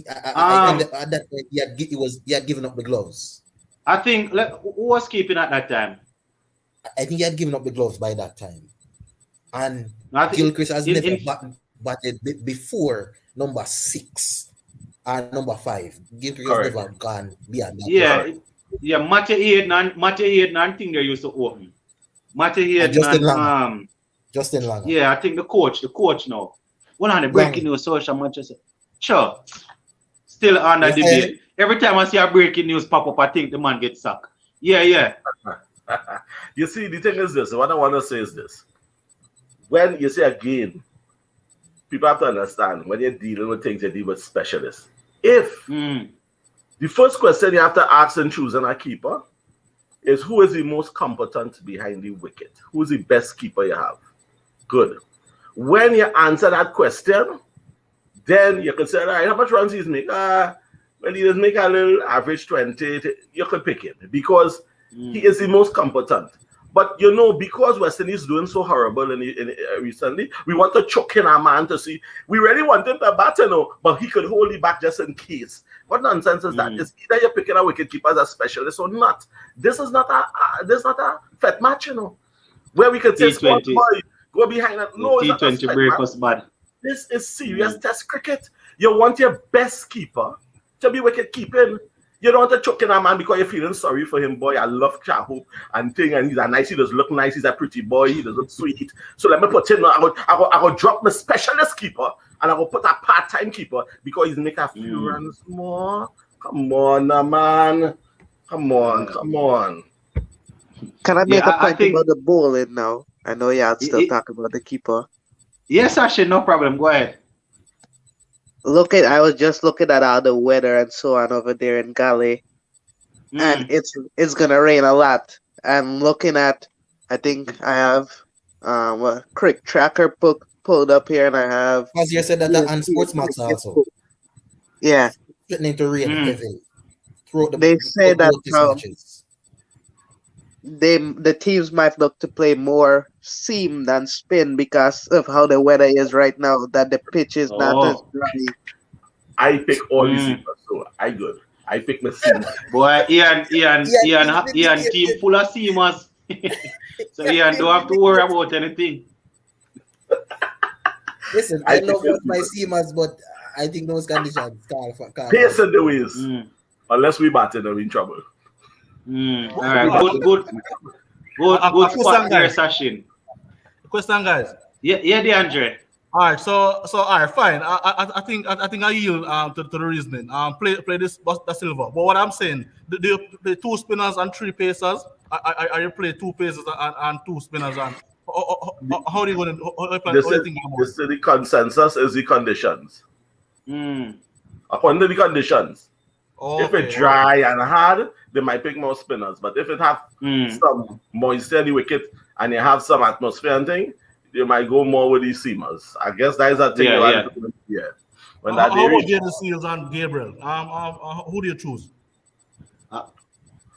At that point, he had given up the gloves. I think who was keeping at that time? I think he had given up the gloves by that time. And Gilchrist has never batted before number 6 and number 5. Gilchrist has never gone beyond that. Yeah, Matty Hayden and thing they used to open. Matty Hayden and Justin Lanka. Yeah, I think the coach now. One on the breaking news social Manchester. Sure. Still under debate. Every time I see a breaking news pop up, I think the man gets sacked. Yeah, yeah. You see, the thing is this. What I want to say is this. When you say again, people have to understand when you're dealing with things, you deal with specialists. If the first question you have to ask in choosing a keeper is who is the most competent behind the wicket? Who's the best keeper you have? Good. When you answer that question, then you can say, all right, how much runs he's make? Well, he does make a little average 20. You could pick him because he is the most competent. But you know, because West Indies is doing so horrible recently, we want to chuck in our man to see. We really want him to bat, you know, but he could hold it back just in case. What nonsense is that? It's either you're picking a wicket keeper as a specialist or not. This is not a fet match, you know, where we could say, "Sport boy, go behind it." No, it's not a T20 break us bad. This is serious Test cricket. You want your best keeper to be wicket keeping. You don't want to chuck in a man because you're feeling sorry for him, boy. I love Chaho and thing, and he's a nice. He does look nice. He's a pretty boy. He does look sweet. So let me put him. I go drop my specialist keeper and I will put a part-time keeper because he's make a few runs more. Come on, man. Come on. Can I make a point about the bowling now? I know y'all still talking about the keeper. Yes, Ashley, no problem. Go ahead. I was just looking at all the weather and so on over there in Galley, and it's gonna rain a lot. I'm looking at, I think I have a crick tracker pulled up here, and I have. Because you said that on Sportsmax also. Yeah. Threatening to rain heavily. They say that the teams might look to play more seam than spin because of how the weather is right now, that the pitch is not as dry. I pick all these seamers, so I good. I pick my seam. Boy, Ian, team full of seamers. So Ian don't have to worry about anything. Listen, I love my seamers, but I think those conditions can't. Pace in the ways. Unless we bat we're in trouble. All right, good spot there, Sachin. Question, guys. Yeah, DeAndre. All right, so all right, fine. I think I yield to the reasoning. Play this Da Silva. But what I'm saying, the two spinners and three pacers. I play two pacers and two spinners. And how are you going to? This is the consensus is the conditions. According to the conditions. Okay, if it's dry and hard, they might pick more spinners. But if it have some moisture in the wicket and you have some atmosphere and thing, you might go more with these seamers. I guess that is a thing. When how about Jaden Seals and Gabriel? Who do you choose?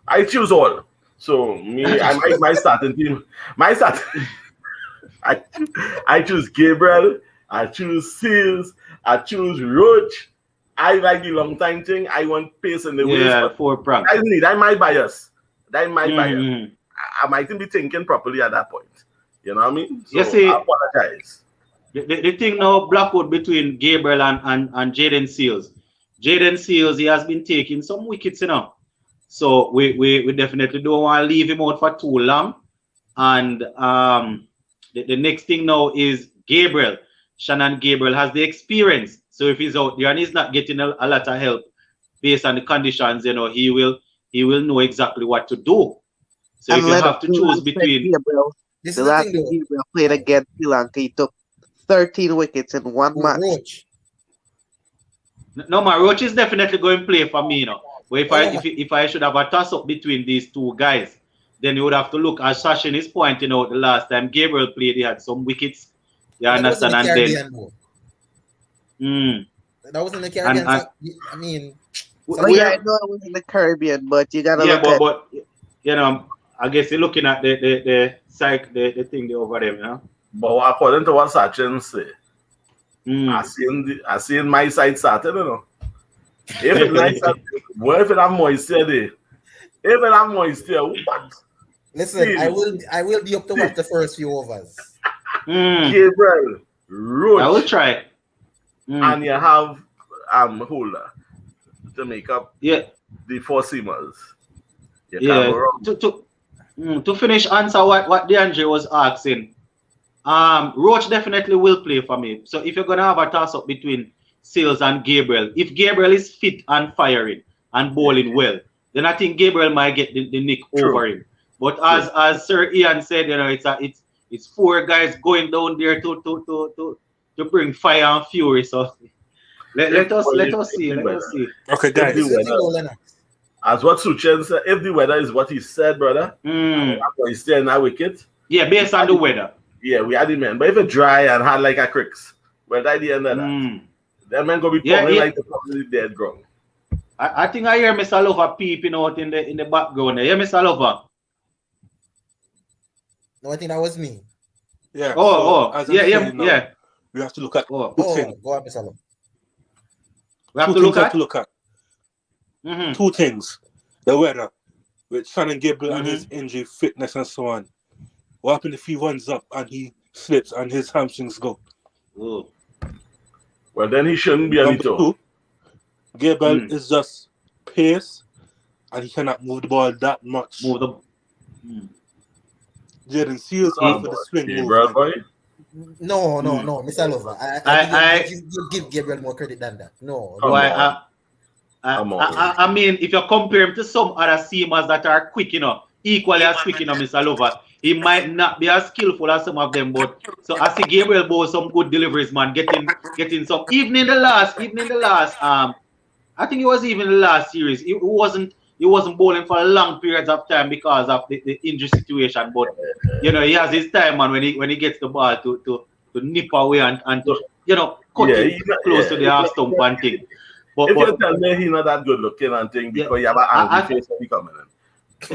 I choose all. So my starting team. I choose Gabriel. I choose Seals. I choose Roach. I like the long time thing. I want pace in the waist. Yeah, 4 prank. That might bias. I might be thinking properly at that point. You know what I mean? So you see, I apologize. The thing now, Blackwood between Gabriel and Jaden Seals. Jaden Seals, he has been taking some wickets, you know. So we definitely don't want to leave him out for too long. And the next thing now is Gabriel. Shannon Gabriel has the experience. So if he's out there and he's not getting a lot of help based on the conditions, you know, he will know exactly what to do. So if you have to choose between Gabriel, the last time Gabriel played against Lanka, he took 13 wickets in one match. Roach. No, my Roach is definitely going to play for me, you know. But if I should have a toss up between these two guys, then you would have to look, as Sachin is pointing out, the last time Gabriel played, he had some wickets. You understand? And then that was in the Caribbean. I mean, I know it was in the Caribbean, but you gotta look but you know, I guess you're looking at the thing over there, you know. But according to what Sachin say, I seen my side started, you know. If it's nice, what if it have moisture there? If it have moisture, what? Listen, I will be up to watch the first few overs. Gabriel, Roach. I will try. And you have Hula to make up the 4 seamers. To finish answer what DeAndre was asking, Roach definitely will play for me. So if you're gonna have a toss up between Seals and Gabriel, if Gabriel is fit and firing, and bowling well, then I think Gabriel might get the nick True. over him. But True. as Sir Ian said, it's four guys going down there to bring fire and fury. So If let if, us if see, the let weather, us see. Okay, if the This is guys. the thing, weather, though, Leonard. as what Suchen said, if the weather is what he said, brother, Mm. after he stay in that wicket, Yeah, we based on had the him, weather. yeah, we had him in. But if it dry and had like a cricks, well, at the end of that, Mm. that man gonna be Yeah, pummeling yeah. like the probably dead ground. I think I hear Mr. Lover peeping out in the background there. Yeah, Mr. Lover. No, I think that was me. Yeah, so Oh, as I'm yeah, yeah, saying now, yeah. we have to look at Oh, two Oh, things. go on, Mr. Love. we have Two to things look we have to at. look at. Mm-hmm. Two things. The weather, with Shannon Gabriel and his Mm-hmm. injury, fitness, and so on. What happens if he runs up and he slips and his hamstrings go? Oh. Well, then he shouldn't be on Number it too. two, Gabriel Mm. is just pace and he cannot move the ball that much. Move the. Mm. Jaden Seals Eh, off Oh with the boy, swing Gabriel movement. boy, No, mm. Mr. Lover. I I give I you give Gabriel more credit than that. No, boy come no. on, I I, come on. I I mean if you compare him to some other seamers that are quick, equally as quick, Mr. Lover, he might not be as skillful as some of them, but so I see Gabriel bow some good deliveries, man, getting some even in the last I think it was even the last series. He wasn't bowling for long periods of time because of the injury situation. But he has his time, man, when he gets the ball to nip away and to cut Yeah, it close to the half stump and thing. But if you but tell me he's not that good looking and thing yeah, because you have an angry I face when he coming in.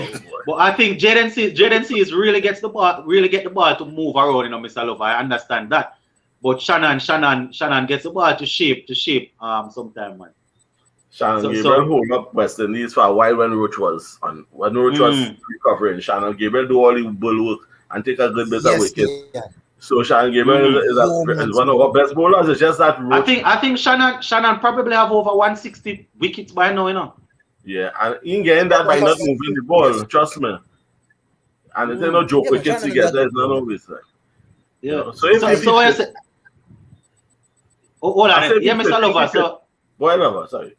Oh boy. but I think Jaden Seas really gets the ball, really get the ball to move around, Mr. Love. I understand that. But Shannon gets the ball to shape sometime, man. Shannon So Gabriel so hold up West Indies for a while when Roach was on. When Roach was mm, recovering, Shannon Gabriel do all the bull work and take a good bit of Yes, wicket. yeah. So Shannon Gabriel mm-hmm. Yo, is man, one of our best bowlers. It's just that Roach, I think Shannon probably have over 160 wickets by now. yeah, and he getting that Oh, by not yes, moving the yes. ball. Trust me. And it's no joke Yeah, man, wickets he Shannon is a gets. good There's none bowler. always like Yeah. So if he So I fits, say, hold I on. say if Yeah, he Mr. fits, if Lover. he fits, So boy lover, sorry.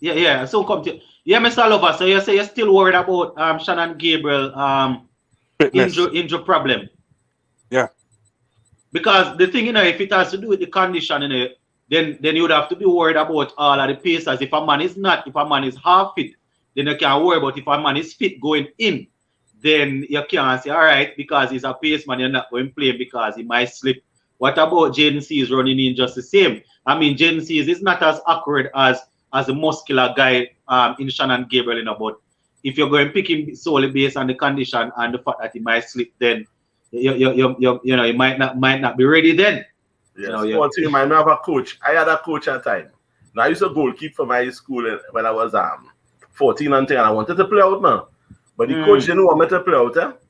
yeah. So come to Mr. Lover. So you say you're still worried about Shannon Gabriel Fitness. injury problem Yeah. because the thing if it has to do with the condition then you would have to be worried about all of the pacers. If a man is half fit, then you can't worry about if a man is fit going in. Then you can't say, all right, because he's a pace man, you're not going to play because he might slip. What about Jaden Seas running in just the same? I mean, Jaden Seas is not as accurate as a muscular guy in Shannon Gabriel, but if you're going to pick him solely based on the condition and the fact that he might slip, then he might not be ready then. Yes. One thing remind me of a coach. I had a coach at the time. Now I used to goalkeep for my school when I was 14 and 10 and I wanted to play out now. But the coach didn't want me to play out.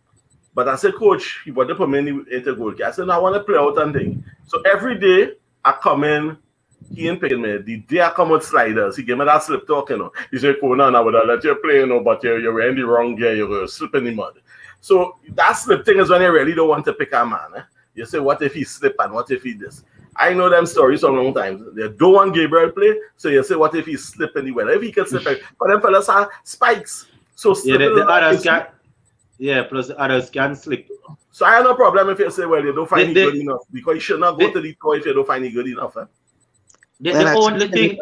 But I said, coach, he wanted to put me into goalkeeper. I said, no, I want to play out and thing. So every day I come in, he ain't picking me. The day I come with sliders, he gave me that slip talk, He said, Conan, I would have let you play, but you're in the wrong gear, you're slipping in the mud. So that slip thing is when you really don't want to pick a man. You say, what if he slip and what if he this? I know them stories from long time. They don't want Gabriel play, so you say, what if he slip in the weather? If he can slip, but them fellas are spikes. So the others can. Yeah, plus the others can slip. So I have no problem if you say, well, you don't find it good enough because you should not go to the tour if you don't find it good enough. The only thing,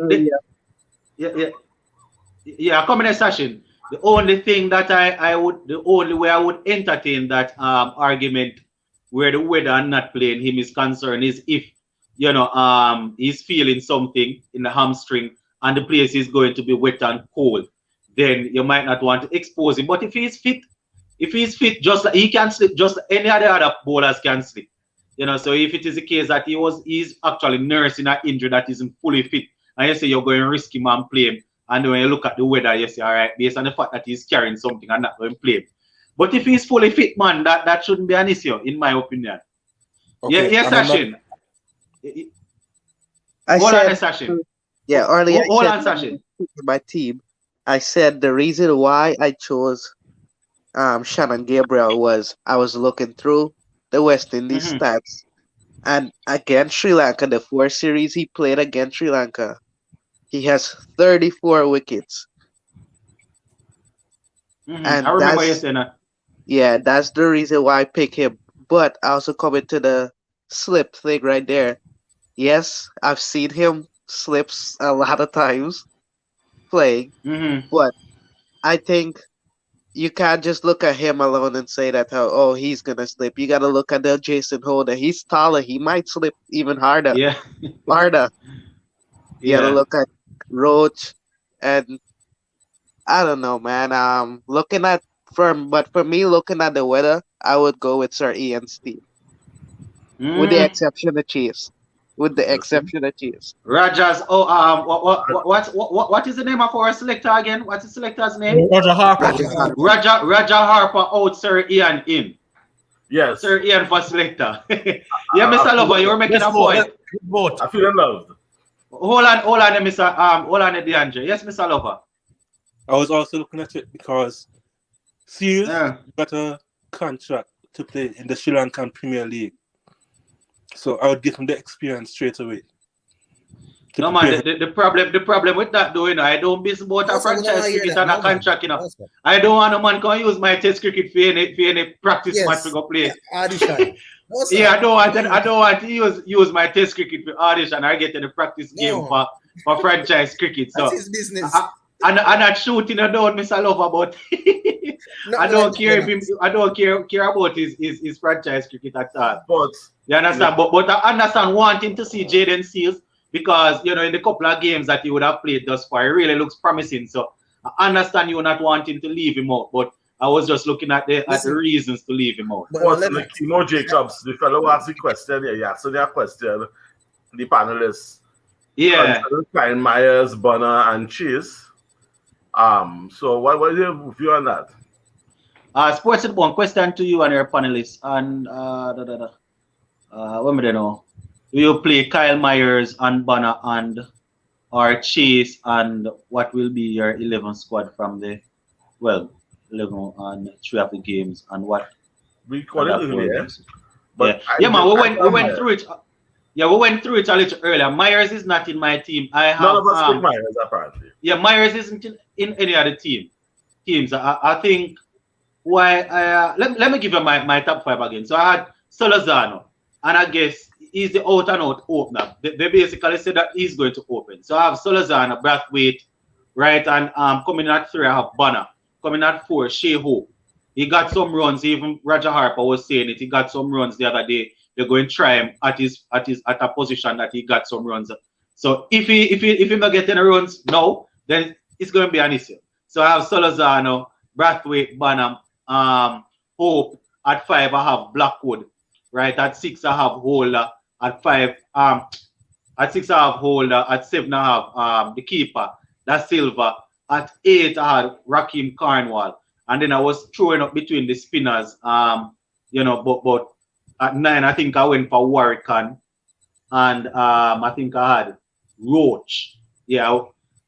coming in session. The only thing that the only way I would entertain that argument where the weather and not playing him is concerned is if he's feeling something in the hamstring and the place is going to be wet and cold, then you might not want to expose him. But if he's fit, just like he can slip, just like any other bowlers can slip. So if it is the case that he's actually nursing an injury that isn't fully fit, and you say you're going to risk him and play him, and when you look at the weather, you say, all right, based on the fact that he's carrying something, I'm not going to play him. But if he's fully fit, man, that shouldn't be an issue, in my opinion. Okay, Yes, Sachin. Hold on, Sachin. Yeah, earlier Hold I on, said Sachin. my team. I said the reason why I chose Shannon Gabriel was I was looking through the West Indies stats, and against Sri Lanka, the 4 series he played against Sri Lanka, he has 34 wickets. I and remember you that's saying that. yeah, that's the reason why I pick him. But I also come into the slip thing right there. Yes, I've seen him slips a lot of times playing, Mm-hmm. but I think you can't just look at him alone and say that oh he's gonna slip. You gotta look at the Jason Holder. He's taller. He might slip even Yeah. harder. You gotta Yeah. look at Roach, and I don't know, man. Looking at but for me, looking at the weather, I would go with Sir Ian's team, with the Mm. exception of Chiefs. With the Interesting. exception of Chiefs. Rogers. Oh, And what is the name of our selector again? What's the selector's name? Roger Harper. Roger Roger Harper. Harper. Roger Harper out Sir Ian in. yes, Sir Ian for selector. Yeah, I Mr. feel Lover, you were making Let's a go. point. Let's vote. I feel loved. Hold on, Mr. Hold on, DeAndre. Yes, Mr. Lover. I was also looking at it because Seals Yeah. got a contract to play in the Sri Lankan Premier League. So I would give him the experience straight away. To No man, prepare him. the problem with that though, I don't miss about a Also, we don't franchise wanna hear cricket that and a now, man. contract, Also. I don't want a man can use my test cricket for any practice match to Yes. go play. Audition. No, sir. Yeah, No. I don't want to use my test cricket for audition. I get in the practice game No. for franchise cricket. That's So his business. I'm not shooting it down, Mr. Lover, but Not I don't like care that. I don't care about his franchise cricket at all. But You understand? But I understand wanting to see Jaden Seals because in the couple of games that he would have played thus far, it really looks promising. So I understand you not wanting to leave him out, but I was just looking at the Listen. reasons to leave him out. But But let like Jacobs, the fellow who asked the question, yeah, he asked their question, the panelists, Yeah. consider Kyle Myers, Bonner, and Chase. So what is your view on that? Sports and one question to you and your panelists. And what do know? Will you play Kyle Myers and Bonner and or Chase, and what will be your 11 squad from the 11 and 3 of the games, and what We call and it that earlier, will- but yeah, man, we went Myers. through it. Yeah, we went through it a little earlier. Myers is not in my team. I have None of us pick Myers apparently. yeah, Myers isn't in any other teams. I think why let me give you my top 5 again. So I had Solozano, and I guess he's the out and out opener. They basically said that he's going to open. So I have Solozano, Brathwaite, right, and coming at 3 I have Bonner. Coming at 4, Shea Hope. He got some runs. Even Roger Harper was saying it. He got some runs the other day. They're going to try him at a position that he got some runs. So if he not get any runs now, then it's going to be an issue. So I have Solozano, Brathwaite, Bonham, Hope. At 5 I have Blackwood. Right, at 6 I have Holder. At 5 at 6 I have Holder. At 7 I have the keeper, that's Silva. At 8 I had Raheem Cornwall. And then I was throwing up between the spinners. But at 9 I think I went for Warrican. And I think I had Roach. Yeah,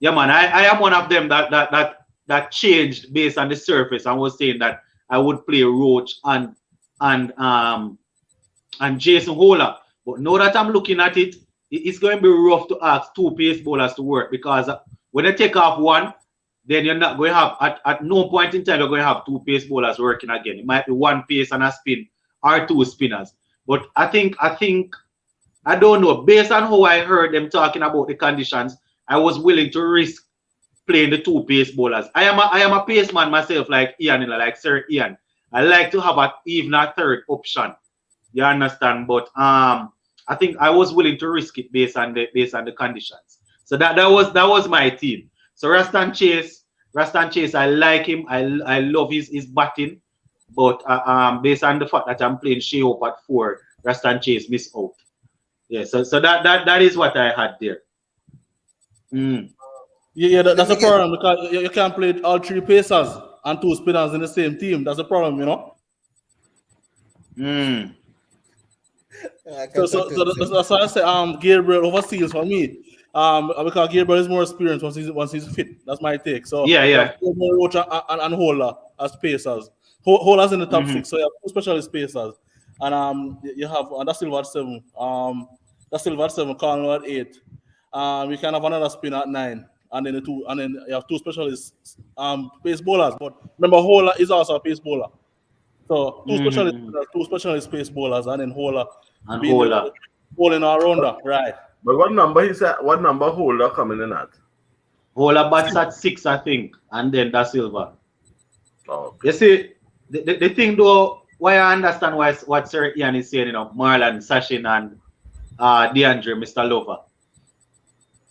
man. I am one of them that changed based on the surface. I was saying that I would play Roach and Jason Holler. But now that I'm looking at it, it's going to be rough to ask 2 pace bowlers to work, because when they take off one, then you're not going to have, at no point in time, you're going to have 2 pace bowlers working again. It might be 1 pace and a spin, or 2 spinners. But I think, I don't know, based on how I heard them talking about the conditions, I was willing to risk playing the 2 pace bowlers. I am a pace man myself, like Ian, like Sir Ian. I like to have even a third option. You understand? But I think I was willing to risk it based on the conditions. So that was my team. So Rastan Chase, I like him. I love his batting. But based on the fact that I'm playing Shea Hope at 4, Rastan Chase missed out. Yeah, so that is what I had there. Yeah, that's a problem, because you can't play all 3 pacers and 2 spinners in the same team. That's a problem, So that's why I say Gabriel over Seals for me. Because Gabriel is more experienced once he's fit. That's my take. So Yeah. Gabriel, Roach and Holder as pacers. Holder's in the top 6, so you have 2 specialist pacers. And you have that's Silva at 7. That's Silva at 7, Colin at 8. We can have another spin at 9. and then you have two specialist pace bowlers. But remember, Hola is also a pace bowler. So Mm-hmm. two specialist pace bowlers, and then Hola And being the Hola. bowling all rounder, right? But what number he said? What number Holder coming in at? Hola bats at 6, I think, and then Da Silva. Oh, You see, the thing though, why I understand what Sir Ian is saying, Marlon, Sachin, and DeAndre, Mr. Lover.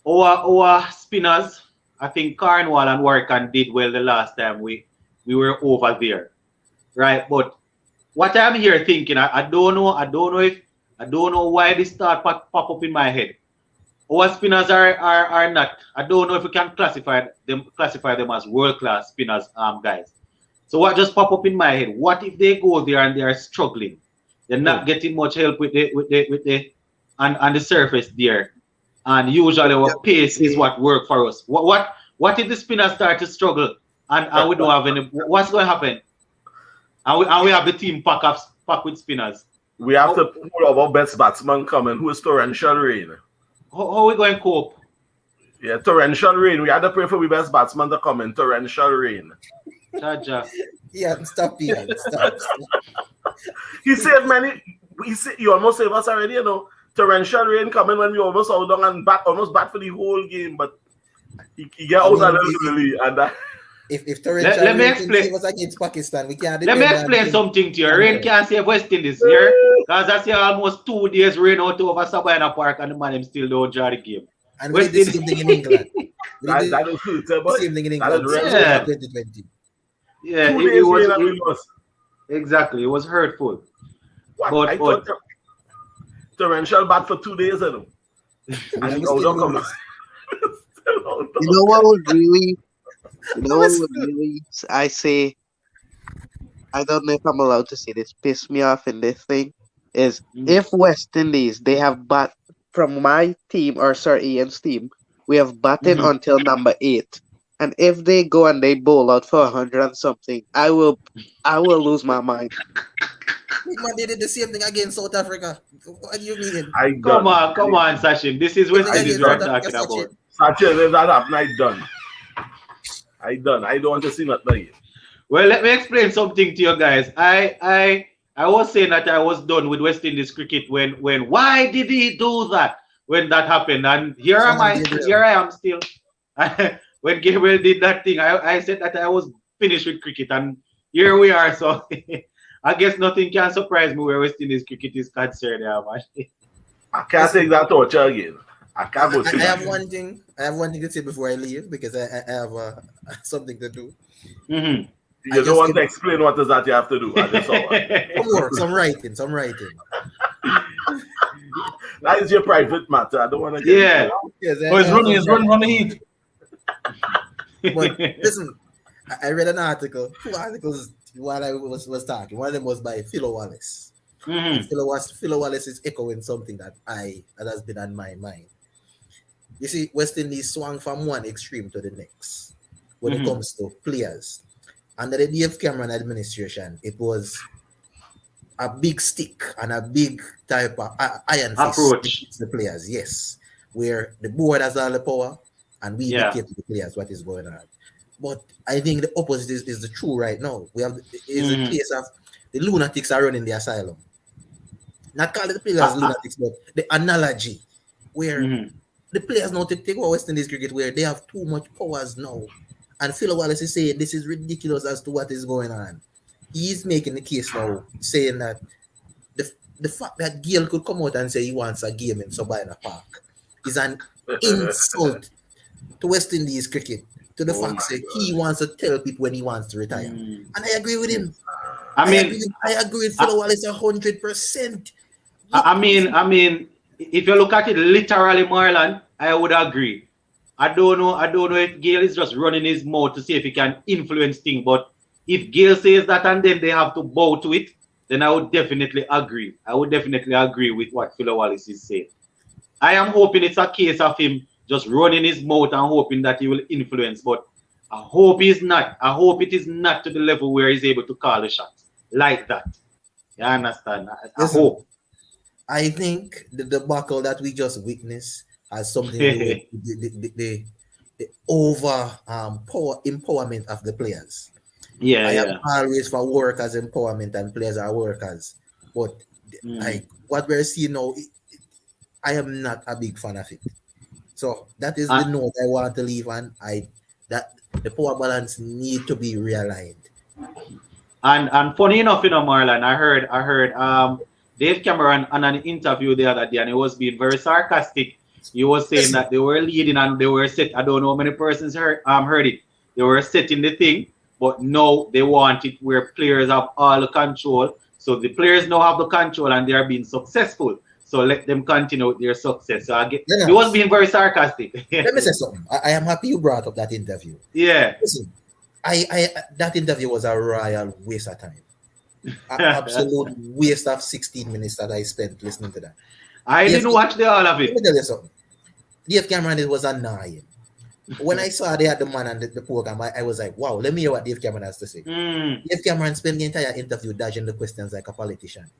Our spinners, I think Cornwall and Warkan did well the last time we were over there, right? But what I'm here thinking, I don't know, I don't know why this start pop up in my head. Our spinners are not. I don't know if we can classify them as world class spinners, guys. So what just pop up in my head? What if they go there and they are struggling? They're not getting much help with the on the surface there. And usually our pace is what work for us. What if the spinners start to struggle and we don't have any? What's going to happen? And we have the team pack with spinners. we have to pull our best batsman coming, who is torrential rain. How we going to cope? Yeah, torrential rain. We had to pray for the best batsman to come in. Torrential rain. Jaja. Yeah, stop here. Stop. He saved many. He almost saved us already, Torrential rain coming when we almost out down and almost bat for the whole game, but he get out a little early, and that. If torrential Let me rain explain. can save us against Pakistan, we can't. Let me explain something to you. Rain can't save West Indies here. Because I see almost 2 days rain out over Sabina Park and the man him still don't draw the game. And we did the same thing in England. That is true, The same thing in England. Yeah. 2020. Yeah, 2 it days was rain and we lost. exactly. It was hurtful. What? I thought torrential bat for 2 days, and And he we out still down lose. You know what would really, you know what would really, I say, I don't know if I'm allowed to say this, piss me off in this thing, is if West Indies, they have bat from my team or Sir Ian's team, we have batting until number 8. And if they go and they bowl out for 100 and something, I will lose my mind. Man, they did the same thing against South Africa. What do you mean? Come on, Sachin. This is West Indies we're talking about. Sachin, if that happen, I done. I don't want to see nothing again. Well, let me explain something to you guys. I was saying that I was done with West Indies cricket when why did he do that when that happened? And here I am still. When Gabriel did that thing, I said that I was finished with cricket, and here we are. So I guess nothing can surprise me where West Indies cricket is concerned. I can't take that torture again. I can't go I see have that. one thing. I have one thing to say before I leave because I have something to do. Mm-hmm. You don't want to explain what is that you have to do. I just saw it. Some work, some writing. That is your private matter. I don't want to get Yeah. Yes, Oh, it's running from the heat. But listen, I read an article, 2 articles while I was talking. One of them was by Philo Wallace. Mm-hmm. Philo Wallace is echoing something that has been on my mind. You see, West Indies swung from one extreme to the next when it comes to players. Under the Dave Cameron administration, it was a big stick and a big type of iron fist approach to the players, yes, where the board has all the power and we dictate to the players what is going on. But I think the opposite is the true right now. We have is a case of the lunatics are running the asylum. Not call it the players lunatics, but the analogy where the players now take over West Indies cricket where they have too much powers now. And Phil Wallace is saying this is ridiculous as to what is going on. He's making the case now, saying that the fact that Gale could come out and say he wants a game in Sabina Park is an insult to West Indies cricket. To the fact that he wants to tell people when he wants to retire. And I agree with him. I agree with Phil Wallace 100%. I mean, if you look at it literally, Marlon, I would agree. I don't know if Gale is just running his mouth to see if he can influence things, but if Gale says that and then they have to bow to it, then I would definitely agree. I would definitely agree with what Philo Wallace is saying. I am hoping it's a case of him just running his mouth and hoping that he will influence, but I hope he's not. I hope it is not to the level where he's able to call the shots like that. You understand? I hope. I think the debacle that we just witnessed has something to do with the the over empowerment of the players. Yeah, I am yeah. always for workers empowerment and players are workers. But like what we're seeing now, I am not a big fan of it. So that is the Uh, note I want to leave on. That the power balance need to be realigned. and funny enough, Marlon, I heard Dave Cameron on an interview the other day, and he was being very sarcastic. He was saying Listen, that they were leading and they were set. I don't know how many persons heard it. They were setting the thing, but now they want it where players have all the control. So the players now have the control and they are being successful. So let them continue with their success. So he was being very sarcastic. let me say something. I am happy you brought up that interview. Yeah. Listen, I that interview was a royal waste of time. Absolute waste of 16 minutes that I spent listening to that. I didn't watch all of Let it. me tell you something. Dave Cameron, it was annoying. When I saw they had the man and the program, I was like, wow, let me hear what Dave Cameron has to say. Dave Cameron spent the entire interview dodging the questions like a politician.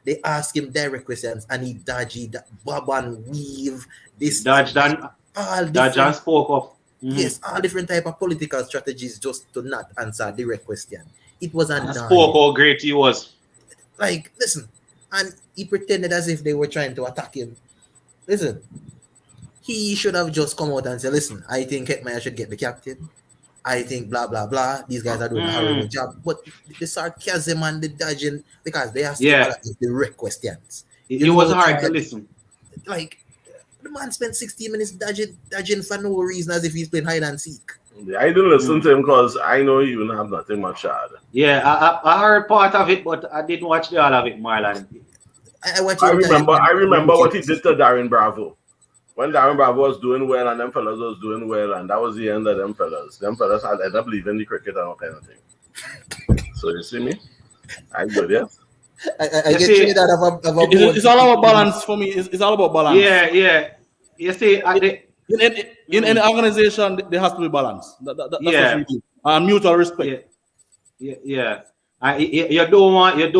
They asked him direct questions and he dodged, bob and weave. This Dodge and spoke of. Yes, all different type of political strategies just to not answer a direct question. It was annoying. Spoke how great he was. Like, listen, and he pretended as if they were trying to attack him. Listen, he should have just come out and said, listen, I think Hetmeyer should get the captain. I think blah, blah, blah. These guys are doing a horrible job. But the sarcasm and the dodging, because they asked him direct questions. It was hard to listen. Like, the man spent 60 minutes dodging for no reason as if he's playing hide and seek. Yeah, I didn't listen to him because I know he even have nothing much to add. Yeah, I heard part of it, but I didn't watch all of it, Marlon. I remember what he did to Darren Bravo. When Darren Bravo was doing well and them fellas was doing well, and that was the end of them fellas. Them fellas had ended up leaving the cricket and all kind of thing. So you see me? I'm good, yeah? I get you that of a it's all about balance for me. It's all about balance. Yeah. You see, in any organization, there has to be balance. That's what we do. And mutual respect. Yeah. You don't want an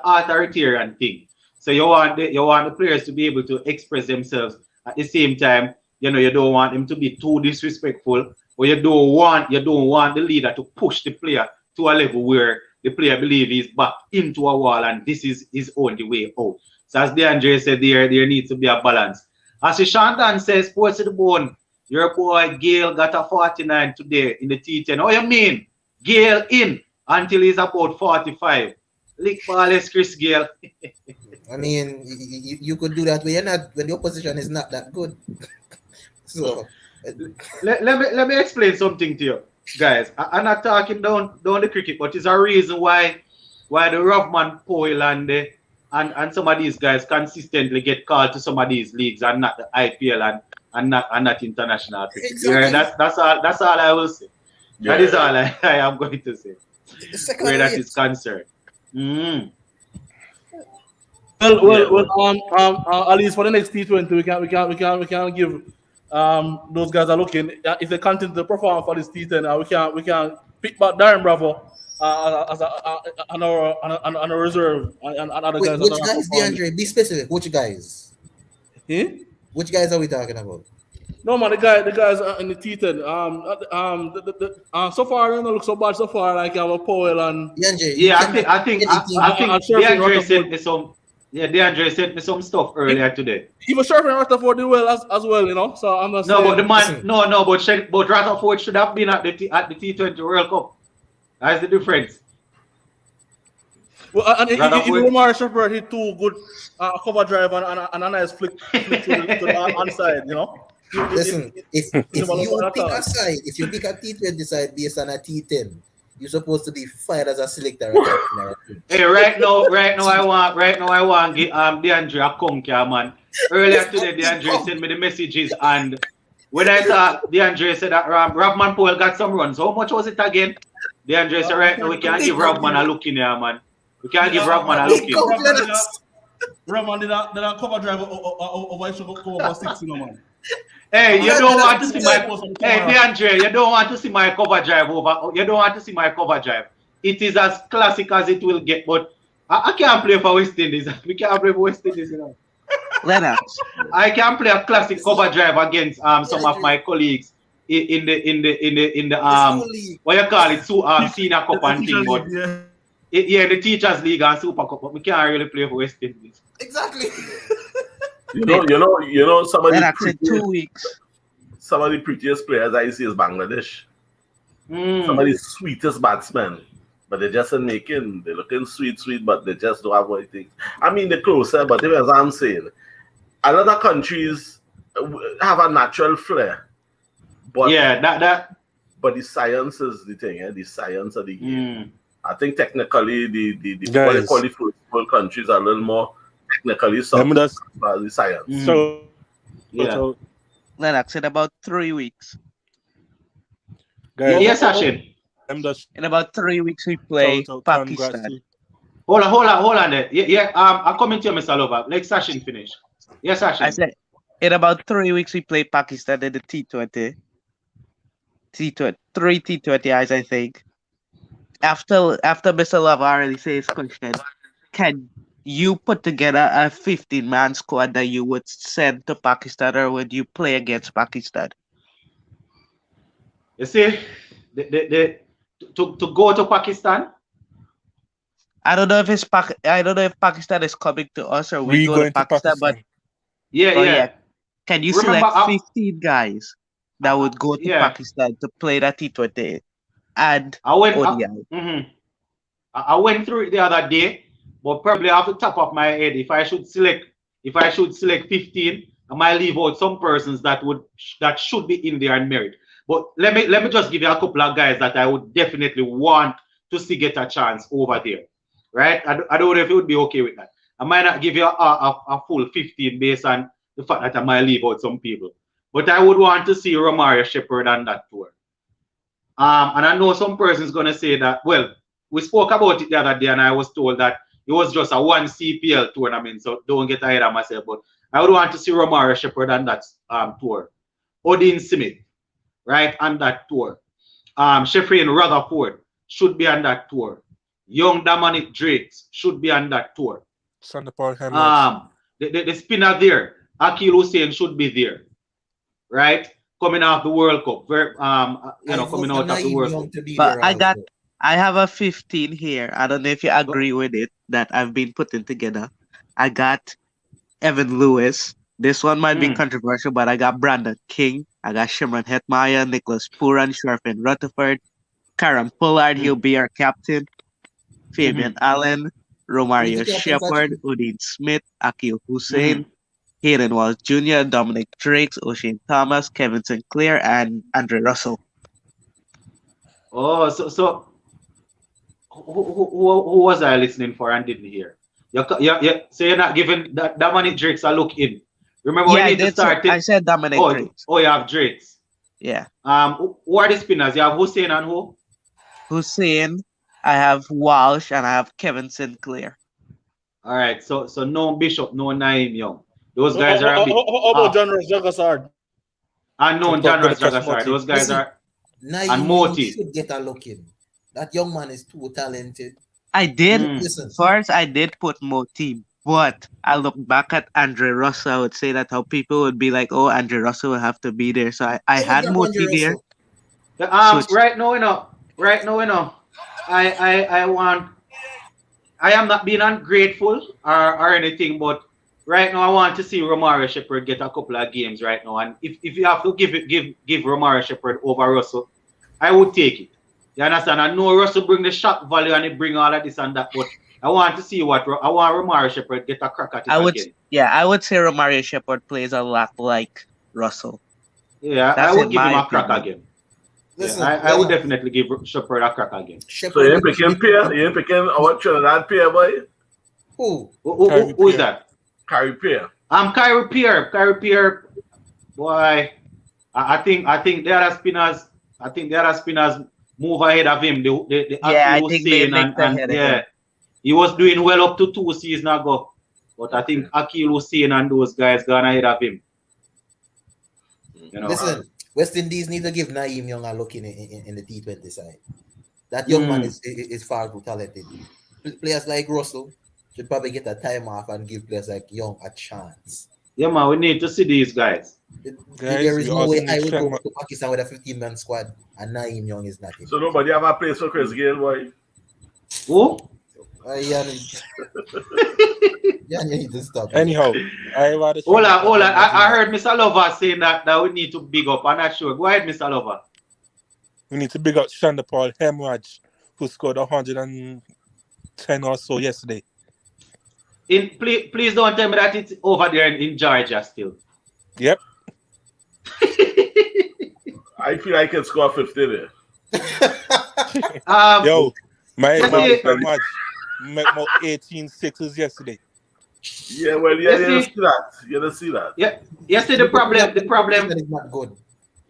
authoritarian thing. So you want the players to be able to express themselves at the same time. You don't want them to be too disrespectful, or you don't want the leader to push the player to a level where the player believes he's back into a wall and this is his only way out. So as DeAndre said, there needs to be a balance. As Shantan says, sports to the bone. Your boy Gale got a 49 today in the T10. What you mean? Gale in until he's about 45. Lick ballers, Chris Gale. I mean, you could do that when when the opposition is not that good. So let me explain something to you, guys. I'm not talking down the cricket, but it's a reason why the Rovman, Poyle and some of these guys consistently get called to some of these leagues and not the IPL and not international cricket. Exactly. Yeah, that's all I will say. Yeah. That is all I am going to say. Where that is concerned. Well, at least for the next T20, we can give those guys are looking if they continue to perform for this T10. We can pick back Darren Bravo as on a reserve and other guys. Which guys, DeAndre? Be specific. Which guys? Which guys are we talking about? No man, the guys in the T10. So far, look so bad so far. Like our Powell and DeAndre. Yeah, I think DeAndre sent me some. Yeah, DeAndre sent me some stuff earlier today. Even Sherford Rutherford did well as well, So I'm not saying. But the man, but Rutherford should have been at the T20 World Cup. That's the difference. Well, and even Omar Shepherd, he too good cover drive and a nice flick to the onside, Listen, if you pick a T20 side based on a T10, you're supposed to be fired as a selector. Hey, right now I want DeAndre a come here, man. Earlier today, DeAndre sent me the messages, and when I saw DeAndre said that Rovman Poole got some runs. How much was it again? DeAndre said right now we can't give Rovman a look in here, man. We can't give Rovman a look in. Rovman did not cover drive over his over 6, man. Hey, you don't want to see my DeAndre, you don't want to see my cover drive over. You don't want to see my cover drive. It is as classic as it will get, but I can't play for West Indies. We can't play for West Indies, Lennox. I can play a classic cover drive against some of my colleagues in the League. what you call it, senior cup and thing, but Yeah. yeah, the teachers league and super cup, but we can't really play for West Indies. Exactly. Some of the Lennox in prettiest, 2 weeks. some of the prettiest players I see is Bangladesh. Some of the sweetest batsmen, but they're just in making. They're looking sweet, but they just don't have what it takes. I mean, they're closer, but as I'm saying, a lot of countries have a natural flair, but Yeah, that. but the science is the thing, the science of the game. I think technically the what they Guys, call the first world countries are a little more technically let soft me just about the science. Yeah. out, Lennox in about 3 weeks. Yeah, guys. yeah, Sachin. Let me just In about 3 weeks we shout play out congrats Pakistan. to Hold on there. Yeah, I'm coming to you, Mr. Lover. Let Sachin finish. Yes, I Sachin. said in about 3 weeks we play Pakistan in the T20. T20 three T20Is, I think. After Mr. Love already says question, can you put together a 15-man squad that you would send to Pakistan, or would you play against Pakistan? You see, to go to Pakistan. I don't know if I don't know if Pakistan is coming to us or we we go to going to Pakistan, but Pakistan. Yeah, oh yeah, yeah. can you Remember, select 15 guys that would go to yeah, Pakistan to play that T20 and I went. ODI? I went through it the other day, but probably off the top of my head, if I should select 15, I might leave out some persons that should be in there and merit. But let me just give you a couple of guys that I would definitely want to see get a chance over there, right? I don't know if you would be okay with that. I might not give you a full 15 based on the fact that I might leave out some people, but I would want to see Romario Shepherd on that tour. And I know some person's gonna say that, well, we spoke about it the other day, and I was told that it was just a one CPL tournament, so don't get ahead of myself. But I would want to see Romario Shepherd on that tour. Odin Smith, right, on that tour. Sheffrey Rutherford should be on that tour. Young Dominic Drakes should be on that tour. Sander Paul Hemorrhage. The spinner there, Akil Hussein should be there, right? Coming off the World Cup, coming out of the World Cup. To be But there also. I have a 15 here. I don't know if you agree with it that I've been putting together. I got Evan Lewis. This one might be controversial, but I got Brandon King. I got Shimron Hetmaya, Nicholas Puran, Sharfin Rutherford, Karen Pollard. He'll be our captain. Fabian Allen, Who's the Romario captain, Shepard, Sachin? Udin Smith, Akil Hussein, Hayden Walsh Jr., Dominic Drakes, O'Shane Thomas, Kevin Sinclair, and Andre Russell. Oh, so who was I listening for and didn't hear? So you're not giving that Dominic Drakes a look in. Remember, we need to start I it. said Dominic Drakes. Oh, you have Drakes. Yeah. Who are the spinners? You have Hussein and who? Hussein, I have Walsh, and I have Kevin Sinclair. All right. So no Bishop, no Naim Young. Those guys are a bit. How about John Ross Jagassard? Unknown John Ross Jagassar. Those guys Listen, are. Naim And Young Moti. should get a look in. That young man is too talented. I did Listen, first. I did put Moti, but I look back at Andre Russell. I would say that how people would be like, "Oh, Andre Russell will have to be there." So I they would had grab Andre Moti there. Russell. Switch. Right now, I want. I am not being ungrateful or anything, but right now I want to see Romario Shepherd get a couple of games right now. And if you have to give Romario Shepherd over Russell, I would take it. You understand? I know Russell bring the shock value and he bring all of this and that, but I want to see I want Romario Shepherd get a crack at it again. I would say Romario Shepherd plays a lot like Russell. Yeah, That's I would in give him my a crack opinion. again. Listen, I would definitely give Shepherd a crack again. Shepherd So you ain't will picking be- Pierre? You ain't picking our Trinidad Pierre, boy? Who? Who is that? Carrie Pierre. Kyrie Pierre. Kyrie Pierre, boy. I think the other spinners move ahead of him. The I Akil think they Hussein linked ahead of him. he was doing well up to 2 seasons ago. But I think Akil Hussein and those guys gone ahead of him. You know. Listen, West Indies need to give Naim Young a look in the T20 side. That young man is far too talented. Players like Russell should probably get a time off and give players like Young a chance. Yeah, man, we need to see these guys. Guys, There we is no also way need I to will check go my to Pakistan with a 15-man squad and Naeem Young is not in So it. nobody have a place for Chris Gayle, boy. Who? Yeah, yeah, you need to stop it. anyhow. I rather Hold on, Shandapa hold on. than I Najima. heard Mr. Lover saying that we need to big up. I'm not sure. Go ahead, Mr. Lover. We need to big up Shandapa Hemorrhage, who scored 110 or so yesterday. Please don't tell me that it's over there in Georgia still. Yep. I feel I can score 50 there. Yo, my You boy see, Hemorrhage met more 18 sixes yesterday. Yeah, well, yeah, you you see, see that. You see that. yeah, you see the problem, is not good.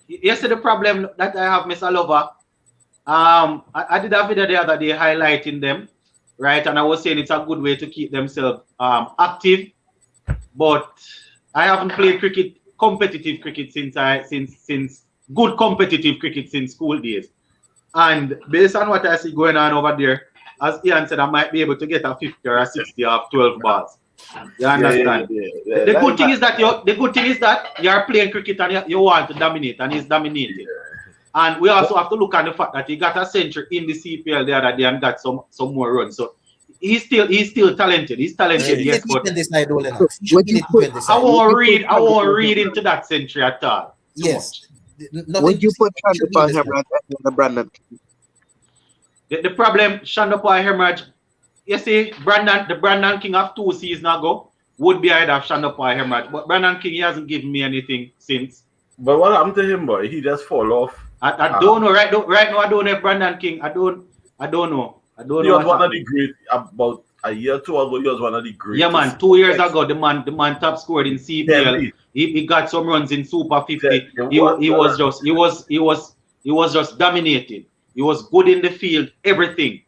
you see the problem that I have, Mr. Lover. I did a video the other day highlighting them, right? And I was saying it's a good way to keep themselves active. But I haven't played cricket, competitive cricket since good competitive cricket since school days. And based on what I see going on over there, as Ian said, I might be able to get a 50 or a 60 off 12 balls. You understand? Yeah. The good thing is that you're playing cricket and you want to dominate, and he's dominating. And we also have to look at the fact that he got a century in the CPL the other day and got some more runs. So he's still talented. He's talented, yes, but I won't read into that century at all. Yes. Would you put Shandapa Hemorrhage and the Brandon? The problem, Shandapa Hemorrhage, you see, the Brandon King of 2 seasons ago would be either Shandapa Hemorrhage, but Brandon King, he hasn't given me anything since. But what happened to him, boy? He just fall off. I don't know. Right now, I don't know if Brandon King. I don't know. He was one of the great about a year or two ago. He was one of the great. Yeah, man. 2 years ago, the man top scored in CPL. He got some runs in Super 50. He was just dominating. He was good in the field, everything.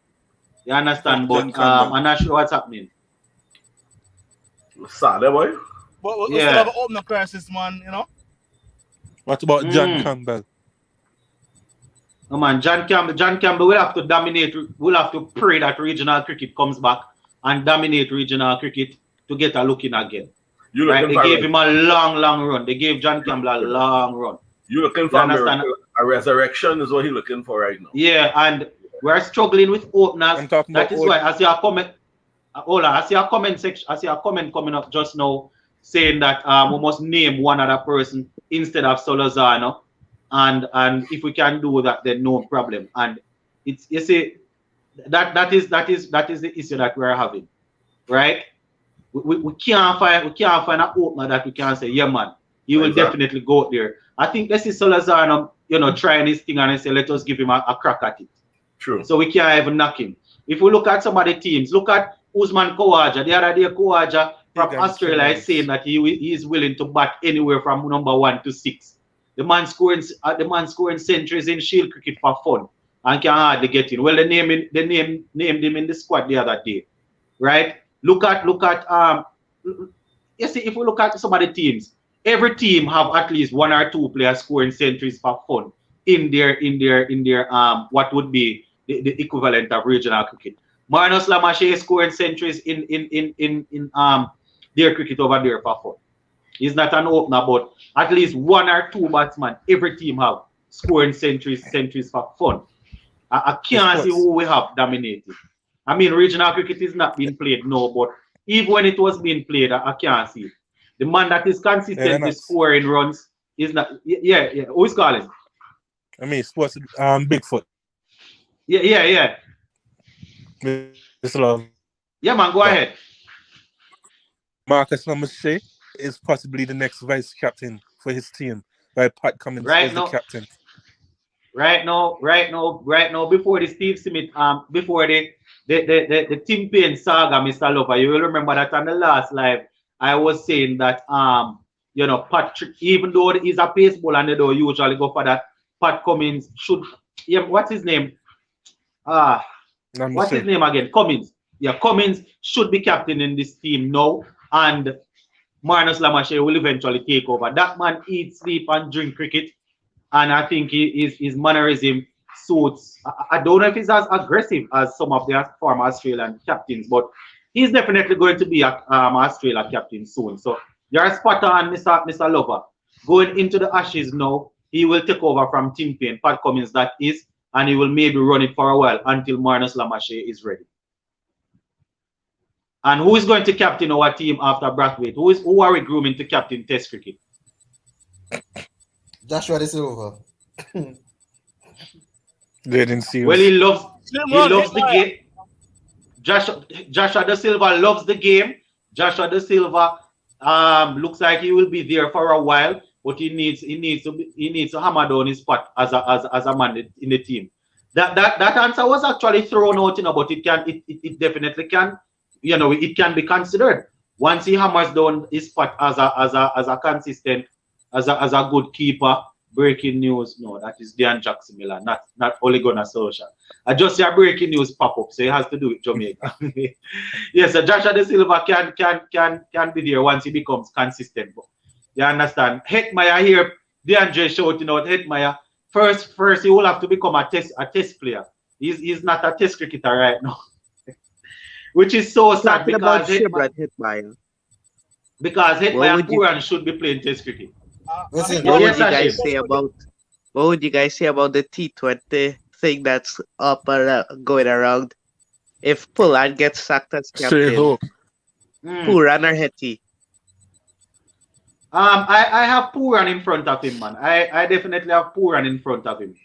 You understand? But I'm not sure what's happening. Sad, boy. But we still have an opener crisis, man. You know. What about John Campbell? No, man, John Campbell will have to dominate. We'll have to pray that regional cricket comes back and dominate regional cricket to get a look in again. Right? They gave him a long run. They gave John Campbell a long run. You looking for a resurrection is what he's looking for right now. Yeah, and we're struggling with openers. That is why I see a comment. I see a comment section. I see a comment coming up just now saying that we must name one other person instead of Solozano. And if we can do that, then no problem. And it's, you see, that is the issue that we're having, right? We can't find an opener that we can say, yeah, man, he will definitely go out there. I think this is Solazano, trying his thing and I say, let us give him a crack at it. True. So we can't even knock him. If we look at some of the teams, look at Usman Khawaja. The other day, Khawaja from Australia is saying that he is willing to bat anywhere from number 1 to 6. The man scoring centuries in Shield cricket for fun and can hardly get in. Well, they named him in the squad the other day, right? Look at you see, if we look at some of the teams, every team have at least 1 or 2 players scoring centuries for fun in their what would be the equivalent of regional cricket. Marnus Lamache is scoring centuries in their cricket over there for fun. He's not an opener, but at least 1 or 2 batsmen every team have scoring centuries for fun. I can't see who we have dominated. I mean, regional cricket is not being played now, but even when it was being played, I can't see it. The man that is consistently scoring runs is not. Yeah. Who is calling? I mean, sports Bigfoot. Yeah. Mr. Love. Yeah, man, go ahead. Marcus Lamache is possibly the next vice captain for his team, while Pat Cummins is the captain. Right now, before the Steve Smith, before the Tim Payne saga, Mr. Lover, you will remember that on the last live, I was saying that Patrick, even though he's a pace bowler and they don't usually go for that, Pat Cummins should. Yeah, what's his name? What's his name again? Cummins. Yeah, Cummins should be captain in this team now, and Marnus Lamache will eventually take over. That man eats, sleep, and drink cricket, and I think his mannerism suits. I don't know if he's as aggressive as some of the former Australian captains, but he's definitely going to be an Australia captain soon. So You're spot on, Mr. Lover. Going into the Ashes now, he will take over from Tim Payne, Pat Cummins that is, and he will maybe run it for a while until Marnus Lamache is ready. And who is going to captain our team after Brathwaite? Who are we grooming to captain Test cricket? Joshua De Silva. They didn't see Well, us. he loves the game. Joshua De Silva loves the game. Joshua De Silva looks like he will be there for a while, but he needs to hammer down his spot as a man in the team. That answer was actually thrown out, but it definitely can, it can be considered once he hammers down his spot as a consistent, as a good keeper. Breaking news, no, that is Dan Jackson Miller, not Ole Gunnar Solskjaer. I just see a breaking news pop up, so it has to do with Jamaica. Yes, so Joshua De Silva can be there once he becomes consistent. But you understand? Hetmeyer here, DeAndre shouting out Hetmeyer. First, he will have to become a test player. He's not a test cricketer right now, which is so sad because Hetmeyer and Puran should be playing test cricket. What would you guys say about the T20 thing that's going around? If Pollard gets sacked as captain, Puran or Hetty? I have Puran in front of him, man. I definitely have Puran in front of him.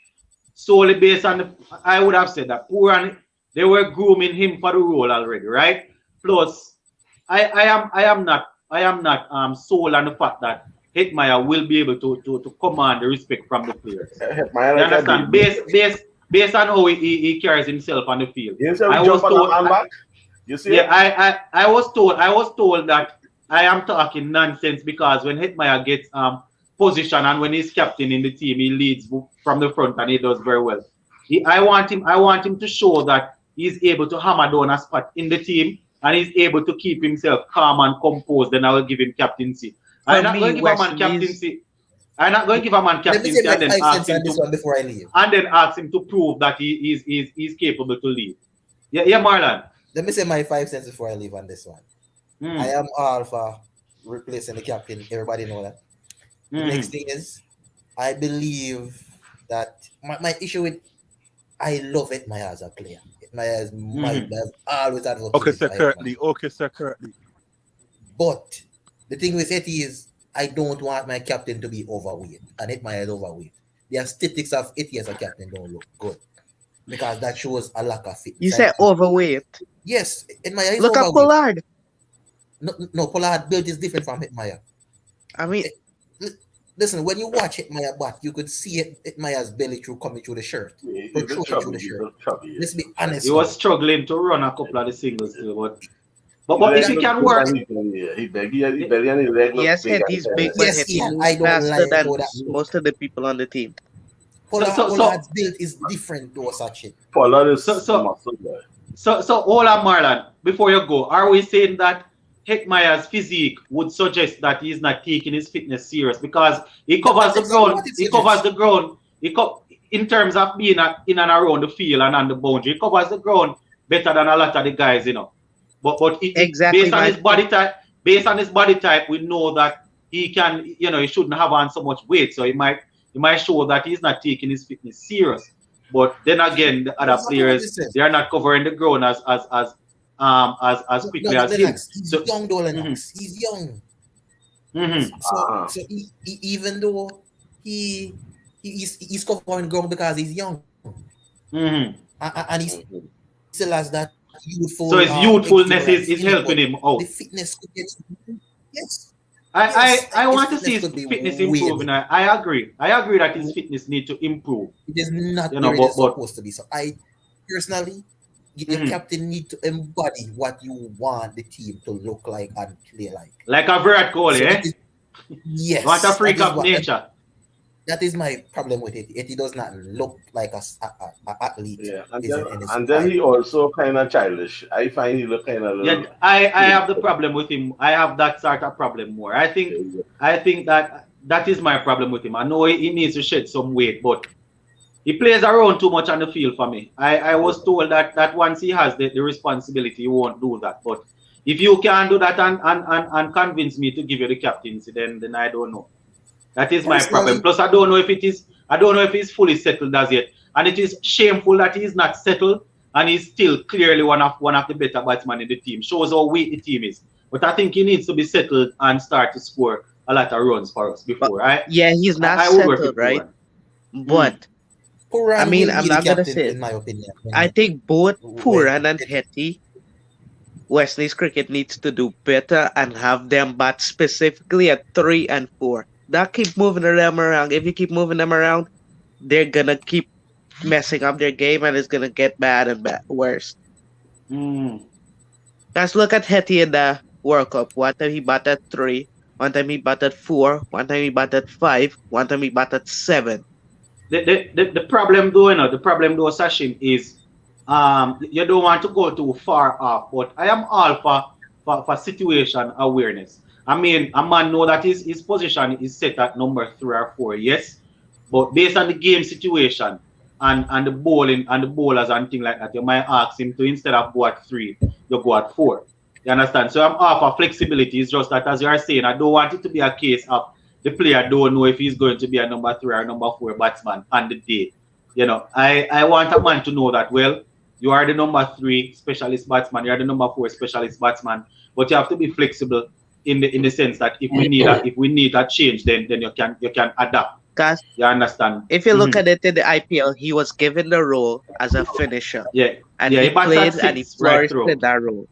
Solely based on I would have said that Puran, they were grooming him for the role already, right? Plus, I am not sold on the fact that Hetmeyer will be able to command the respect from the players. You understand? Based on how he carries himself on the field. I was told that I am talking nonsense because when Hetmeyer gets position and when he's captain in the team, he leads from the front and he does very well. I want him to show that he's able to hammer down a spot in the team and he's able to keep himself calm and composed. Then I will give him captaincy. I'm not going to give a man captaincy. I'm not going to give a man captaincy and then ask him before I leave. And then ask him to prove that he's capable to lead. Yeah, Marlon. Let me say my 5 cents before I leave on this one. I am all for replacing the captain. Everybody know that. The next thing is, I believe that my issue with I love Hetmeyer as a player. Hetmeyer is my always advocated. Okay, sir, currently. But the thing with Hetty is I don't want my captain to be overweight, and Hetmeyer is overweight. The aesthetics of Hetty as a captain don't look good because that shows a lack of fitness. You said overweight? Yes, Hetmeyer is Look overweight. at Pollard. No, Pollard build is different from Hetmeyer. I mean, listen, when you watch Hetmeyer bat, you could see Hetmeyer's belly coming through the shirt. Let's be honest. He was struggling to run a couple of the singles too, but if he can work, yes, he's big, but he's faster than most of the people on the team. Pollard's build is different though, such it. Pollard is so hold on, Marlon. Before you go, are we saying that Hetmeyer's physique would suggest that he's not taking his fitness serious because he covers the ground. He covers the ground. In terms of being in and around the field and on the boundary, he covers the ground better than a lot of the guys, But exactly based on his body type, we know that he can, he shouldn't have on so much weight. So he might show that he's not taking his fitness serious. But then again, the other players, they are not covering the ground as quickly as him. He's young, Dolan. He's young. So even though he's covering ground because he's young, and he still has that youthful. So his youthfulness is helping him out. The fitness could get, yes. I want to see his fitness improving. I agree. I agree that his fitness needs to improve. It is not where it is supposed to be. So I personally, your captain need to embody what you want the team to look like and play like. Like a Virat Kohli, yes. What a freak of nature. That is my problem with it. It does not look like a athlete. Yeah, and then he also kind of childish. I find he look kind of. Yeah, I have the problem with him. I have that sort of problem more. I think that is my problem with him. I know he needs to shed some weight, but he plays around too much on the field for me. I was told that once he has the responsibility, he won't do that. But If you can do that and convince me to give you the captaincy, then I don't know. That is my problem. Personally, Plus, I don't know if he's fully settled as yet. And it is shameful that he's not settled and he's still clearly one of the better batsmen in the team. Shows how weak the team is. But I think he needs to be settled and start to score a lot of runs for us But before. I yeah, he's not I would work settled, with right? Puran. Mm. But I Puran mean, will I'm be the not gonna captain, say it. in my opinion. I think both When Puran and Hetty, Wesley's cricket needs to do better and have them bat specifically at 3 and 4. That keep moving them around. If you keep moving them around, they're gonna keep messing up their game and it's gonna get bad and worse. Mm. Let's look at Hetty in the World Cup. One time he batted 3, one time he batted 4, one time he batted 5, one time he batted 7. The problem though, the problem though, Sachin, is you don't want to go too far off, but I am all for situation awareness. I mean, a man know that his position is set at number 3 or 4, yes. But based on the game situation and the bowling and the bowlers and things like that, you might ask him to, instead of go at 3, you go at 4. You understand? So I'm all for flexibility. It's just that, as you are saying, I don't want it to be a case of the player don't know if he's going to be a number 3 or number 4 batsman on the day. I want a man to know that, well, you are the number 3 specialist batsman, you are the number 4 specialist batsman, but you have to be flexible in the sense that if we need a change, then you can adapt. Because You understand? if you look at it in the IPL, he was given the role as a finisher. Yeah. And Yeah, he he bats at played and he 6 right flourished through. in that role.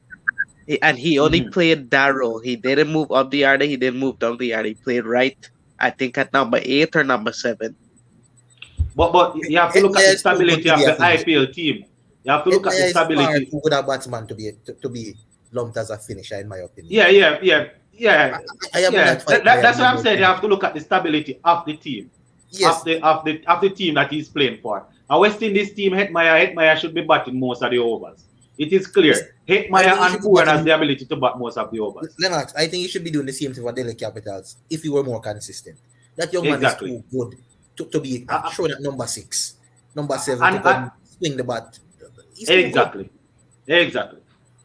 And he only Mhm. played that role. He didn't move up the order. He didn't move down the order. He played right, I think, at number 8 or number 7. But you have to look at Edmaya the is too good stability to be of a the finisher. IPL team. You have to look at the Edmaya is far stability. too good a batsman to be lumped as a finisher, in my opinion. Yeah. I am Yeah. not fighting That's what I'm number saying. You 10. have to look at the stability of the team, Yes, of the team that he's playing for. A West Indies team, Hetmaya should be batting most of the overs. It is yes. clear. I Hetmaya think you and should be Puran has batting. the ability to bat most of the overs. Lennox, I think you should be doing the same thing for Delhi Capitals if you were more consistent. That young man is Exactly. too good to be Uh, shown at number 6, number 7 to and come swing the bat. He's too good. exactly. That,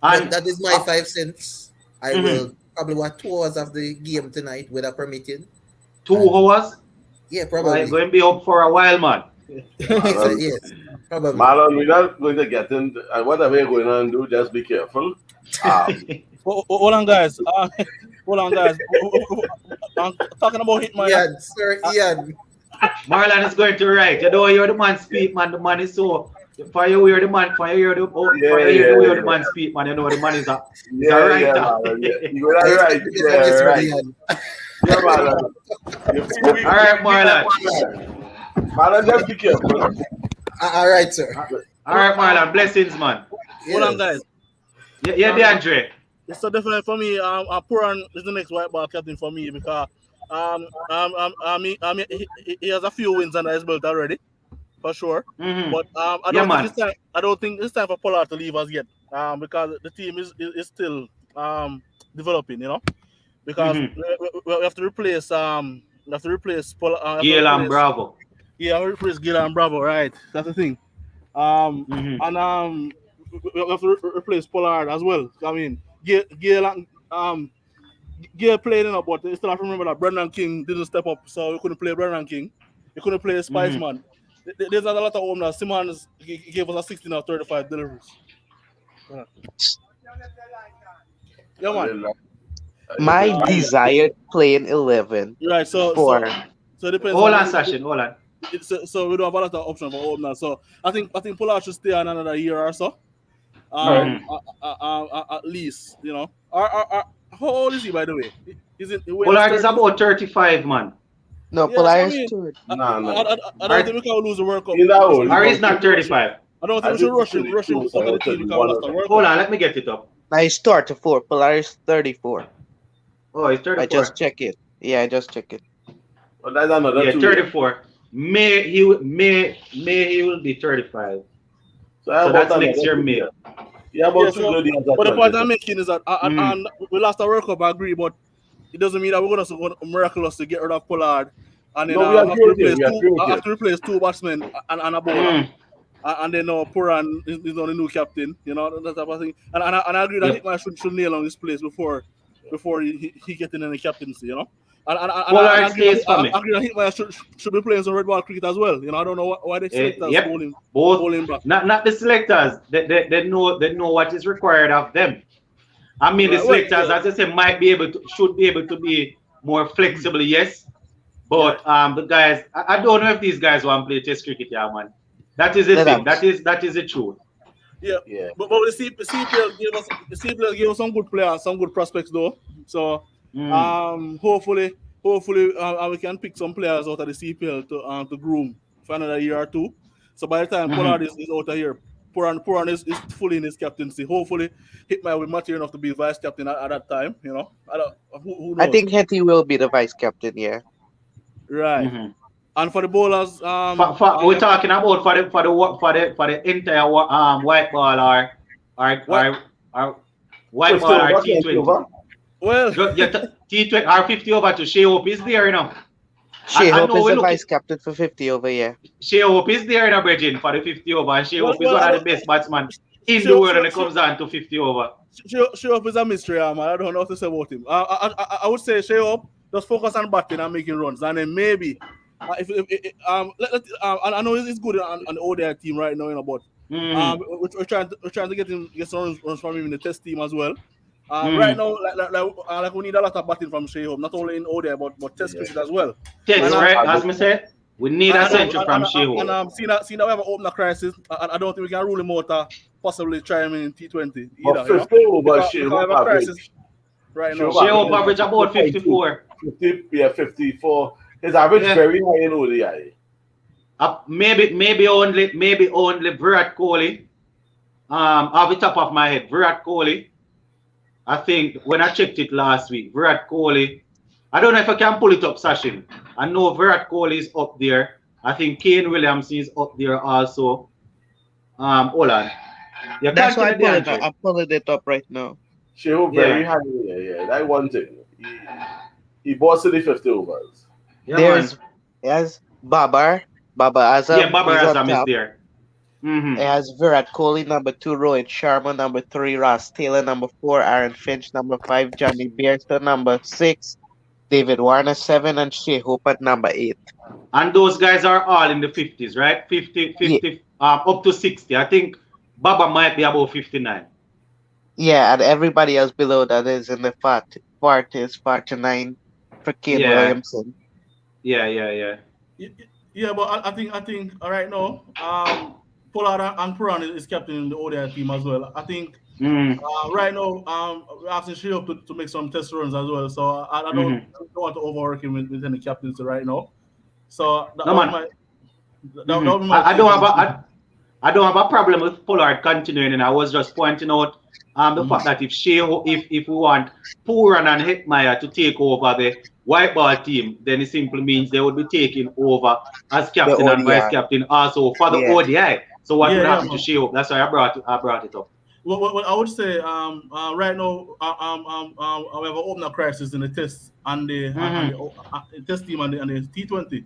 And that is my 5 cents. I mhm, will probably watch 2 hours of the game tonight, weather permitting. 2 hours, Yeah, well, probably. going to be up for a while, man. So, Marlon, yes, probably. Marlon, we're not going to get in, and whatever you're going on do, just be careful. Hold on, guys. Hold on, guys. I'm talking about Hitman. Ian, sir, Ian. Marlon is going to write. You don't hear the man speak, man. The man is so. For you hear the man, for you hear the way the man speak, man. You know the man is a writer. Marlon, yeah. You're I right, expect you from this yeah, one, right. Ian. Yeah, Marlon. All right, Marlon. Marlon, just be careful. All right, sir. All right, Marlon. Blessings, man. Hold on, guys. Yeah, DeAndre. So definitely for me, Puran is the next white ball captain for me because he has a few wins under his belt already, for sure. Mm-hmm. But I don't think it's time for Pollard to leave us yet. Because the team is still developing, because we have to replace Gale and Bravo. Yeah, we replace Gil and Bravo, right? That's the thing. And we have to replace Pollard as well. I mean, Gale played enough, but you still have to remember that Brendan King didn't step up, so we couldn't play Brendan King. We couldn't play Spiceman. There's not a lot of home now. Simmons gave us a 16 or 35 deliveries. Yeah, man. My desired playing 11 Right, so it depends. Hold on, Sachin. Hold on. So we don't have a lot of options for home now. So I think Pollard should stay on another year or so. At least, How old is he, by the way? Pollard is about 35, man. No, Yeah, Pollard I is mean, third. I don't think we can lose the World Cup. He's that old. Or he's not 35. I don't think we should rush him out of the team because we lost the World Hold Cup. on, let me get it up. Now he's 34. Pollard is 34. Oh, he's I 34. just check it. Yeah, I just check it. But that's another Yeah, 2 34. May he will be 35. So that's next year, May. Yeah, about 2 good years. But the point I'm making is that we lost the World Cup, I agree, but it doesn't mean that we're going to miraculous to get rid of Pollard and then No, we have agree with you. to replace 2 batsmen and a bowler. and then Puran is on the new captain, that type of thing. And I agree that Yep. Hitman should nail on his place before he get in the captaincy, And Pollard stays for I me. agree that Hitman should be playing some red ball cricket as well. I don't know why the selectors Yep. Both. hold him back. Not the selectors. They know what is required of them. I mean, the Right. Well, selectors, as I say, should be able to be more flexible, yes. yeah, But the guys, I don't know if these guys want to play Test cricket, yeah, man. That is the Let thing. them. That is the truth. yeah. Yeah. But the CPL gave us some good players, some good prospects though. So Mm. hopefully we can pick some players out of the CPL to groom for another year or two. So by the time Pollard Mm-hmm. is out of here, Puran is fully in his captaincy. Hopefully, Hitman will mature enough to be vice captain at that time. I don't. Who I knows? think Hetty will be the vice captain. Yeah. Right. Mm-hmm. And for the bowlers, We're talking about for the entire white ball or what? or white 50 ball or over, 20 T20. over. Well, T20 or 50 over to Shea Hope is there, Shea I Hope know is we the look vice captain for 50 over. Yeah. Shea Hope is there, Bridging, for the 50 over. And Shea well, Hope is well. one I of the don't. best batsmen in the Show, world show, when it show, comes on to 50 over. show up is a mystery, man. I don't know what to say about him. I would say show up, just focus on batting and making runs, and then maybe I know he's good on the ODI team right now, but Mm. we're trying to get some runs from him in the test team as well. Right Mm. now, like we need a lot of batting from Shea Hope, not only in ODI but test Yeah. cricket as well. Shea Test, And right? had As it. me said, we need a I know, century from Shea Hope. seeing that we have an opener crisis, I don't think we can rule him out. Possibly try him in T20 But either, 50 over, because Shea we Hope have a crisis average. right Shea now. Hope Shea average Hope So, average about 50.2. 54. 50, yeah, 54. His average Yeah. very high in ODI. Maybe only Virat Kohli. Off the top of my head, Virat Kohli. I think when I checked it last week, Virat Kohli. I don't know if I can pull it up, Sachin. I know Virat Kohli is up there. I think Kane Williamson is up there also. Hold on. You That's why I continue the pull it up. entry. I'm pulling it up right now. Shea Hope very Yeah. high. Yeah. That one thing. He bossed the 50 overs. Yeah, man. There's Babar. Babar Yeah, Azam. Babar He's on Azam is top. there. It Mm-hmm. has Virat Kohli number 2, Rohit Sharma number 3, Ross Taylor number 4, Aaron Finch number 5, Johnny Bairstow number 6, David Warner 7, and Shea Hope at number 8. And those guys are all in the 50s, right? 50, Yeah, 50, up to 60. I think Baba might be about 59. yeah, and everybody else below that is in the 40s, 49 for Kane Yeah, Williamson. yeah. yeah, but I think right now, Pollard and Puran is captain in the ODI team as well. I think Mm, right now, we're asking Shea to make some test runs as well. So I mm-hmm. don't want to overwork him with any captaincy right now. So that, No, that would man. my that Mm-hmm. would be my I take don't on have this. I don't have a problem with Pollard continuing, and I was just pointing out the Mhm. fact that if we want Puran and Hetmeyer to take over the white ball team, then it simply means they would be taking over as The captain and vice ODI. captain also for the Yeah. ODI. So what would Yeah, happen to man. Shea? That's why I brought it up. Well, I would say right now we have an opener crisis in the test and Mm-hmm. the test team and the T20.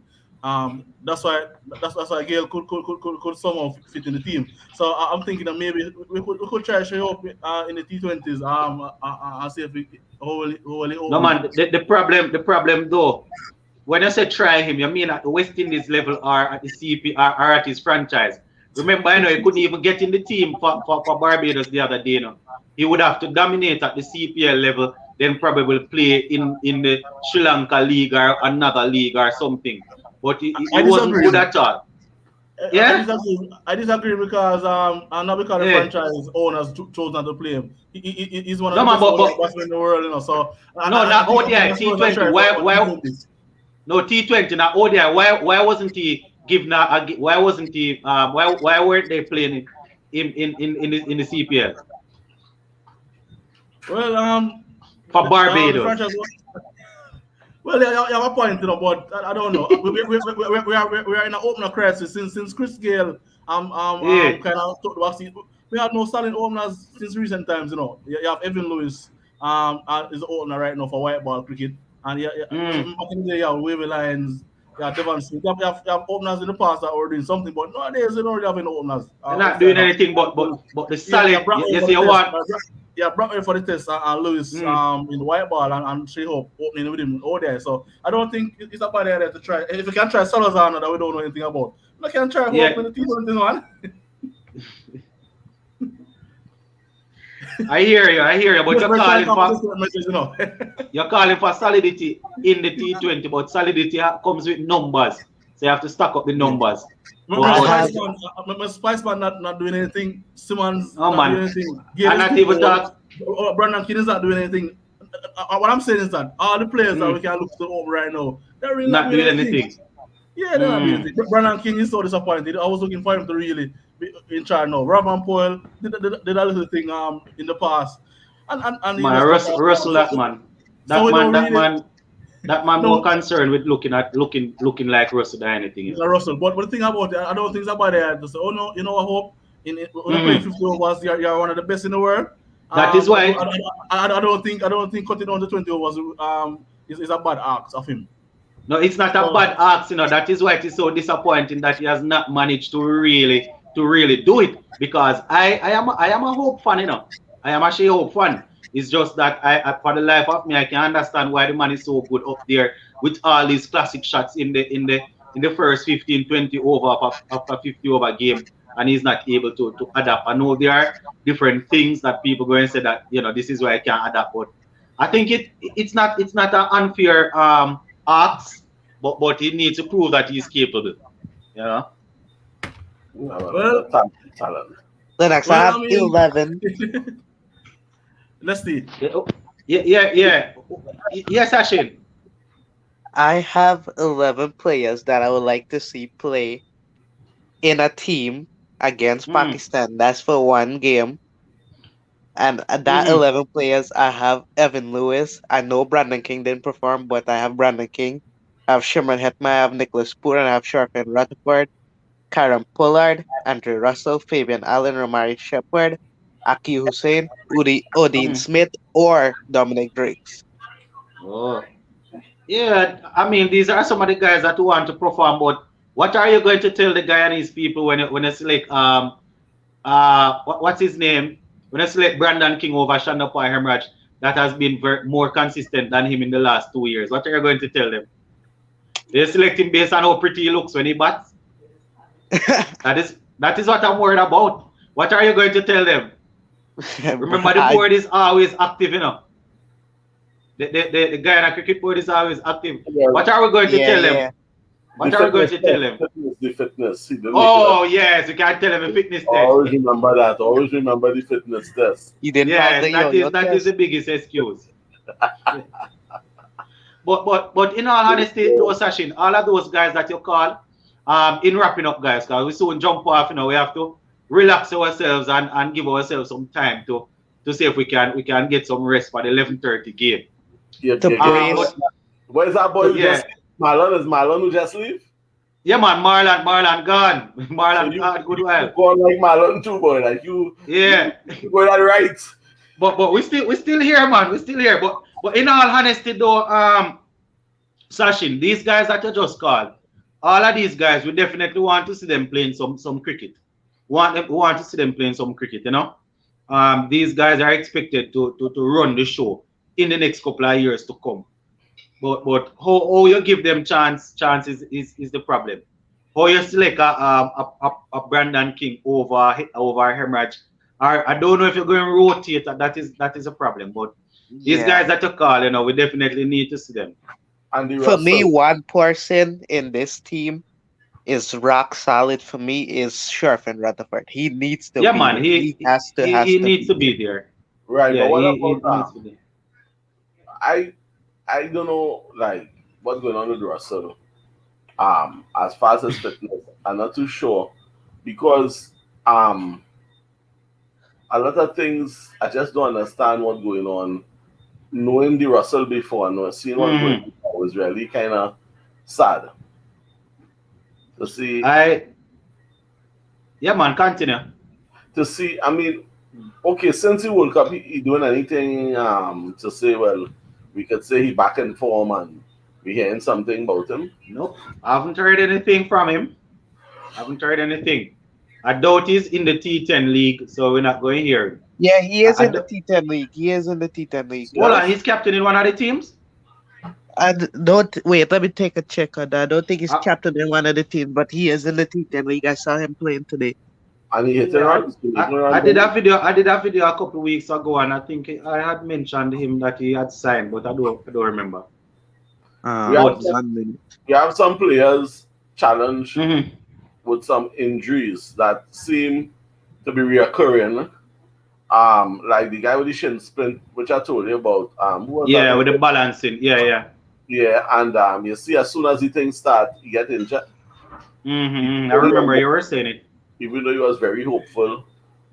That's why Gail could somehow fit in the team. So I'm thinking that maybe we could try show up in the T20s and see if we No open. man, the problem though, when you say try him, you mean at the West Indies level or at the CP or at his franchise. Remember, I know he couldn't even get in the team for Barbados the other day. He would have to dominate at the CPL level, then probably play in the Sri Lanka league or another league or something. But he I wasn't good disagree. at all. I Yeah? disagree. I disagree because and not because the Yeah. franchise owners chose not to play him. He's one of No the man, best ODI but batsmen in the world, So no, I not think ODI, that's worth a T20. try Why for why T20s. no T20, not ODI? Why wasn't he given why wasn't he why weren't they playing in the CPL Well, for the Barbados? franchise. Well, you have a point, but I don't know. We are in an opener crisis since Chris Gale Yeah. kind of took the vaccine. We have no solid openers since recent times. You have Evan Lewis is the opener right now for white ball cricket, and Mm. back in the day, you have Wavy Lyons, Yeah, Devon Smith. You have openers in the past that were doing something, but nowadays you don't really have any openers They're not doing outside of. anything but the Yeah, solid. Brockway You for see the test. what? Yeah, Brockway for the test, and Lewis Mm. in the white ball and Shea Hope opening with him over there. So I don't think it's a bad idea to try. If you can try Salazar that we don't know anything about, you can try Hope Yeah, in the T20 one. I hear you, but We're trying to come with this message, you know. you're calling for solidity in the T20, but solidity comes with numbers. So you have to stack up the numbers. I But have Spice Man not doing anything. Simmons oh not doing man, anything. I'm Galen not still even old. talk. Brandon King is not doing anything. What I'm saying is that all the players that we Mm, can look to over right now, they're really not not doing doing anything. anything. Yeah, they're not doing Mm. anything. Brandon King is so disappointed. I was looking for him to really be in charge now. Robin Poyle did a little thing in the past, and he Man, just come back. Russell that man. So we don't really That man more no. concerned with looking like Russell than anything, you know. Russell. But the thing about it, I don't think it's about it. Just say, oh no, you know, I hope when you're playing Mm. 50 overs, you're one of the best in the world. That is I, why I don't think cutting down to 20 overs is a bad act of him. no, it's not a So bad ask, you know. That is why it is so disappointing that he has not managed to really do it. Because I am a Hope fan, you know. I am actually a Hope fan. It's just that for the life of me, I can understand why the man is so good up there with all these classic shots in the first 15, 20 over after 50 over game, and he's not able to adapt. I know there are different things that people go and say that this is why I can't adapt, but I think it's not an unfair acts, but he needs to prove that he's capable. You know. well, Talent. Linux. I well, have I mean, 11. let's see. Yeah, yeah. Yes, Ashin. I have 11 players that I would like to see play in a team against Mm, Pakistan. That's for one game. And that mm-hmm. 11 players, I have Evan Lewis. I know Brandon King didn't perform, but I have Brandon King. I have Shimron Hetman, I have Nicholas Poor, and I have Sharfin Rutherford, Karen Pollard, Andre Russell, Fabian Allen, Romari Shepard, Aki Hussein, Odin Mm. Smith, or Dominic Driggs. Oh, yeah. I mean, these are some of the guys that want to perform, but what are you going to tell the Guyanese people when you select what's his name? When you select Brandon King over Shandapoi Hemraj that has been more consistent than him in the last 2 years? What are you going to tell them? They select him based on how pretty he looks when he bats. That is what I'm worried about. What are you going to tell them? Remember, the I, board is always active, you know. The guy on the cricket board is always active. Yeah, What are we going to yeah, tell them? yeah. What are we going to tell them? the fitness. See, they make it Oh up. yes, you can tell them a fitness test. Always remember that. Always remember the fitness test. You didn't pass Yes, the that yo-yo is that is test. the biggest excuse. But in all honesty, though, Sachin, all of those guys that you call, in wrapping up, guys, because we soon jump off. We have to relax ourselves and give ourselves some time to see if we can get some rest for the 11:30 game. To But brace. Where's that boy who yeah, just Marlon? Is Marlon who just leave? yeah, man, Marlon gone, So Marlon you gone, good you while. going like Marlon too, boy. Like Yeah, you going that right. but we still here, man. We still here. But in all honesty, though, Sachin, these guys that you just called, all of these guys, we definitely want to see them playing some cricket. We want to see them playing some cricket, you know. These guys are expected to run the show in the next couple of years to come. But how you give them chance is the problem. How you select a Brandon King over Hemorrhage, or I don't know if you're going to rotate. That is a problem. But these Yeah. guys that you call, we definitely need to see them. Andy For me, Russell. one person in this team is rock solid for me is Sharfin Rutherford. He needs to Yeah, be man. there. He He has he to needs be to there. be there. Right, but Yeah, what he about needs to be. I I don't know like what's going on with Russell. As far as his fitness, I'm not too sure because a lot of things I just don't understand what's going on. Knowing the Russell before and seeing what's going Mm. on now was really kind of sad to see. I Yeah, man. Continue. To see, I mean, okay, since the World Cup, he doing anything to say? Well, we could say he back in form and We hearing something about him? Nope. I haven't heard anything from him. I haven't heard anything. I doubt he's in the T10 league, so we're not going here. Yeah, he is I in the do, T10 league. He is in the T10 league. hold on, Yes. he's captain in one of the teams. Don't wait. Let me take a check on that. I don't think he's I, captain in one of the teams, but he is in the T10 league. I saw him playing today. And he hitting yeah, runs. He making I runs. did a video. I did a video a couple of weeks ago, and I think I had mentioned him that he had signed, but I don't remember. We have But some, 1 minute. we have some players challenged mhm. with some injuries that seem to be reoccurring. Like the guy with the shin splint, which I told you about. Who was Yeah, that? with the balancing. Yeah, yeah. Yeah, and you see, as soon as the thing start, he get injured. I Even though remember you were saying it. he was very hopeful,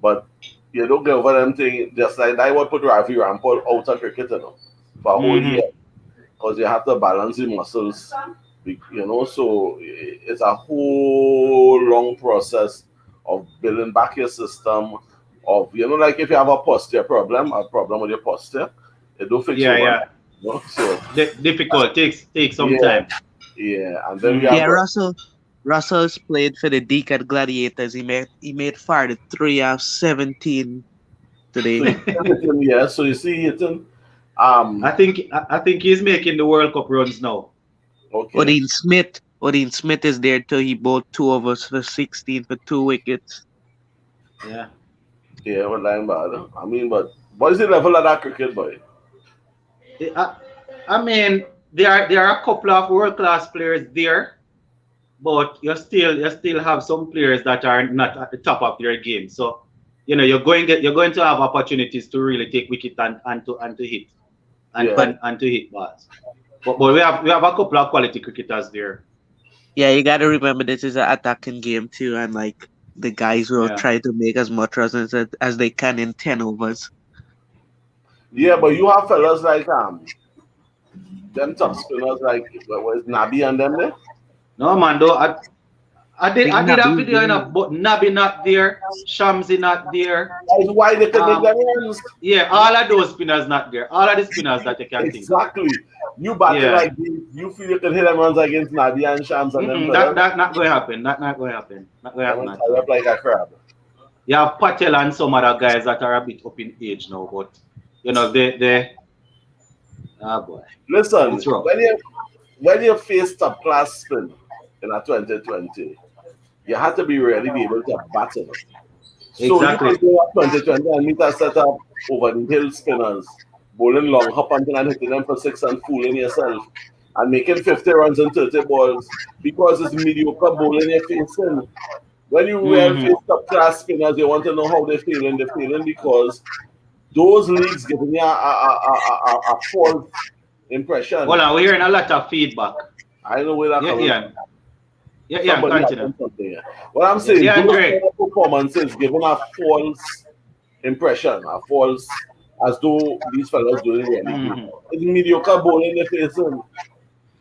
but you don't get over them thing. Just like that, would put Ravi Rampal out of cricket, for a whole year, hmm because you have to balance the muscles, So it's a whole long process of building back your system. Of like if you have a posture problem, a problem with your posture, it don't fix Yeah, overnight. yeah. So Difficult. Takes some yeah, time. yeah, and then we Mm. have Yeah, Russell's played for the Deacon Gladiators. He made 43 out of 17 so today. you see hitting, yeah. So you see hitting, um, I think he's making the World Cup runs now. okay, Odin Smith is there too. He bowled 2 overs for 16 for 2 wickets. Yeah. yeah, we're lying bad. I mean, but what is the level of that cricket, boy? I, I mean, there are a couple of world class players there, but you still have some players that are not at the top of their game. So you're going to have opportunities to really take wicket and to hit and, Yeah, and, and to hit balls. But we have a couple of quality cricketers there. Yeah, you got to remember this is an attacking game too, and like the guys will Yeah. try to make as much runs as they can in 10 overs. yeah, but hmm you have fellas like them top spinners like what is Nabi and them there? No man, though I I did think I did a Nabi is video there. enough, but Nabi not there, Shamsi not there. That is why they can make Um, them runs. yeah, all of those spinners not there. All of the spinners that you can think of. Exactly. You batting Yeah. like this, you feel you can hit them runs against Nabi and Shams and them That fellas. that not going to happen. That not going to happen. Not going to Them happen and at tie up all. like a crab. You have Patel and some other guys that are a bit up in age now, but they ah boy, Listen, it's rough. when you face top class spin in a 2020, you have to be really be able to bat it. So you Exactly. can go at 2020 and meet a setup over the hill spinners, bowling long, hop until and hitting them for six and fooling yourself and making 50 runs and 30 balls because it's mediocre bowling you're facing. When you real hmm face top class spinners, you want to know how they're feeling. They're feeling because those leagues giving you a false Well, impression. we're hearing a lot of feedback. I know where that Yeah, coming from. Ian. Yeah, Ian, Somebody has continue. done something here. What I'm Yeah, saying, those kind Andre. of performances giving a false impression, a false, as though these fellas doing really good. hmm It's mediocre bowling they're facing.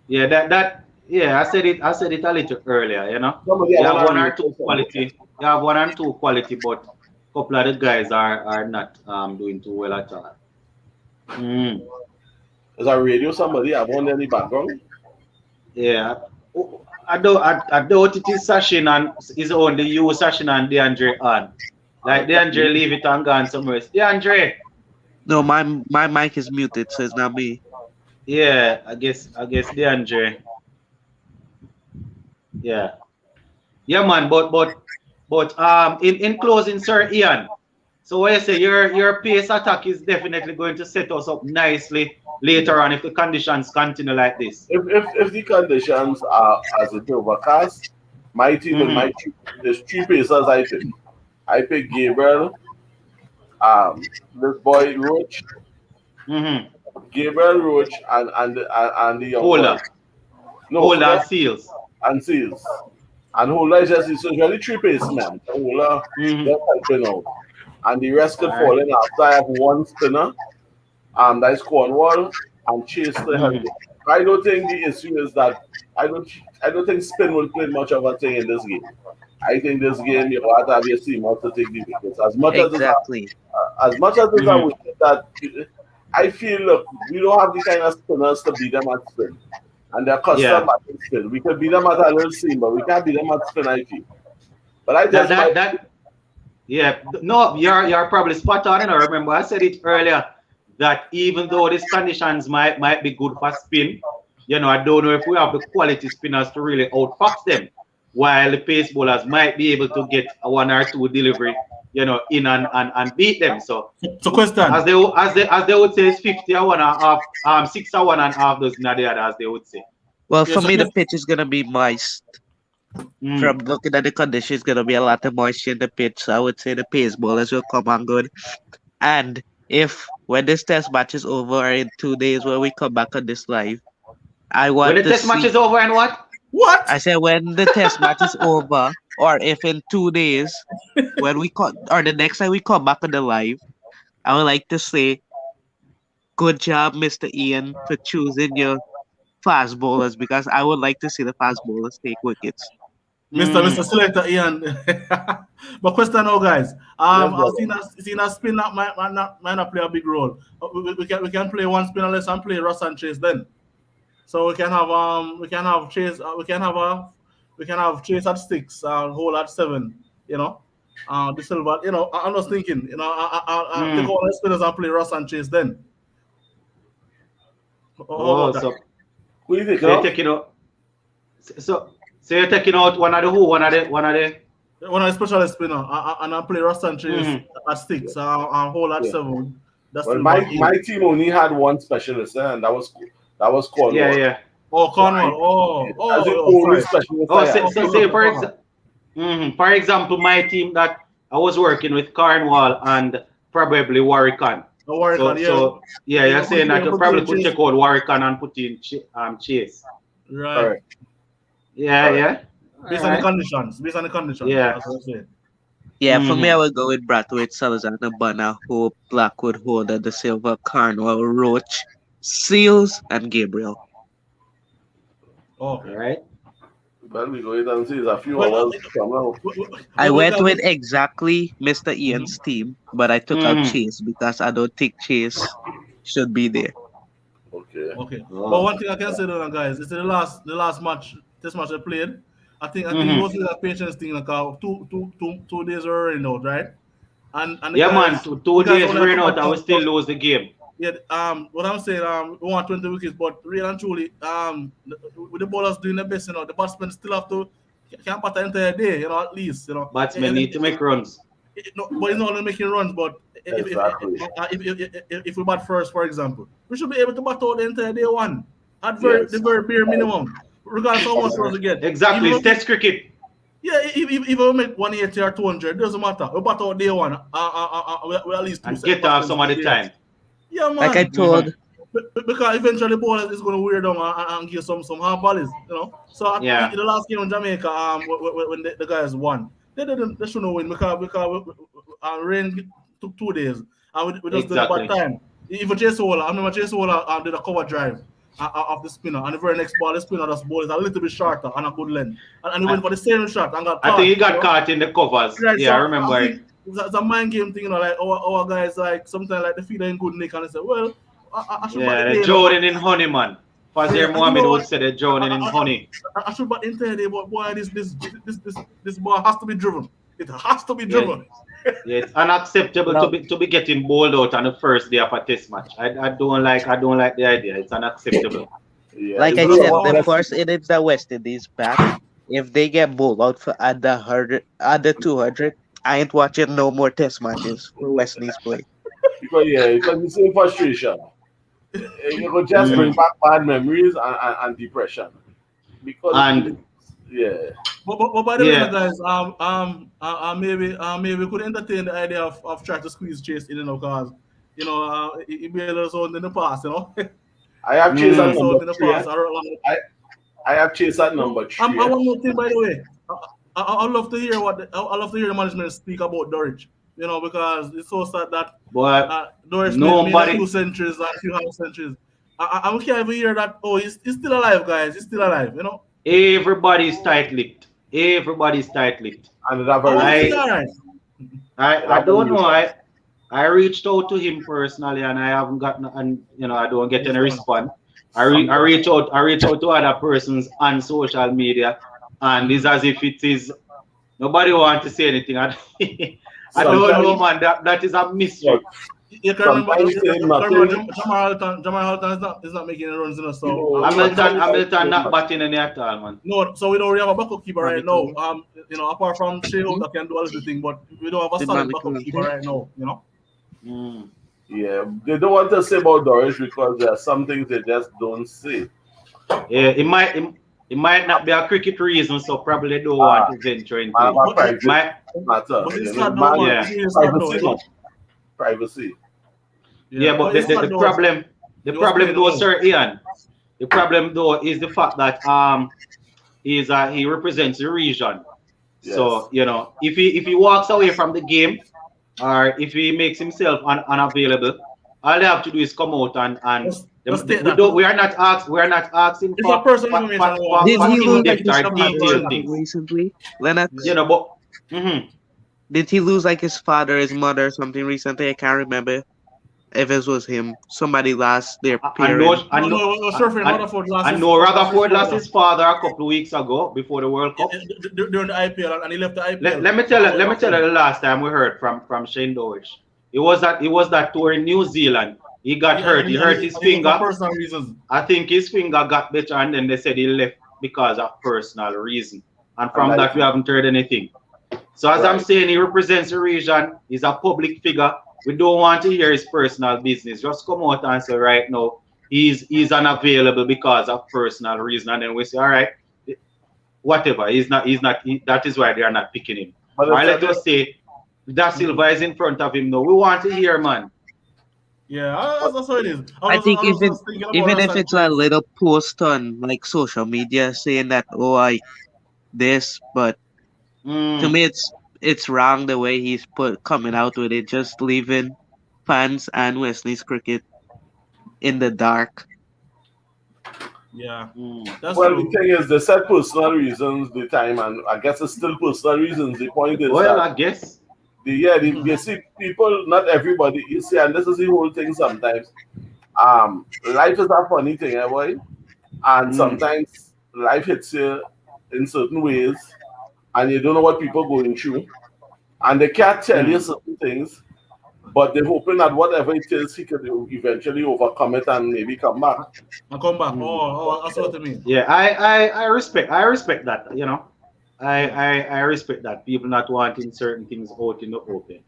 Yeah, yeah, I said it a little earlier, Somebody I You have want to one read or two something. quality. You have one and two quality, but a couple of the guys are not doing too well at all. Mm. There's a radio somebody I want in the background. Yeah. Oh, I doubt it is Sachin and is only you, Sachin and DeAndre on. Like DeAndre leave it and gone somewhere else. DeAndre. No, my mic is muted, so it's not me. Yeah, I guess DeAndre. Yeah. Yeah, man, but in closing, Sir Ian. So what you say your pace attack is definitely going to set us up nicely later on if the conditions continue like this. If the conditions are as it overcast, my team with Mm-hmm. there's three pacers I pick. I pick Gabriel, this boy Roach, Mm-hmm. Gabriel Roach, and the young boy. Holder. No, Holder forget and Seals. and Seals. And Hola is just so it's really three pace man. So Hola Mm-hmm. just helping out. And the rest All could right. fall in after I have one spinner, that is Cornwall and Chase the Mm-hmm. Healthy. I don't think the issue is that I don't I don't think spin will play much of a thing in this game. I think this game you have to have your team out to take the wickets. Exactly. As much as it's a Mm-hmm. wicket that I feel look, we don't have the kind of spinners to beat them at spin. and they're custom Yeah. batting spin. We could beat them at a little seam, but we can't beat them at spin, I feel. But I That just might. that that yeah. No, you're probably spot on. And I remember I said it earlier that even though these conditions might be good for spin, I don't know if we have the quality spinners to really outfox them. While the pace bowlers might be able to get a one or two delivery, in and beat them. So So question. as they would say, it's 50 or one and a half, 6 or one and a half dozen of the other, as they would say. Well, Yeah, for so me, the pitch is gonna be moist. From Mm. looking at the conditions, gonna be a lot of moisture in the pitch. So I would say the pace bowlers will come on good. And if when this test match is over or in 2 days when we come back on this live, I When want the to test match see. is over and what? what? I said when the test match is over, or if in 2 days when we come, or the next time we come back on the live, I would like to say, good job, Mr. Ian, for choosing your fast bowlers because I would like to see the fast bowlers take wickets. Mr. Mm. Selector Ian. But question now, guys. Yes, I've brother. seen a spin that might not play a big role. We can play one spinnerless and play Ross and Chase then. So we can have Chase we can have Chase at six and Hole at seven. You know, the silver. I'm just thinking. I take Mm. all the spinners and play Ross and Chase then. How Oh, about that? Who you thinking so you're of? taking out so you're taking out one of the who, one of the When I specialist spinner and I play Ross and Chase mm. at six and Hole at Yeah. seven. That's Well, silver my at eight. my team only had one specialist, and that was Yeah, Cornwall. yeah. Oh, So I Cornwall. Oh, that's the oh, oh, only sorry. specialist Oh, I say, had. Okay, say, okay, say for okay. example, for example, my team that I was working with Cornwall and probably Warwickon. No worry, So can yeah. yeah, you're saying that you Put you probably in could Chase. take out Warwickon and put in Chase. Right. Correct. Yeah, Correct. yeah. All Based on the right. conditions. Based on the conditions. Yeah. That's what I'm saying. Yeah, for me, I Mm-hmm. would go with Brathwaite, Salazar, Bunna, Hope, Blackwood, Holder, De Silva, Carnwell, Roach, Seals, and Gabriel. Oh. All right. Well, we go ahead and see it's a few Well, hours from now. I went well, with exactly Mr. Ian's team, but I took out Mm-hmm. Chase because I don't think Chase should be there. Okay. okay. But Oh. one thing I can say though, guys, it's the last match, this match I played. I think it Mm-hmm. was that patience thing like 2 days were already out, right? And the Yeah, man. guys Two, the two guys days only have ran come out back and we down. still lose the game. Yeah, what I'm saying, we want 20 wickets, but real and truly, with the bowlers doing the best, the batsmen still have to can't bat the entire day, at least, Batsmen need to make runs. no, but it's not only making runs, but Exactly. if we bat first, for example, we should be able to bat out the entire day one at the Yes. very bare minimum, regardless of how much runs we get. Exactly. Even It's if, Test cricket. yeah, if we make 180 or 200, doesn't matter. We bat out day one, we at least two And set get off batsmen some of the there. time. Yeah, Like I man. Mm-hmm. told, Because eventually bowlers is going to wear down and give some hard volleys. So in Yeah. the last game in Jamaica, when the guys won, they shouldn't win because rain took 2 days and we just did a bad Exactly. time. Even I remember Jason Waller did a cover drive of the spinner, and the very next ball, the spinner just ball is a little bit shorter and a good length, and he I, went for the same shot and got I think caught. he got caught in the covers. Right, Yeah, I so I remember it. think it's a mind game thing, like our guys like sometimes like they feel in good nick and they say, well, I should bat Yeah, the the day, drowning in honey, man. yeah, Fazir and you Mohammed know would what? say they're I, drowning in I, honey. I should bat the entire day, but boy, this ball has to be driven. It has to be Yeah, driven. yeah, it's unacceptable to well, be getting bowled out on the first day of a test match. I don't like the idea. It's unacceptable. Yeah. like It's I a little said, more the less. first innings that West Indies bat, if they get bowled out for under 100, under 200, I ain't watching no more test matches for West Indies play. Because you see frustration. You could just bring Mm. back bad memories and depression. Because And yeah. But by the way, yeah, guys, maybe we could entertain the idea of trying to squeeze Chase in, because he made us on in the past. I have He chased made at mm, us number out in the three. past. I, I have chased at No, number three. I one more thing, by the way. I love to hear I love to hear the management speak about Dorich. Because it's so sad that but Dorich made a few nobody, centuries and a few half centuries. I can't even hear that. Oh, he's still alive, guys. He's still alive. everybody's tight-lipped. Everybody's tight-lipped. And it's a I very want to see I all right. I it's I a don't very know. I reached out to him personally and I haven't gotten and I don't get any Respond. response. I reach out to other persons on social media, and it's as if it is nobody want to say anything. I don't know, Sometimes, man. That is a but mystery. sometimes saying you can remember nothing, Jamal Halton is not making any runs, you so know, Hamilton, sometimes Hamilton saying not nothing. batting any at all, man. no, so we don't really have a backup keeper Mommy right now. call. Apart from Shea Hmm? that can do a little thing, but we don't have a Did solid mommy backup call keeper too? right now. Mm. Yeah, they don't want to say about Dorish because there are some things they just don't say. Yeah, it might not be a cricket reason, so probably don't want Ah, to venture into man, it. about But private Might, matter. but it's You know, sad though, man, man. It's yeah, really sad though. privacy, man, privacy. yeah, but But the, it's the, sad the though. problem, the He was problem playing though, alone. Sir Ian, the problem though is the fact that he represents the region. So Yes. if he walks away from the game, or if he makes himself unavailable, all they have to do is come out and Let's take we that. don't we are not asking It's a for personal for, information. for, for, Did for he lose like in-depth his or Captain father or detailed Sir. something things. recently? Yeah. Lennox? But mhm. Did he lose like his father, his mother, or something recently? I can't remember if it was him. Somebody lost their I know, parent. I No, know, it was I, Surfing I, Rutherford I last his know Rutherford lost father his father a couple of weeks ago before the World Cup. during the IPL, and he left the Let, IPL let me to tell you, go let me back tell you home. the last time we heard from Shane Dowich. It was that tour in New Zealand. He got Yeah, and, hurt. and, He and, hurt he, his and he left for finger. personal reasons. I think his finger got better, and then they said he left because of personal reason. And And from like, that, we haven't heard anything. So as I'm right. saying, he represents the region. He's a public figure. We don't want to hear his personal business. Just come out and say right now he's unavailable because of personal reason, and then we say all right, whatever. That is why they are not picking him. But I Or tell let you, us say Da Mm-hmm. Silva is in front of him now. We want to hear, man. Yeah, but that's how it is. I think I was just thinking about even that if side it's a today. little post on like social media saying that oh I this, but to Mm. me it's wrong the way he's put coming out with it, just leaving fans and Wesley's cricket in the dark. Yeah, Mm. that's well, the true. thing is, they said personal reasons the time, and I guess it's still personal reasons. The point is Well, that I guess. you see, people, not everybody, you see, and this is the whole thing sometimes. Life is a funny thing, eh, boy? And Mm. sometimes life hits you in certain ways, and you don't know what people going through, and they can't tell you Mm. certain things, but they're hoping that whatever it is, he could eventually overcome it and maybe come back. I come back. Mm. That's what I mean. Yeah, I respect that. I, Yeah. I I respect that people not wanting certain things out in the open.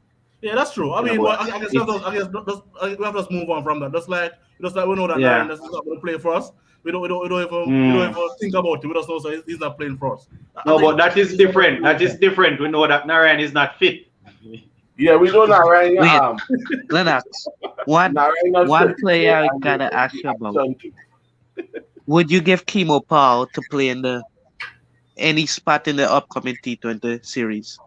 Yeah, that's true. I mean, But but I guess it's we have to just move on from that. Just like we know that Naren yeah. is not going to play for us. We don't even Mm. think about it. We just know so he's not playing for us. I No, but think that is it's something to different. do That with is that. different. We know that Narayan is not fit. Yeah, we know Narayan, Wait, Lennox, one Narayan not one fit, player I and gotta ask the you about. action too. Would you give Chemo Paul to play in the any spot in the upcoming T20 series?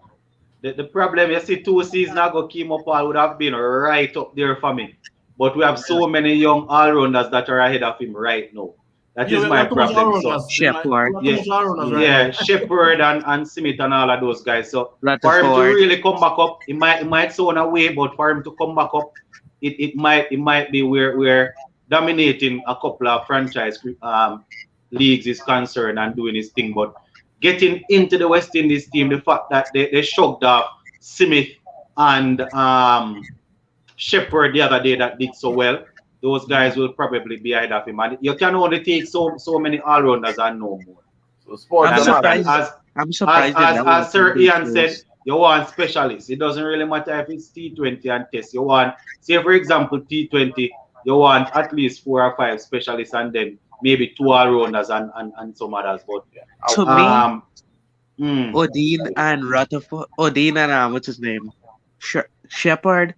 The problem, you see, 2 seasons ago, Kimo Paul would have been right up there for me. But we have so many young all-rounders that are ahead of him right now. That Yeah, is we my have too much problem. So, all-rounders. We Shepard, have too yeah, much all-rounders right yeah, now. Shepard and Smith and all of those guys. So, for him to Rutherford. really come back up, it might sound away, but for him to come back up, it might be where we're dominating a couple of franchise leagues is concerned and doing his thing. But getting into the West Indies team, the fact that they shrugged off Smith and Shepard the other day that did so well, those guys will probably be ahead of him. And you can only take so many all rounders and no more. So sports I'm And them as have as surprised. this. as I'm as surprised in as, that as West Sir Indies Ian said, shows. you want specialists. It doesn't really matter if it's T20 and Test. You want, say for example, T20, you want at least 4 or 5 specialists and then maybe 2 all rounders and some others. But To me, um, mm, Odin and Rutherford, Odin and what's his name, Shepard.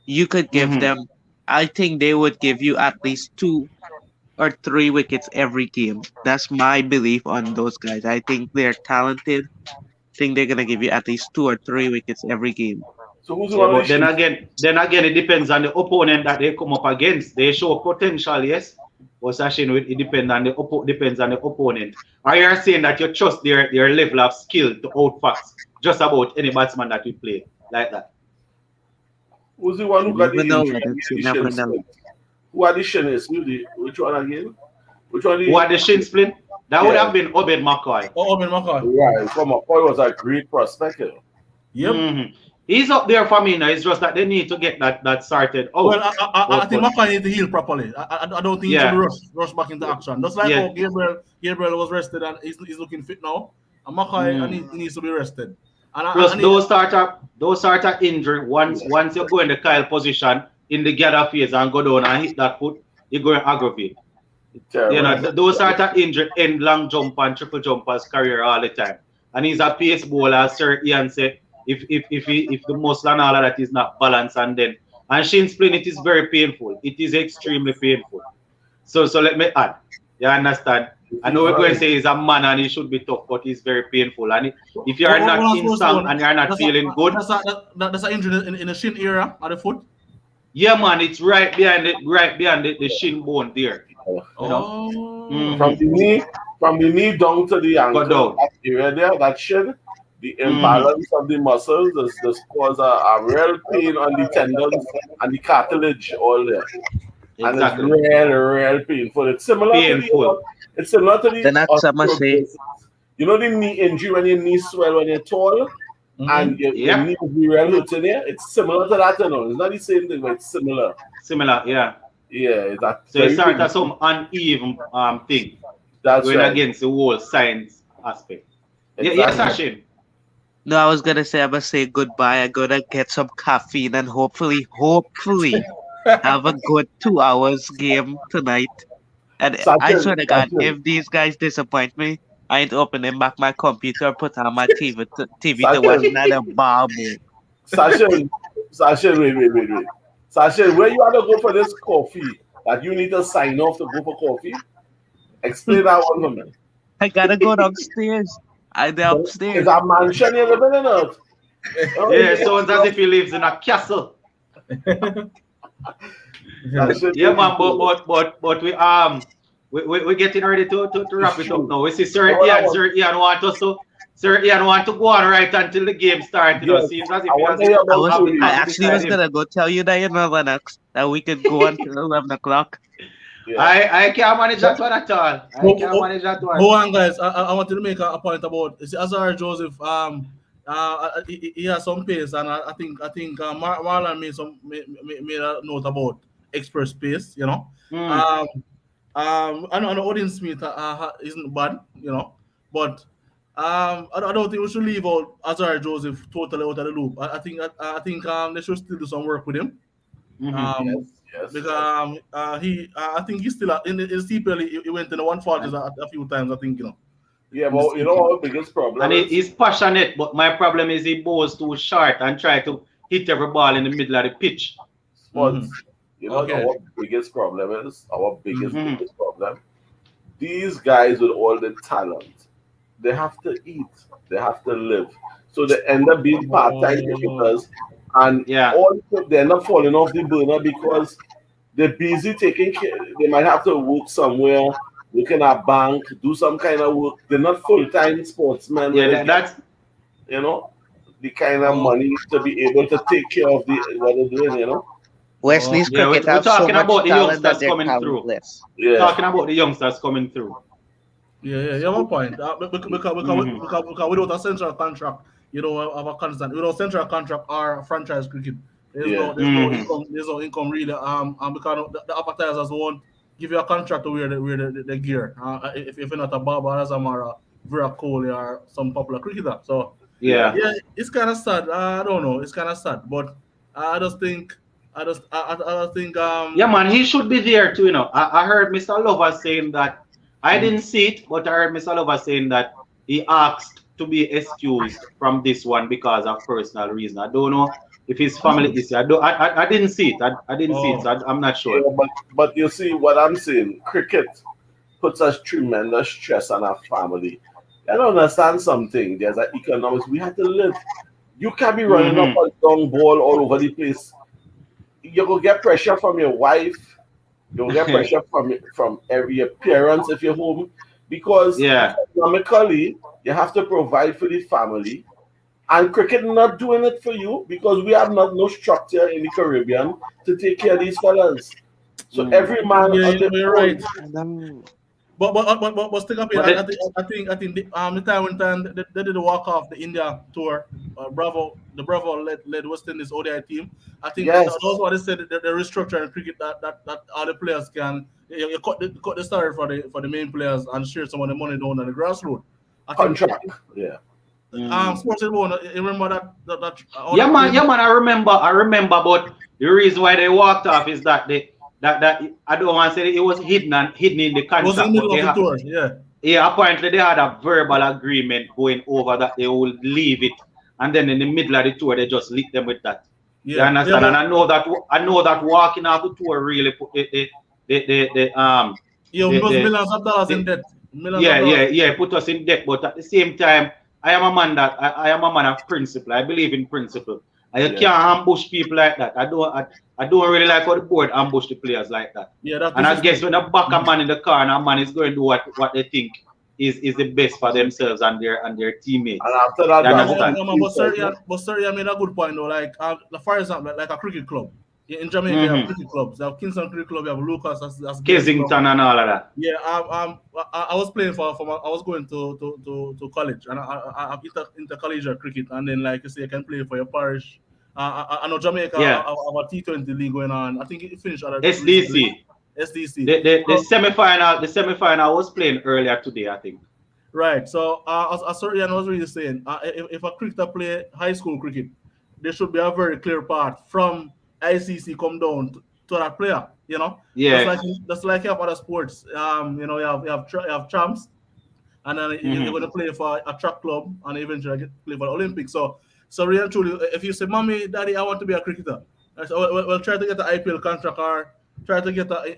You could give hmm them. I think they would give you at least 2 or 3 wickets every game. That's my belief on those guys. I think they're talented. Think they're gonna give you at least 2 or 3 wickets every game. So who's yeah, one of but these shoes? then again, it depends on the opponent that they come up against. They show potential, yes. But Sachin, it depends on the opponent. Are you saying that you trust their level of skill to outfox just about any batsman that you play like that? Who's the one You who got never the know, injury and Lennox. he You had the never shin know. splint? Who had the shin is? Which one again? Which one? Who had the shin splint? That would Yeah, have been Obed McCoy. Oh, Ben McCoy. right. So McCoy was a great prospect. Yep. He's up there for me now. It's just that they need to get that sorted Well, out. I think McCoy needs to heal properly. I don't think he should be Yeah, rushed back into action. Just like yeah. how Gabriel was rested and he's looking fit now. And McCoy he needs to be rested. And Plus I need those sort of injury. Once you go in the Kyle position in the gather phase and go down and hit that foot, you're going to aggravate. Terrible. Those sort of injury end long jump and triple jumpers career all the time. And he's a pace bowler, as Sir Ian said. If the muscle and all of that is not balanced and shin splint, it is very painful. It is extremely painful. So let me add. You understand? I know we're going to say he's a man and he should be tough, but he's very painful. And if you are not in song and you're not feeling good, that's an injury in the shin area at the foot. yeah, man, it's right behind the shin bone there. You know? From the knee down to the ankle, down. that area there, that shin, the imbalance of the muscles does cause a real pain on the tendons and the cartilage all there. And Exactly. it's real painful. It's similar to the The next summer say, osteoporosis. You know the knee injury when your knee swell when you're tall and your knee is real hurting there? It's similar to that, you know. It's not the same thing, but it's similar. Similar, yeah. Yeah, So it's sort of some uneven thing. That's going right. against the whole science aspect. Exactly. Yes, Ashin. no, I was gonna say I must say goodbye. I'm gonna get some caffeine and hopefully have a good 2 hours game tonight. And I swear to God, if these guys disappoint me, I ain't opening back my computer or put on my TV to watch another ball game. Sasha, wait. Sasha, where you want to go for this coffee? That you need to sign off to go for coffee? Explain that one to me. I gotta go downstairs. They're upstairs. Is that mansion you're living in? Yeah, sounds as if he lives in a castle. Yeah, man, but we're getting ready to wrap it up now. We see Sir Ian want to go on right until the game starts. You know, seems as if I actually was gonna go tell you that Lennox that we could go until 11 o'clock. Yeah. I can't manage that one at all. I can't manage that one. Hold on, guys. I wanted to make a point about Azar Joseph. He has some pace, and I think Marlon made a note about express pace. You know, I know Odin Smith isn't bad. You know, but I don't think we should leave out Azar Joseph totally out of the loop. I think they should still do some work with him. Yes. Because I think he's still in the CPL. He went in the 140s a few times. I think you know. Yeah, but you know our biggest problem. And he's passionate, but my problem is he bowls too short and try to hit every ball in the middle of the pitch. But you know our biggest problem is biggest problem. These guys with all the talent, they have to eat, they have to live, so they end up being part-time cricketers. And they're not falling off the burner because they're busy taking care. They might have to work somewhere, work in a bank, do some kind of work. They're not full-time sportsmen. Yeah, that's the kind of money to be able to take care of what they're doing. You know, Wesley's cricket have so much talent that they're talentless. Yeah, talking about the youngsters coming through. Yeah, one point. Because without a central contract, you don't have a constant. Without central contract or franchise cricket, there's no income really. Because the advertisers won't give you a contract to wear the gear. If you're not a Baba Azam or a Virat Kohli or some popular cricketer, so yeah, it's kind of sad. I don't know, it's kind of sad, but I just think. Yeah, man, he should be there too. You know, I heard Mr. Lover saying that. I didn't see it, but I heard Mr. Lover saying that he asked to be excused from this one because of personal reason. I don't know if his family is here. I didn't see it. I didn't see it. So I'm not sure. Yeah, but you see what I'm saying. Cricket puts us tremendous stress on our family. I don't understand something. There's an economics. We have to live. You can't be running up a long ball all over the place. You will get pressure from your wife. You'll get pressure from every appearance if you're home, because economically you have to provide for the family, and cricket not doing it for you because we have no structure in the Caribbean to take care of these fellas. So every man, you're right. But stick up here. But the, I think the time when they did the walk off the India tour, Bravo led West Indies ODI team. I think that yes, that was what they said. The restructure in cricket that all the players can you cut the salary for the main players and share some of the money down on the grassroots. I think contract. Yeah. Mm. Sports Illusion, you remember that how they Yeah, played man. Yeah, man. I remember. But the reason why they walked off is that that I don't want to say it was hidden in the it was in the contract, but middle of the tour. Yeah, yeah, apparently they had a verbal agreement going over that they will leave it, and then in the middle of the tour they just lick them with that. You yeah, understand? And but I know that walking off the tour really put yeah, the was the, millions of dollars in the debt, millions of yeah, dollars. put us in debt. But at the same time, I am a man of principle. I believe in principle. And you Yeah. can't ambush people like that. I don't really like how the board ambush the players like that. Yeah, that's And I guess disrespect. when a back a man in the car and a man is going to do what they think is the best for themselves and their And teammates. after that, You understand? Yeah, man, but sir, I made a good point though. Like, for example, like a cricket club. In Jamaica, you have Mm-hmm. cricket clubs. You have Kingston Cricket Club. You have Lucas as games club. Kensington and all of that. Yeah, I was playing I was going to college, and I'm intercollegiate cricket, and then like you say, you can play for your parish. I know Jamaica Yeah. have a T20 league going on. I think it finished at a recently. SDC. SDC. The So semi-final was playing earlier today, I think. right. So as Sorian was really saying, if a cricketer play high school cricket, there should be a very clear path from ICC come down to that player. You know, Yeah. that's like you have other sports. You know, you have champs, and then you're Mm-hmm. going to play for a track club, and eventually play for the Olympics. So really and truly, if you say, "Mommy, Daddy, I want to be a cricketer," I say, well, try to get the IPL contract or try to get a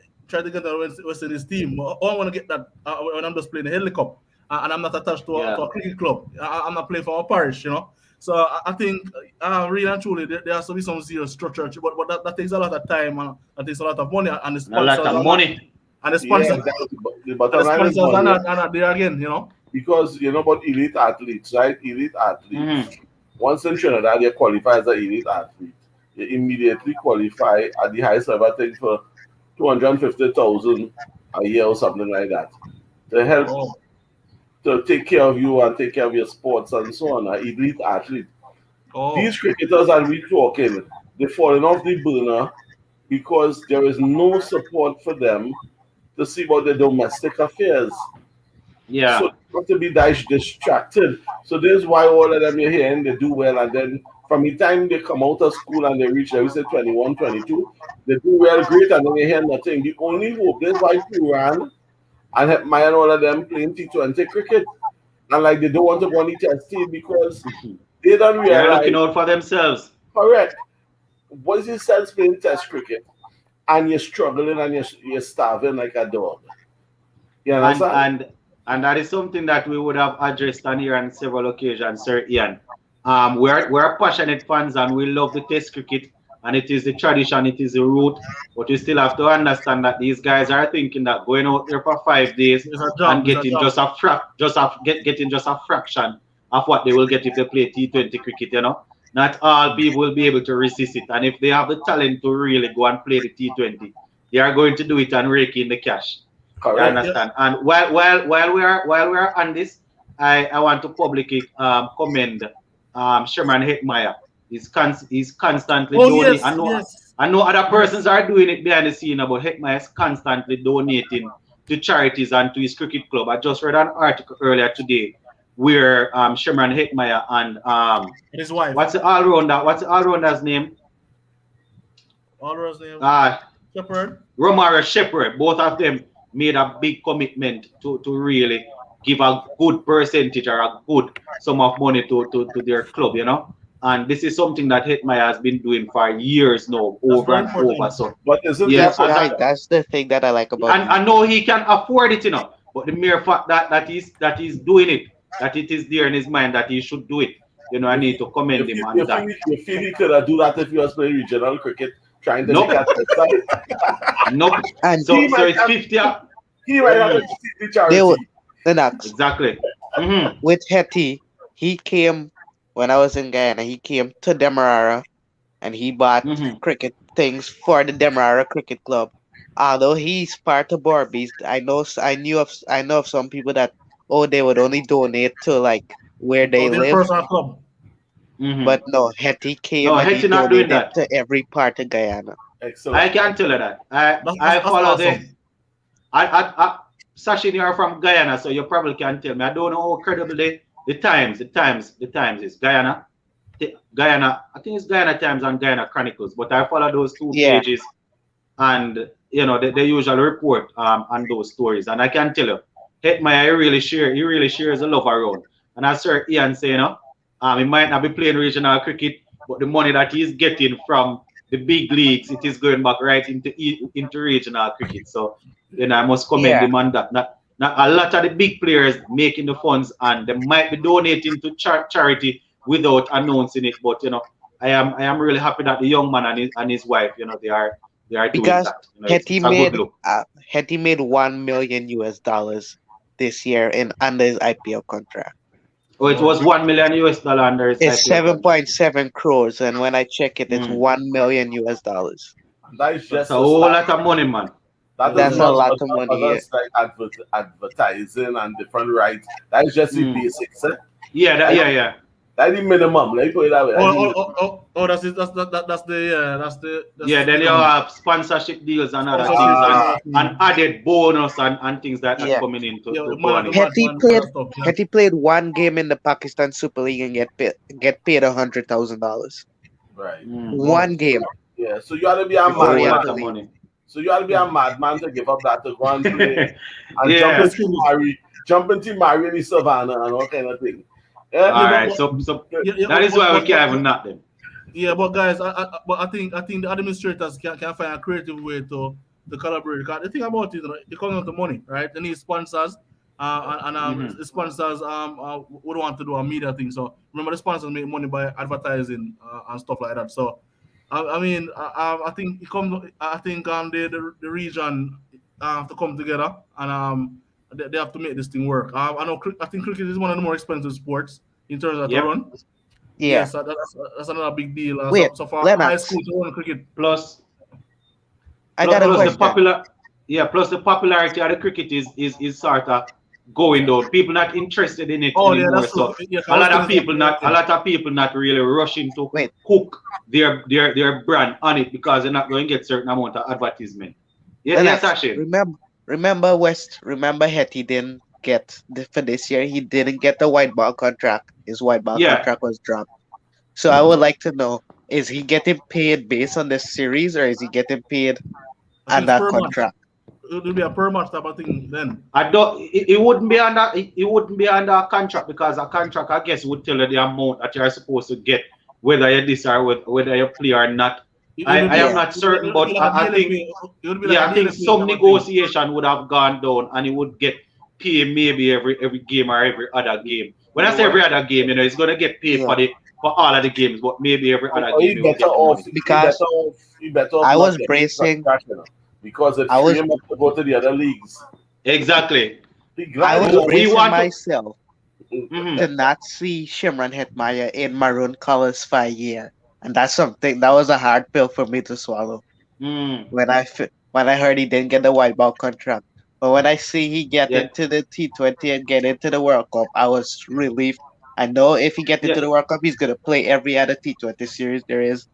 West Indies team. Or I want to get that when I'm just playing the Headley Cup, and I'm not attached to Yeah. a cricket club. I'm not playing for a parish, you know. So I think really and truly there has to be some serious structure, but that takes a lot of time and that takes a lot of money, and the And a lot sponsors of are not, money. and the Yeah, sponsors exactly. But the and the bottom line is sponsors money. are not there again, you know. Because you know about elite athletes, right? Elite athletes. Mm-hmm. Once in Trinidad, you qualify as an elite athlete. You immediately qualify at the highest level, I think, for 250,000 a year or something like that to help Oh, to take care of you and take care of your sports and so on. An elite athlete. oh, These cricketers that we talking, they're falling off the burner because there is no support for them to see about their domestic affairs. So Yeah. they have to be distracted. So this is why all of them you're hearing they do well, and then from the time they come out of school and they reach, let me say 21, 22, they do well, great, and then you hear nothing. The only hope, this is why Puran and Hetmai and all of them playing T20 cricket, and like they don't want to go on the test team because they don't They're looking realize, out for themselves. correct, what is the sense playing test cricket and you're struggling and you're starving like a dog? You And understand? and and that is something that we would have addressed on here on several occasions, Sir Ian. We're passionate fans and we love the test cricket and it is the tradition, it is the root. But we still have to understand that these guys are thinking that going out there for 5 days it's a and job, it's a getting job. just getting just a fraction of what they will get if they play T20 cricket, you know. Not all people will be able to resist it. And if they have the talent to really go and play the T20, they are going to do it and rake in the cash. You Yeah, Correct. yeah. understand? And while we are on this, I want to publicly commend Sherman Hetmeyer. He's constantly Oh donating. yes, yes, I know other persons yes. are doing it behind the scene, but Hetmeyer is constantly donating to charities and to his cricket club. I just read an article earlier today where Sherman Hetmeyer and And his wife. what's the all rounder's name? All those name Uh Shepherd. Romaro Shepherd, both of them made a big commitment to really give a good percentage or a good sum of money to their club, you know. And this is something that Hetmeyer has been doing for years now, That's over very and over. important. So But isn't yeah, this That's the right. That's the thing that I like about and him. I know he can afford it, you know. But the mere fact that he's doing it, that it is there in his mind that he should do it, you know, I you need feel to commend him on that. you feel he could have do that if he was playing regional cricket, trying to make Nope, a test side. nope. And So He so might it's have 50. he might have to Mhm, visit the they were charity. the Knox exactly. Hmm. with Hetty. He came when I was in Guyana. He came to Demerara and he bought Hmm. cricket things for the Demerara Cricket Club. although he's part of Barbies, I know of some people that they would only donate to like where they Oh, their live, personal club. Mm-hmm. but no, Hetty No, came and he Hetty not doing donated that. to every part of Guyana. I Excellent. can tell you that. I That's I that's follow the awesome. Sachin, you are from Guyana, so you probably can tell me. I don't know how credible the Times is. Guyana, I think it's Guyana Times and Guyana Chronicles, but I follow those two Yeah, pages, and they usually report on those stories. And I can tell you, Hetmyer, he really shares a love around. And as Sir Ian say, he might not be playing regional cricket, but the money that he's getting from the big leagues, it is going back right into regional cricket. So, I must commend yeah. him on that. Not a lot of the big players making the funds, and they might be donating to charity without announcing it. But I am really happy that the young man and his wife, they are doing Because that. It's a good look. Hetty made 1 million US dollars this year in under his IPL contract. Oh, it was Wow. 1 million US dollar under his It's IPL contract. 7.7 crores, and when I check it, it's Mm. 1 million US dollars. And that is That's a just the whole start. lot of money, man. That is That's a Mm. not lot of other money. like advertising and different rights. That is just the Mm. basics. Eh? Yeah, That, yeah. that's the minimum. Let me put it that way. Oh, That's the oh, minimum. oh, oh, oh, that's the Yeah, that's then you have sponsorship deals and other things, sponsorship and and, other Ah, and thing. added bonus and things that Yeah. coming in Yeah, to the go man on of the it. match, Hetty man, played other stuff. Yeah. Hetty played one game in the Pakistan Super League and get paid $100,000. right. Mm. One game Yeah. So you ought to be a It's a before he whole had lot to of madman. leave. money. So you ought to be a madman to give up that to go and play and Yeah. jump into Mary in the savannah and all kind of thing. Yeah. Yeah, All right. So yeah, that is why we can't even knock them. yeah, but guys, I think the administrators can find a creative way to collaborate. Because the thing about it, it comes down to money, right? They need sponsors, Hmm. the sponsors would want to do a media thing. So remember, the sponsors make money by advertising and stuff like that. So I mean, I think it comes. I think the region have to come together and they have to make this thing work. I think cricket is one of the more expensive sports in terms of to Yep. run. Yeah. Yes, that's another big deal. Wait, So for high Lennox, school to run cricket, Plus, I plus, got a plus the question. popular, yeah. Plus the popularity of the cricket is sort of going down. People not interested in it oh yeah, anymore. that's true. So Yeah, I was gonna say, a lot of people not really rushing to Wait, hook their brand on it because they're not going to get certain amount of advertisement. Yeah, yes, Lennox, Ashin. remember Hetty didn't get for this year. He didn't get the white ball contract. His white ball Yeah. contract was dropped. So I would like to know: is he getting paid based on this series, or is he getting paid I on think it's that per match. contract? It will be a per match type of thing then. I don't. It wouldn't be under. It wouldn't be under a contract because a contract, I guess, would tell you the amount that you're supposed to get, whether you this or whether you play or not. It will I be am Yeah, not certain, it will be but like a I daily think, pay. It would be like yeah, a I daily think pay some type of thing. negotiation would have gone down, and he would get paid maybe every game or every other game. When You I know say what? every other game, he's gonna get paid yeah. for all of the games, but maybe every other Or game he he will better get the off. money. Because He better off I not was getting bracing, contract, because it I free was him up to go to the other leagues. Exactly. He I grind was up. We bracing want to. myself Mhm. to not see Shimron Hetmyer in maroon colors for a year, and that's something that was a hard pill for me to swallow Mm. when I heard he didn't get the white ball contract. But when I see he get Yeah, into the T20 and get into the World Cup, I was relieved. I know if he get into yeah. the World Cup, he's gonna play every other T20 series there is,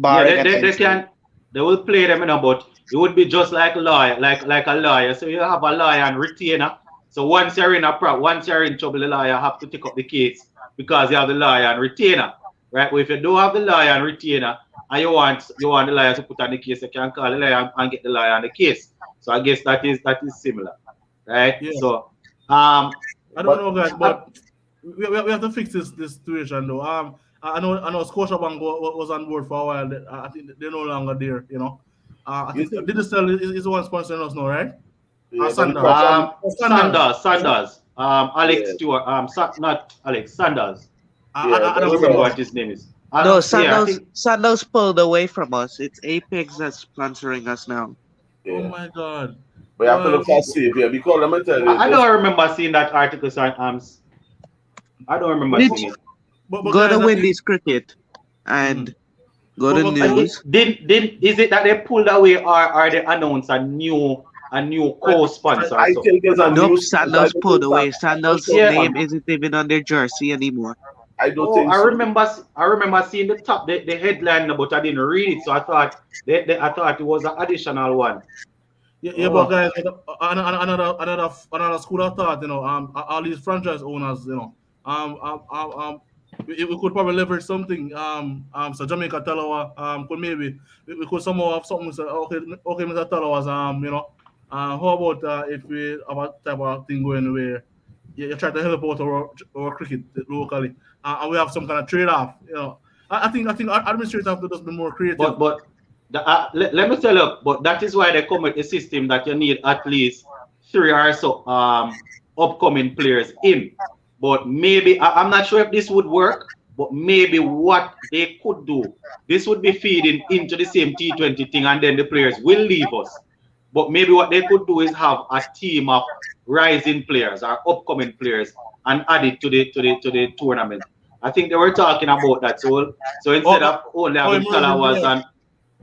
Yeah, barring an they injury. can they will play them, but it would be just like lawyer, like a lawyer. So you have a lawyer and retainer. So once you're in trouble, the lawyer have to take up the case because you have the lawyer and retainer. Right? But if you don't have the lawyer and retainer and you want the lawyer to put on the case, you can call the lawyer and get the lawyer on the case. So I guess that is similar. Right? Yeah, So I don't But know, guys, uh, but we have to fix this situation though. I know Scotiabank was on board for a while. I think they're no longer there. I you think think, Digital is the one sponsoring us now, right? yeah, but the Sanders. problem, Sanders. Sanders. Alex yeah, Stewart. Not Alex Sanders. yeah, I but Adam don't remember what Sanders. his name is. No, Yeah, I Sandals think Sandals pulled away from us. It's Apex that's sponsoring us now. Oh yeah. my God. But you have to Well, look for savior because let me tell you I this. don't remember seeing that article. So I don't remember but, Did seeing it. but go to guys, I think. Wendy's Cricket Mhm. and Go to but news. Didn't is it that they pulled away or they announced a new co-sponsor or I something? think it's a Nope, new sponsor. I Sandals don't pulled think away. Sandals Sandals' took Yeah. name on. isn't even on their jersey anymore. I don't Oh, think so. I remember seeing the top the headline, but I didn't read it, so I thought I thought it was an additional one. yeah, but Oh, guys, another school of thought, all these franchise owners, um, um, um, um we could probably leverage something. So Jamaica Talawa, could maybe we could somehow have something. So okay, Mr. Talawas, how about if we have a type of thing going where you try to help out our cricket locally, and we have some kind of trade off. I think administrators have to just be more creative. but let me tell you, but that is why they come with the system that you need at least three or so upcoming players in. But maybe I'm not sure if this would work, but maybe what they could do, this would be feeding into the same T20 thing, and then the players will leave us. But maybe what they could do is have a team of rising players or upcoming players and add it to the tournament. I think they were talking about that. So instead Or, of only or having emerging Talawas players. and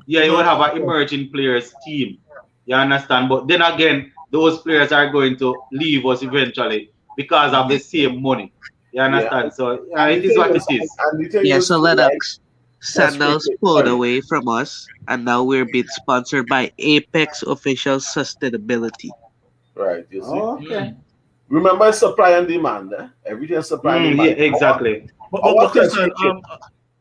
yeah, you will have an emerging players team. You understand? But then again, those players are going to leave us eventually because of the same money. You Yeah. understand? So yeah, And it is what it is. the thing Yeah, is, so too, like Lennox, test Sandals cricket. pulled Sorry. away from us, and now we're being sponsored by Apex Official Sustainability. Right. You see. Okay. Remember supply and demand. Everything is supply and Yeah, demand. exactly. Our But test Christian, cricket.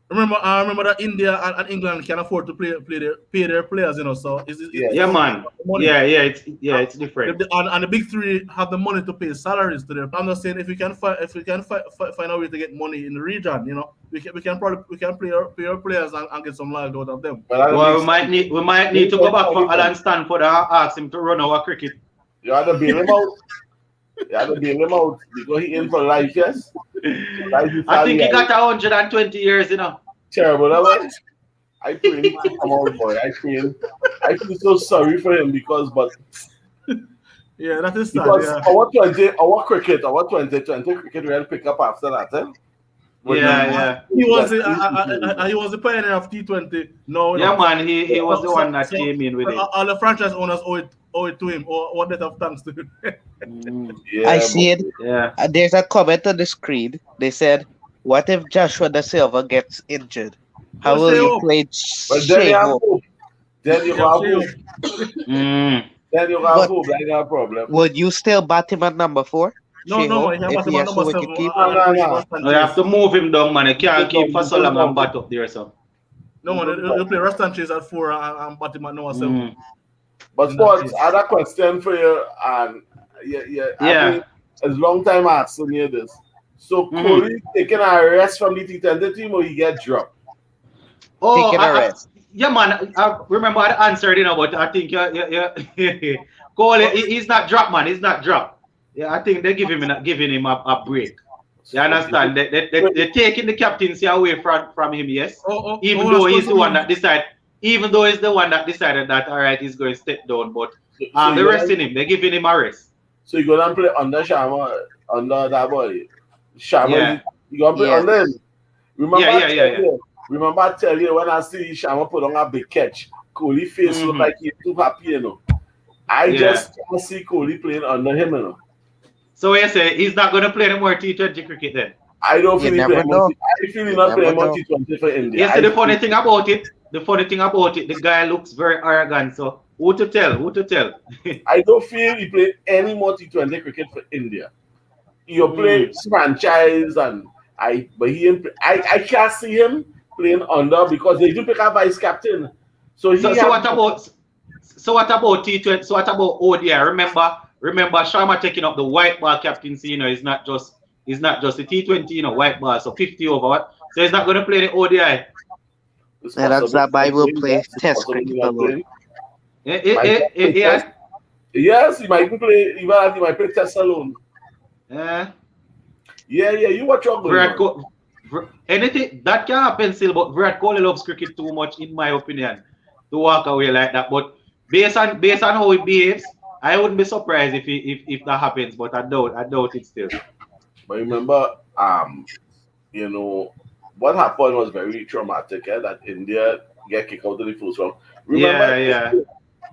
remember that India and England can afford to pay their players, So it's Yeah, Yes. not man. the money. Yeah, it's different. And the big three have the money to pay salaries to them. I'm not saying if we can find a way to get money in the region, we can pay our players and get some life out of them. But that Well, makes we sense. might need we might need Make to go sense back for for anything. Alan Stanford and ask him to run our cricket. You had to bail him out. You had to bail him out because he in for life, yes. So life is I think he salary. got 120 years, you know. Terrible, that way. I pray he come out, boy. I feel so sorry for him Yeah, that is sad. because Yeah, our 2020 cricket will pick up after that, eh? When Yeah, the yeah. he was West the Indies people. he was the pioneer of T20. No, Yeah, man, he was So, the so, one that so came in with it. all the franchise owners owe it to him, or what debt of thanks to him. Mm, I Yeah, see it. boy. yeah. There's a comment on the screen. They said, "What if Joshua Da Silva gets injured? How Well, will Shea you Hope. play But then you Shea have Hope? hope. Then you Yeah, have Shea hope. Hope. Mm. Then you have But hope. That's not a problem. would you still bat him at number 4, No, Shea no, Hope, man. He can if bat he him at has to number wicket 7 keep? No, and no, bring no. Rustan You have Chase. to move him down, man. You can't Good keep for down, so good long and down, bat up there, so. No, man. good He'll down. play Rustan Chase at 4 and bat him at number 7 Mm. But in that sports, case. I had a question for you, and yeah, I Yeah. mean, it's a long time asking you this. So Mm-hmm. Kohli taking a rest from the T20 team, or he get dropped? Oh, Taking a rest. yeah, man. I remember I answered, but I think Cole, But he's not drop, man. He's not drop. Yeah, I think they're giving him a break. You Okay. understand? They're taking the captaincy away from him, yes. Even that's though he's supposed the to one be. that decided, even though he's the one that decided that all right, he's going to step down, but So they're you gonna resting him. They're giving him a rest. play under Sharma, under that boy. Sharma, Yeah, you gonna play Yes. under him. yeah, Remember, yeah, yeah, yeah. I tell you when I see Sharma put on a big catch, Kohli face look Mm-hmm. like he's too happy. I Yeah. just can't see Kohli playing under him. So you say he's not going to play any more T20 cricket then? I don't You feel he never playing know. I feel he You not never playing know. T20 for India. You see the funny thing about it? The guy looks very arrogant. So who to tell? Who to tell? I don't feel he play any more T20 cricket for India. He play Mm. franchise but I can't see him playing under because they do pick a vice captain. So So he so have what about T20? So what about ODI? Remember Sharma taking up the white ball captaincy. It's not just the T20. White ball. So 50 over what? So he's not going to play the ODI. it's Lennox possible. Zabai will play Yes, it's Test possible he cricket might alone. play. Eh, Might eh, eh, play eh, test. Yes, he might play even as he might play test alone. eh, Yeah, you watch your goal, Virat man. Kohli, anything that can happen still, but Virat Kohli loves cricket too much, in my opinion, to walk away like that. But based on how he behaves, I wouldn't be surprised if that happens. But I doubt it still. But remember, you know, what happened was very traumatic. That India get kicked out of the first round. Remember, Yeah, yeah.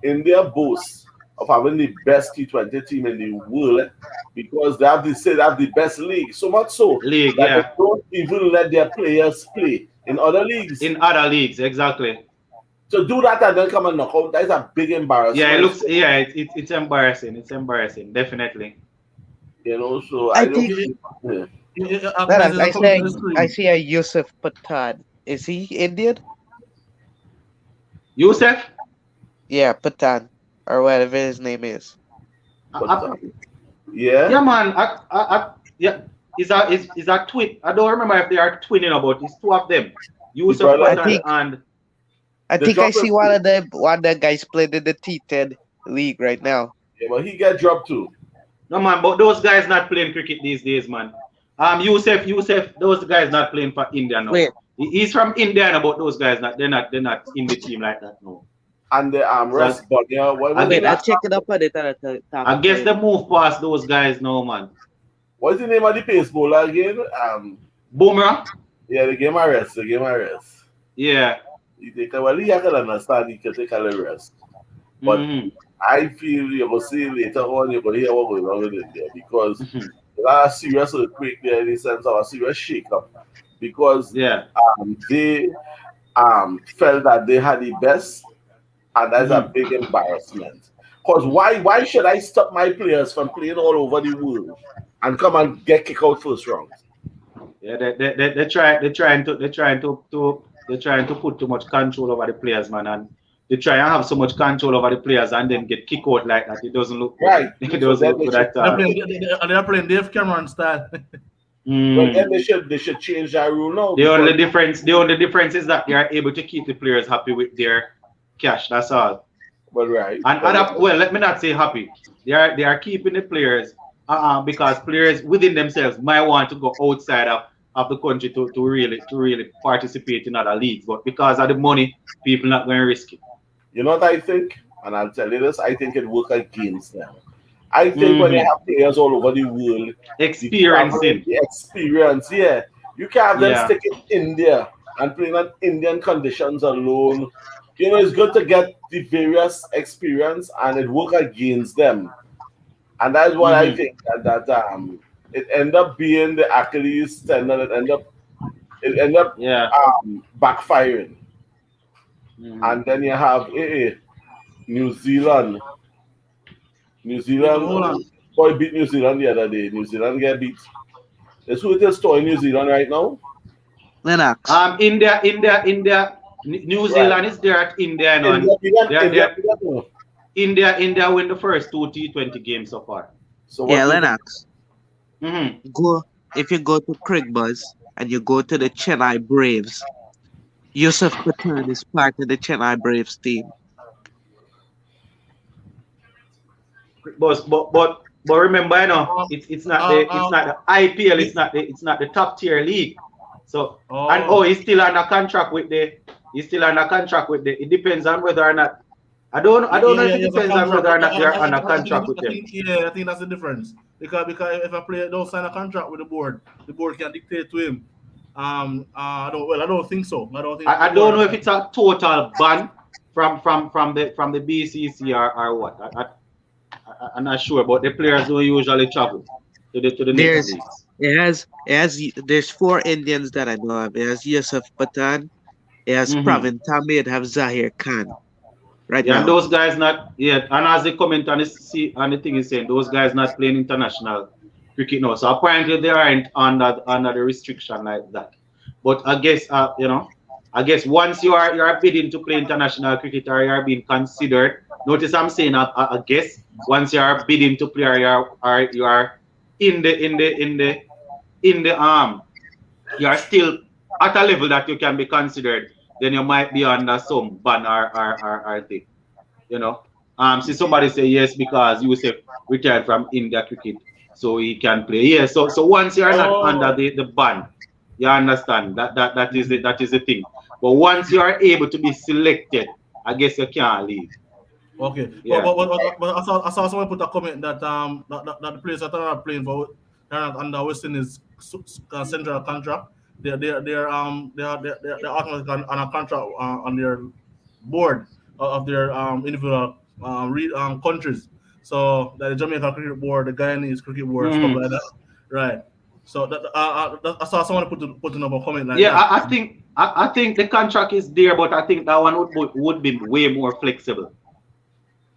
India boasts of having the best T20 team in the world because they have the best league. So much so League, that they yeah. don't even let their players play in other leagues. In other leagues, exactly. To do that and then come and knock out, that is a big Yeah, it embarrassment. looks. Yeah, it's embarrassing. It's embarrassing, definitely. So I I don't think Yeah, see. Yeah. guys, Lennox, there's a comment on the I screen. see a Yusuf Pathan. Is he Indian? Yusuf, Yeah, Pathan or whatever his name is. But I, yeah, yeah, man. Yeah, is that twin? I don't remember if they are twinning about. It's two of them, the Yusuf brother, I Patton think and I the think I drop him see too. one of the guys playing in the T10 league right now. Yeah, but he get dropped too. no man. But those guys not playing cricket these days, man. Yusuf, those guys not playing for India now. Wait, He's from India, but those guys they're not in the team like that no. And the So armrest, but yeah, what I was the get wait, name? I'll I, check it up on it and talk I about guess it. the move past those guys now, man. What's the name of the pace bowler again? Boomerang, Yeah, the game arrest, the game arrest. yeah. He can understand he can take a little rest. But Mm-hmm. I feel you're gonna see later on you're gonna hear what going on with India because Mm-hmm. there's a serious earthquake there in the sense of a serious shake up because Yeah. they felt that they had the best and that's a Mm-hmm. big embarrassment. Because why should I stop my players from playing all over the world and come and get kicked out first round? Yeah, they're trying to put too much control over the players, man, and they try and have so much control over the players and then get kicked out like that. It doesn't look good. Right. It So doesn't then look they good should at They're all. playing, they're playing Dave Cameron style. well then Mm. they should change that rule now because The only difference is that they are able to keep the players happy with their cash. That's all. well right. And Well other, well, let me not say happy. They are keeping the players because players within themselves might want to go outside of the country to really participate in other leagues. But because of the money, people not going to risk it. you know what I think? And I'll tell you this, I think it work against them. I think when you Hmm. have players all over the world, the traveling, Experiencing. the experience, yeah, you can have them Yeah. stick in India and playing on Indian conditions alone. It's good to get the various experience and it work against them. And that's what I Hmm. think that it end up being the Achilles tendon, it end up Yeah. backfiring. Hmm. And then you have New Zealand. New Yeah, but Zealand, hold on. boy beat New Zealand the other day. New Zealand get beat. That's who it is to in New Zealand right now. Lennox. India. New Right. Zealand is there at India, you know, India and beat them. they're, India they're beat them. No. India win the first two T20 games so far. So Yeah, what do you think? Lennox. Hmm. Go if you go to Crickbuzz and you go to the Chennai Braves, Yusuf Pathan is part of the Chennai Braves team. But remember, you know, Um, it's not uh, the IPL. the, It's not the top tier league. So and oh, he's still under contract with the. He's still under contract with the. It depends on whether or not. I don't know if yeah, it there's a depends on contract. whether or not they're under contract with I them. think, yeah, I think that's the difference. Because if a player don't sign a contract with the board can dictate to him. I don't think so. I don't think the I don't board. know if it's a total ban from the BCC or what. I'm not sure, but the players don't usually travel to the next There's leagues. there's four Indians that I know of. It has Yusuf Pathan, it has Hmm. Pravin Tammy, it has Zahir Khan right Yeah, and now. those guys not yeah, and as they comment on the thing is saying those guys not playing international cricket now. So apparently they aren't under the restriction like that. But I guess once you are bidding to play international cricket or you are being considered. Notice I'm saying I guess once you are bidding to play or you are in the you are still at a level that you can be considered, then you might be under some ban or thing you know. See somebody say yes because Yusuf retired from India cricket, so he can play. Yeah, so once you're not under Oh, the ban, you understand that is the thing. But once you are able to be selected, I guess you can't leave. okay. Yeah. I saw someone put a comment that the players that are not playing for they're not under West Indies central contract. they're automatically on a contract on their board of their individual countries. So that the Jamaica Cricket Board, the Guyanese Cricket Board, stuff Mm. like that, right? So I saw someone putting up a comment like Yeah, that. I think the contract is there, but I think that one would be way more flexible.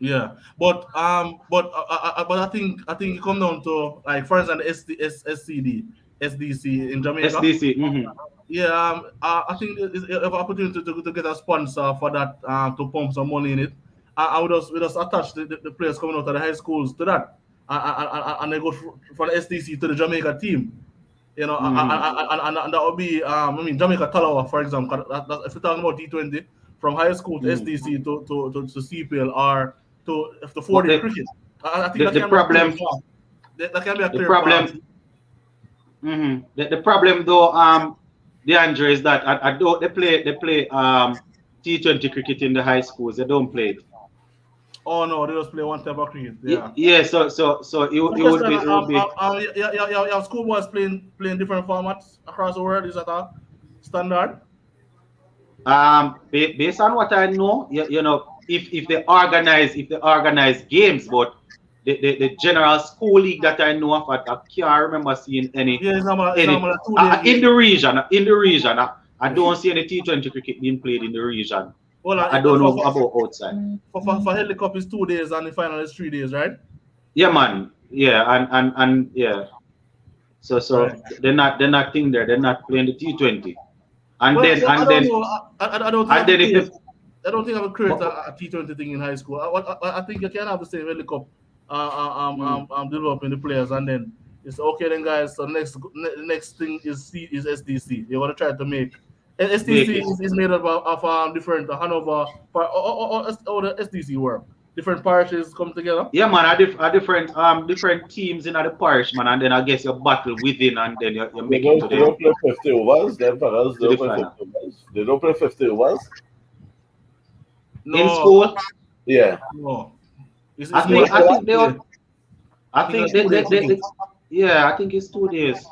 Yeah, but I think it come down to like for instance the SCD SDC in Jamaica. SDC. Mm-hmm. Yeah, I think it's an opportunity to get a sponsor for that to pump some money in it. I would just attach the players coming out of the high schools to that, and they go from the SDC to the Jamaica team. You know, Mm-hmm. and that would be I mean Jamaica Talawa for example. If you're talking about T20 from high school to Mm-hmm. SDC to CPL or to if the But 4-day cricket, I think the, that the can be a clear problem path. That can be a the clear path. problem the problem though, the Andre, is that I don't they play T20 cricket in the high schools. They don't play it. Oh no, they just play one type of cricket. Yeah. Yeah, so Good it would question. be it would be Yeah, schoolboys playing different formats across the world. Is that a standard? based on what I know, if they organize games, but the general school league that I know of, I can't remember seeing Yeah, it's any normal a 2 day in game. the region. I don't see any T20 cricket being played in the region. Well, I don't know about outside. for Headley Cup is 2 days and the final is 3 days, right? Yeah, man. Yeah, and yeah. So Right. they're not thing there. They're not playing the T20. And Well, then I and don't then know. I don't think I and could then if create. the I don't think I would create but, a T20 thing in high school. I think you can have the same Headley Cup mm, developing the players, and then it's okay then, guys. So next thing is SDC. They want to try to make make SDC it. is made up of different Hanover or the SDC work. Different parishes come together. Yeah, man, different teams in the parish, man, and then I guess you battle within, and then you They make it don't, to they the don't play 50 overs. Them fellas, they to the don't play final. 50 overs. They don't play 50 overs. In No, school, Yeah. no. I It's They more think don't like play I a that. think two they day. all, I I think think it's 2 days cricket. yeah, I think it's 2 days.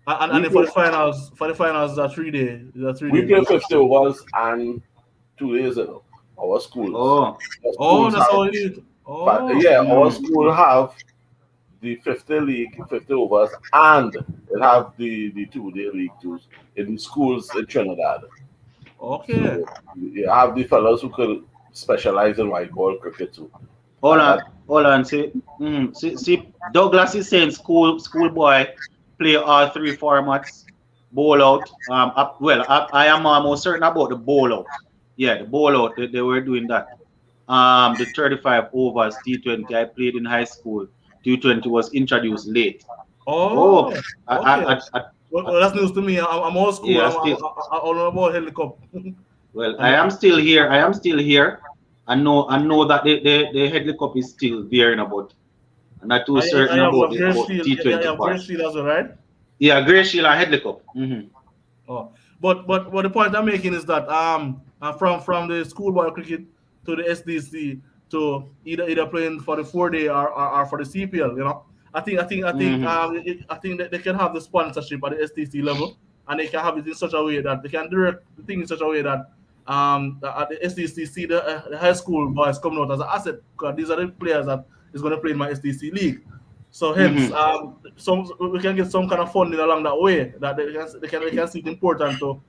And We then play for the finals, it's a 3 day. It's a three we day play game. 50 overs and 2 days ago. Our schools. Oh, Our Oh, schools that's have how it is. but Oh, yeah, our mm, school have the 50 league, 50 overs, and it have the 2 day league too in the schools in Trinidad. okay. So you have the fellows who could specialize in white ball cricket too. hold And on, that hold on. See, Douglas is saying schoolboy play all three formats. Bowl out. I am almost certain about the bowl out. Yeah, the bowl out. They were doing that. The 35 overs T20 I played in high school. T20 was introduced late. Oh, Oh, I, okay. I, I, I, Well, that's news to me. I'm old school. yeah, still. I don't know about helicopter. Well, And I am still here. I am still here. I know that the Headley Cup is still there, but I'm not too I certain have about a the Grey about Shield. I T20 have Grey part. Shield as well, right? Yeah, Grey Shield and Headley Cup. Oh, but the point I'm making is that from the schoolboy cricket to the SDC to either playing for the 4 day or for the CPL, Mm-hmm. I think that they can have the sponsorship at the SDC level, and they can have it in such a way that they can direct the thing in such a way that at the SDC see the high school boys coming out as an asset, because these are the players that is going to play in my SDC league. So hence, Mm-hmm. some we can get some kind of funding along that way that they can see it important to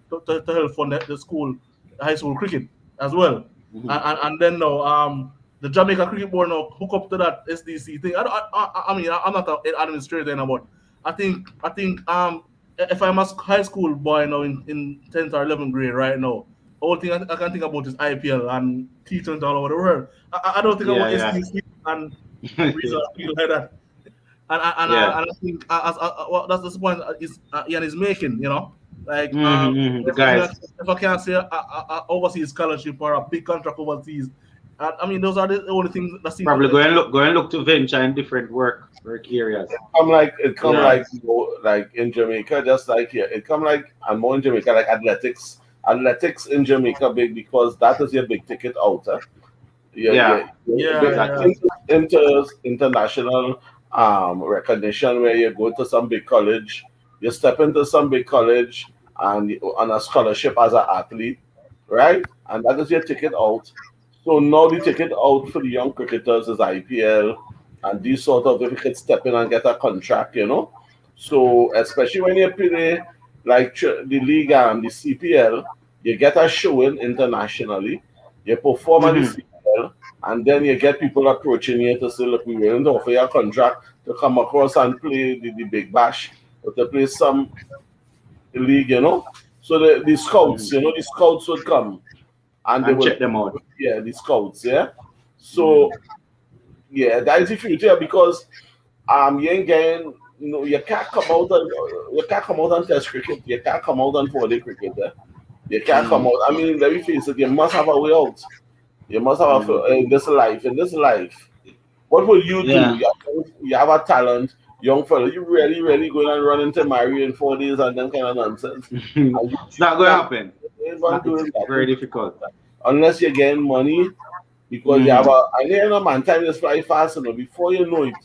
help fund the school, high school cricket as well. Mm-hmm. And then now the Jamaica Cricket Board now hook up to that SDC thing. I mean I'm not an administrator now, but I think if I'm a high school boy now in 10th or 11th grade right now, all thing I can think about is IPL and T20 all over the world. I don't think about Yeah, SDC and yeah, reason like that. yeah. And I think well, that's the point Ian is making. Like The guys if I can't say a overseas scholarship or a big contract overseas, I mean those are the only things that seem probably to. go and look to venture in different work areas. it come Yeah. like like in Jamaica, just like here. It come like and more in Jamaica, like athletics. Athletics in Jamaica big because that is your big ticket out. Yeah, Yeah. yeah. Yeah, Big yeah. Exactly. international recognition where you go to some big college, you step into some big college, and on a scholarship as an athlete, right? And that is your ticket out. So now the ticket out for the young cricketers is IPL and these sort of if you could step in and get a contract, you know. So especially when you play like the league and the CPL, you get a showing internationally, you perform at the Mm-hmm. CPL, and then you get people approaching you to say, look, we're willing to offer you a contract to come across and play the Big Bash or to play some league, you know. So the scouts, you know, the scouts would come and they And will, check them out. yeah, the scouts, yeah. Mm. So yeah, that is the future because you ain't getting, you know, you can't come out on test cricket, you can't come out on 4-day cricket, eh? You can't come Mm. out. I mean, let me face it, you must have a way out. You must have Mm. in this life, what will you do? Yeah. You have a talent, young fella. You really, really going and run into Mary in 4 days and then kind of nonsense. And It's not going to happen. you ain't It's gonna not. do It's it that very difficult. unless you're getting money because you have Mm-hmm. a. And you know, man, time is fly fast, you know. Before you know it,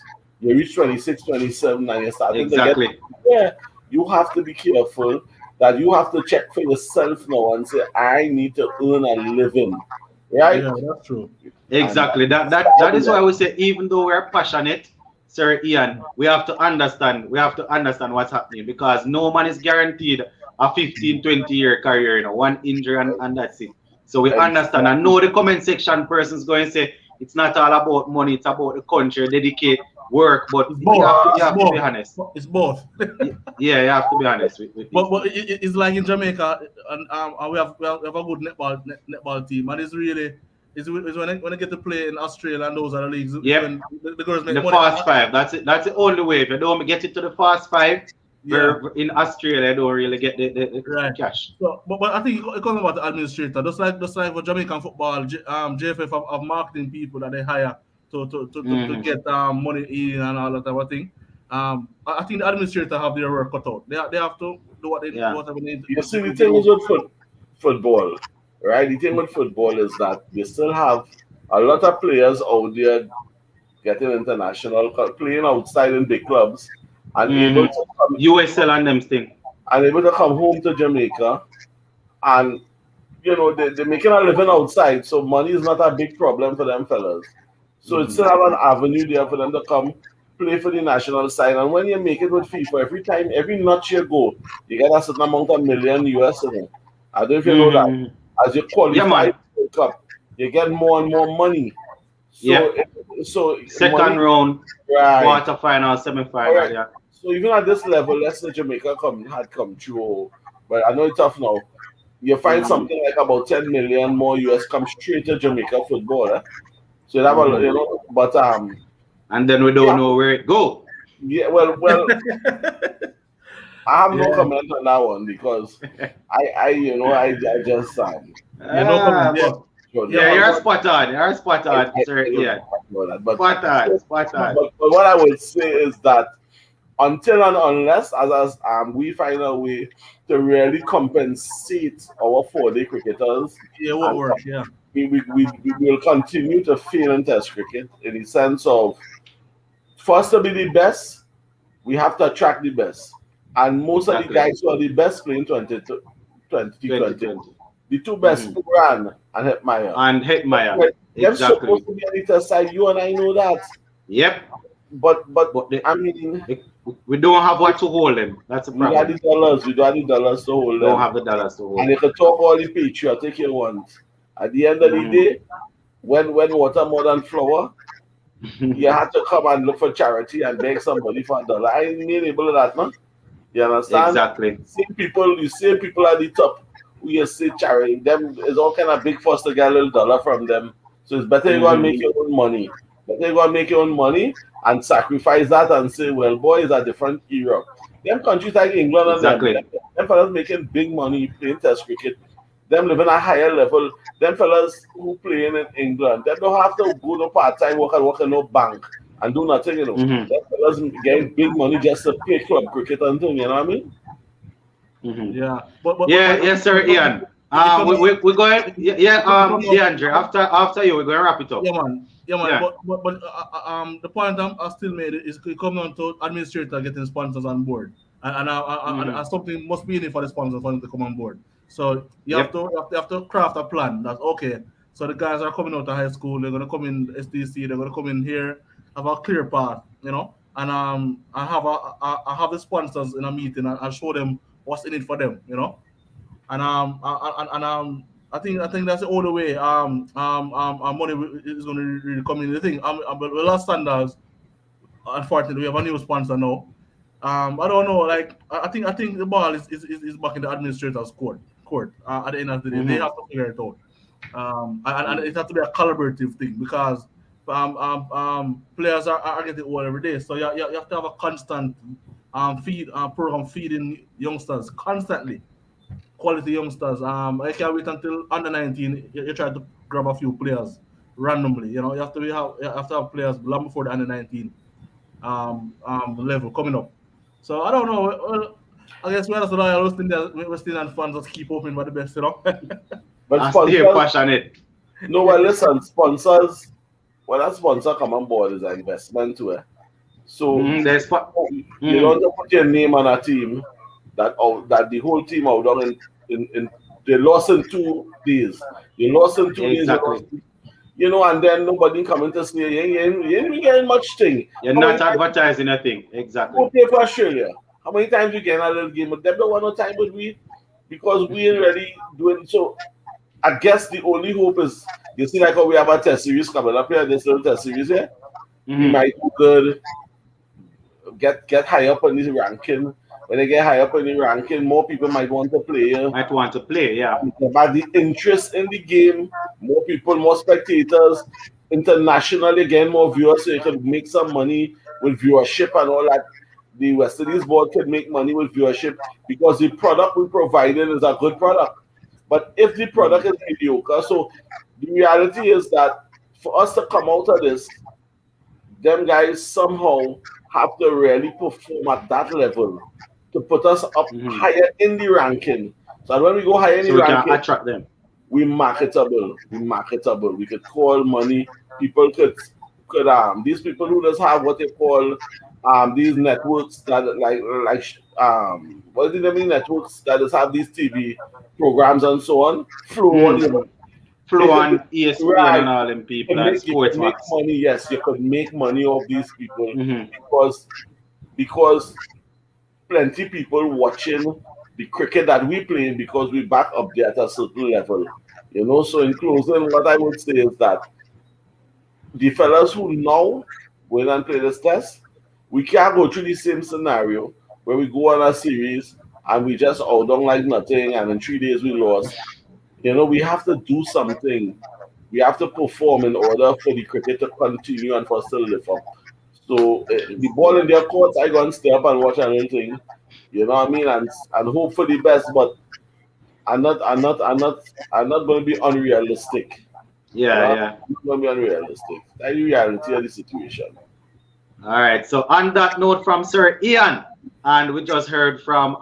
you reach 26, 27, and you're starting to get. Exactly. Yeah, you have to be careful that you have to check for yourself now and say, I need to earn a living, right? Yeah, that's true. And Exactly. That is why we say even though we're passionate, Sir Ian, we have to understand. We have to understand what's happening because no man is guaranteed a 15, 20-year career. You know, one injury and that's it. So we understand. I exactly. know the comment section person's going to say it's not all about money. It's about the country. Dedicate work, but It's you both. have to you It's have to be both. honest. It's both. Yeah, you have to be honest with these But things. it's like in Jamaica, and we have a good netball team, and it's really it's when I get to play in Australia and those other leagues is Yep. when the girls In make the money. fast five. That's it. That's the only way. If you don't get it to the fast five, Yeah, in Australia, you don't really get the right. cash. So, but I think it comes about the administrator. Just like for Jamaican football, JFF have marketing people that they hire to Hmm. get money in and all that type of thing. I think the administrator have their work cut out. They have to do what they do Yeah. whatever they need You see, to the thing is do. with football, right? The thing with football is that you still have a lot of players out there getting international, playing outside in big clubs, and Hmm. USL and them thing. able to come home to Jamaica, and you know they're making a living outside, so money is not a big problem for them fellas. So it's Hmm. still have an avenue there for them to come play for the national side. And when you make it with FIFA, every time, every notch you go, you get a certain amount of million US in it. I don't know if you know that. Hmm. As you Yeah, qualify man. for the World Cup, you get more and more money. So, Yep. so Second money, round, right? quarterfinal, All semi-final. right. Yeah. So even at this level, let's say Jamaica had come through, but I know it's tough now. You find Hmm. something like about 10 million more US come straight to Jamaica football. Eh? So that Hmm. you know, but And then we don't yeah, know where it go. yeah. Well, I have no Yeah, comment on that one because you know, I just yeah, no comment. Ah, Yeah, but good. yeah, yeah, but you're but spot on. You're spot on, I Sir don't Ian. know that, but Spot on. Spot but on. but what I would say is that until and unless as we find a way to really compensate our 4-day cricketers yeah, what and work? Yeah, we will continue to fail in test cricket in the sense of for us to be the best, we have to attract the best. And most of the Exactly. guys who are the best playing 2020, 2020. the two best, Hmm. Puran and Hetmeyer. And Hetmeyer. They're Exactly. supposed to be on the test side. You and I know that. Yep. But But I mean, we don't have what to hold them. That's the we got problem. the dollars. We got the dollars to hold Don't them. have the dollars to And hold they them. can talk all the patriotic you want. At the end of the Hmm. day, when water more than flour, you have to come and look for charity and beg somebody for $1. I ain't mean able to that, man. You understand? Exactly. You see people at the top who you say charity, them is all kind of big fuss to get a little dollar from them. So it's better you go and Hmm. make your own money. Better you go and make your own money and sacrifice that and say, well, boy, it's a different era. Them countries like England and Exactly. them fellas making big money playing test cricket. Them living a higher level. Them fellas who playing in England, they don't have to go no part time work and work in no bank and do nothing, you know. Hmm. Them fellas getting big money just to play club cricket and thing, you know what I mean? Hmm. yeah. But Yeah, yes, sir, Ian. it come down. We're going. Yeah, yeah, It come down. DeAndre. After you, we're going to wrap it up. Yeah, man. Yeah. But the point I still made is it come down to administrator getting sponsors on board. and something must be in it for the sponsors for them to come on board. So you have Yep. to craft a plan. That's okay. So the guys are coming out of high school. They're gonna come in SDC. They're gonna come in here. Have a clear path, and I have the sponsors in a meeting and show them what's in it for them, and I think that's the only way our money is going to really come in. The thing, but the last standards, unfortunately, we have a new sponsor now. I don't know. Like I think the ball is back in the administrator's court. At the end of the day, they have to figure it out. And it has to be a collaborative thing because players are getting old every day. So you have to have a constant program feeding youngsters constantly, quality youngsters. I can't wait until under 19. You try to grab a few players randomly. You have to have players long before the under 19 level coming up. So I don't know. Well, I guess we're just loyal West Indian fans just keep hoping for the best, But I stay sponsors, passionate. no, well, listen, sponsors, when a sponsor come on board is an investment to it. So There's you don't put your name on a team that the whole team out down in they lost in 2 days. You lost in 2 days, exactly. and then nobody coming to say you ain't getting much thing. You're How not many times advertising a thing. you Exactly. go play for Australia? How many times you get a little game? But them don't want no time with we because we ain't really doing so. I guess the only hope is you see like how we have a test series coming up here, this little test series here. We might do good, get high up on this ranking. When they get high up in the ranking, more people might want to play. Might want to play, yeah. But the interest in the game, more people, more spectators, internationally again, more viewers, so you can make some money with viewership and all that. The West Indies board can make money with viewership because the product we provided is a good product. But if the product is mediocre, so the reality is that for us to come out of this, them guys somehow have to really perform at that level to put us up higher in the ranking. So that when we go higher in So the we can ranking, attract them. we marketable. We marketable. We could call money. People could these people who just have what they call these networks that what do they mean networks that just have these TV programs and so on. Flow on, Flow they could on ESPN right. and all them people and You could Sports make Max. money. Yes, you could make money off these people Mm-hmm. because plenty people watching the cricket that we play because we back up there at a certain level. So in closing, what I would say is that the fellas who now win and play this test, we can't go through the same scenario where we go on a series and we just out down like nothing and in 3 days we lost. We have to do something. We have to perform in order for the cricket to continue and for us to live up. So the ball in their courts, I go and stay up and watch anything. You know what I mean? And hope for the best, but I'm not gonna be unrealistic. Yeah, I'm yeah. not gonna be unrealistic. That's the reality of the situation. All right. So on that note from Sir Ian, and we just heard from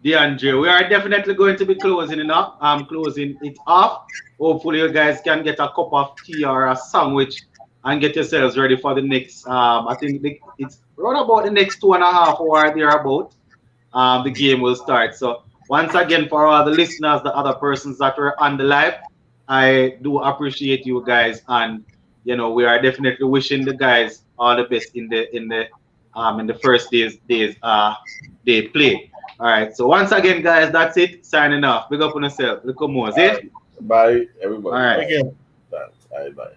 DeAndre, we are definitely going to be closing it off. Hopefully you guys can get a cup of tea or a sandwich and get yourselves ready for the next I think it's around about the next 2.5 hours thereabout. The game will start. So once again, for all the listeners, the other persons that were on the live, I do appreciate you guys, and we are definitely wishing the guys all the best in the first days they play. All right. So once again, guys, that's it. Signing off. Big up on yourself. Look at more. Bye, All everybody. right. Again. Thanks. Bye.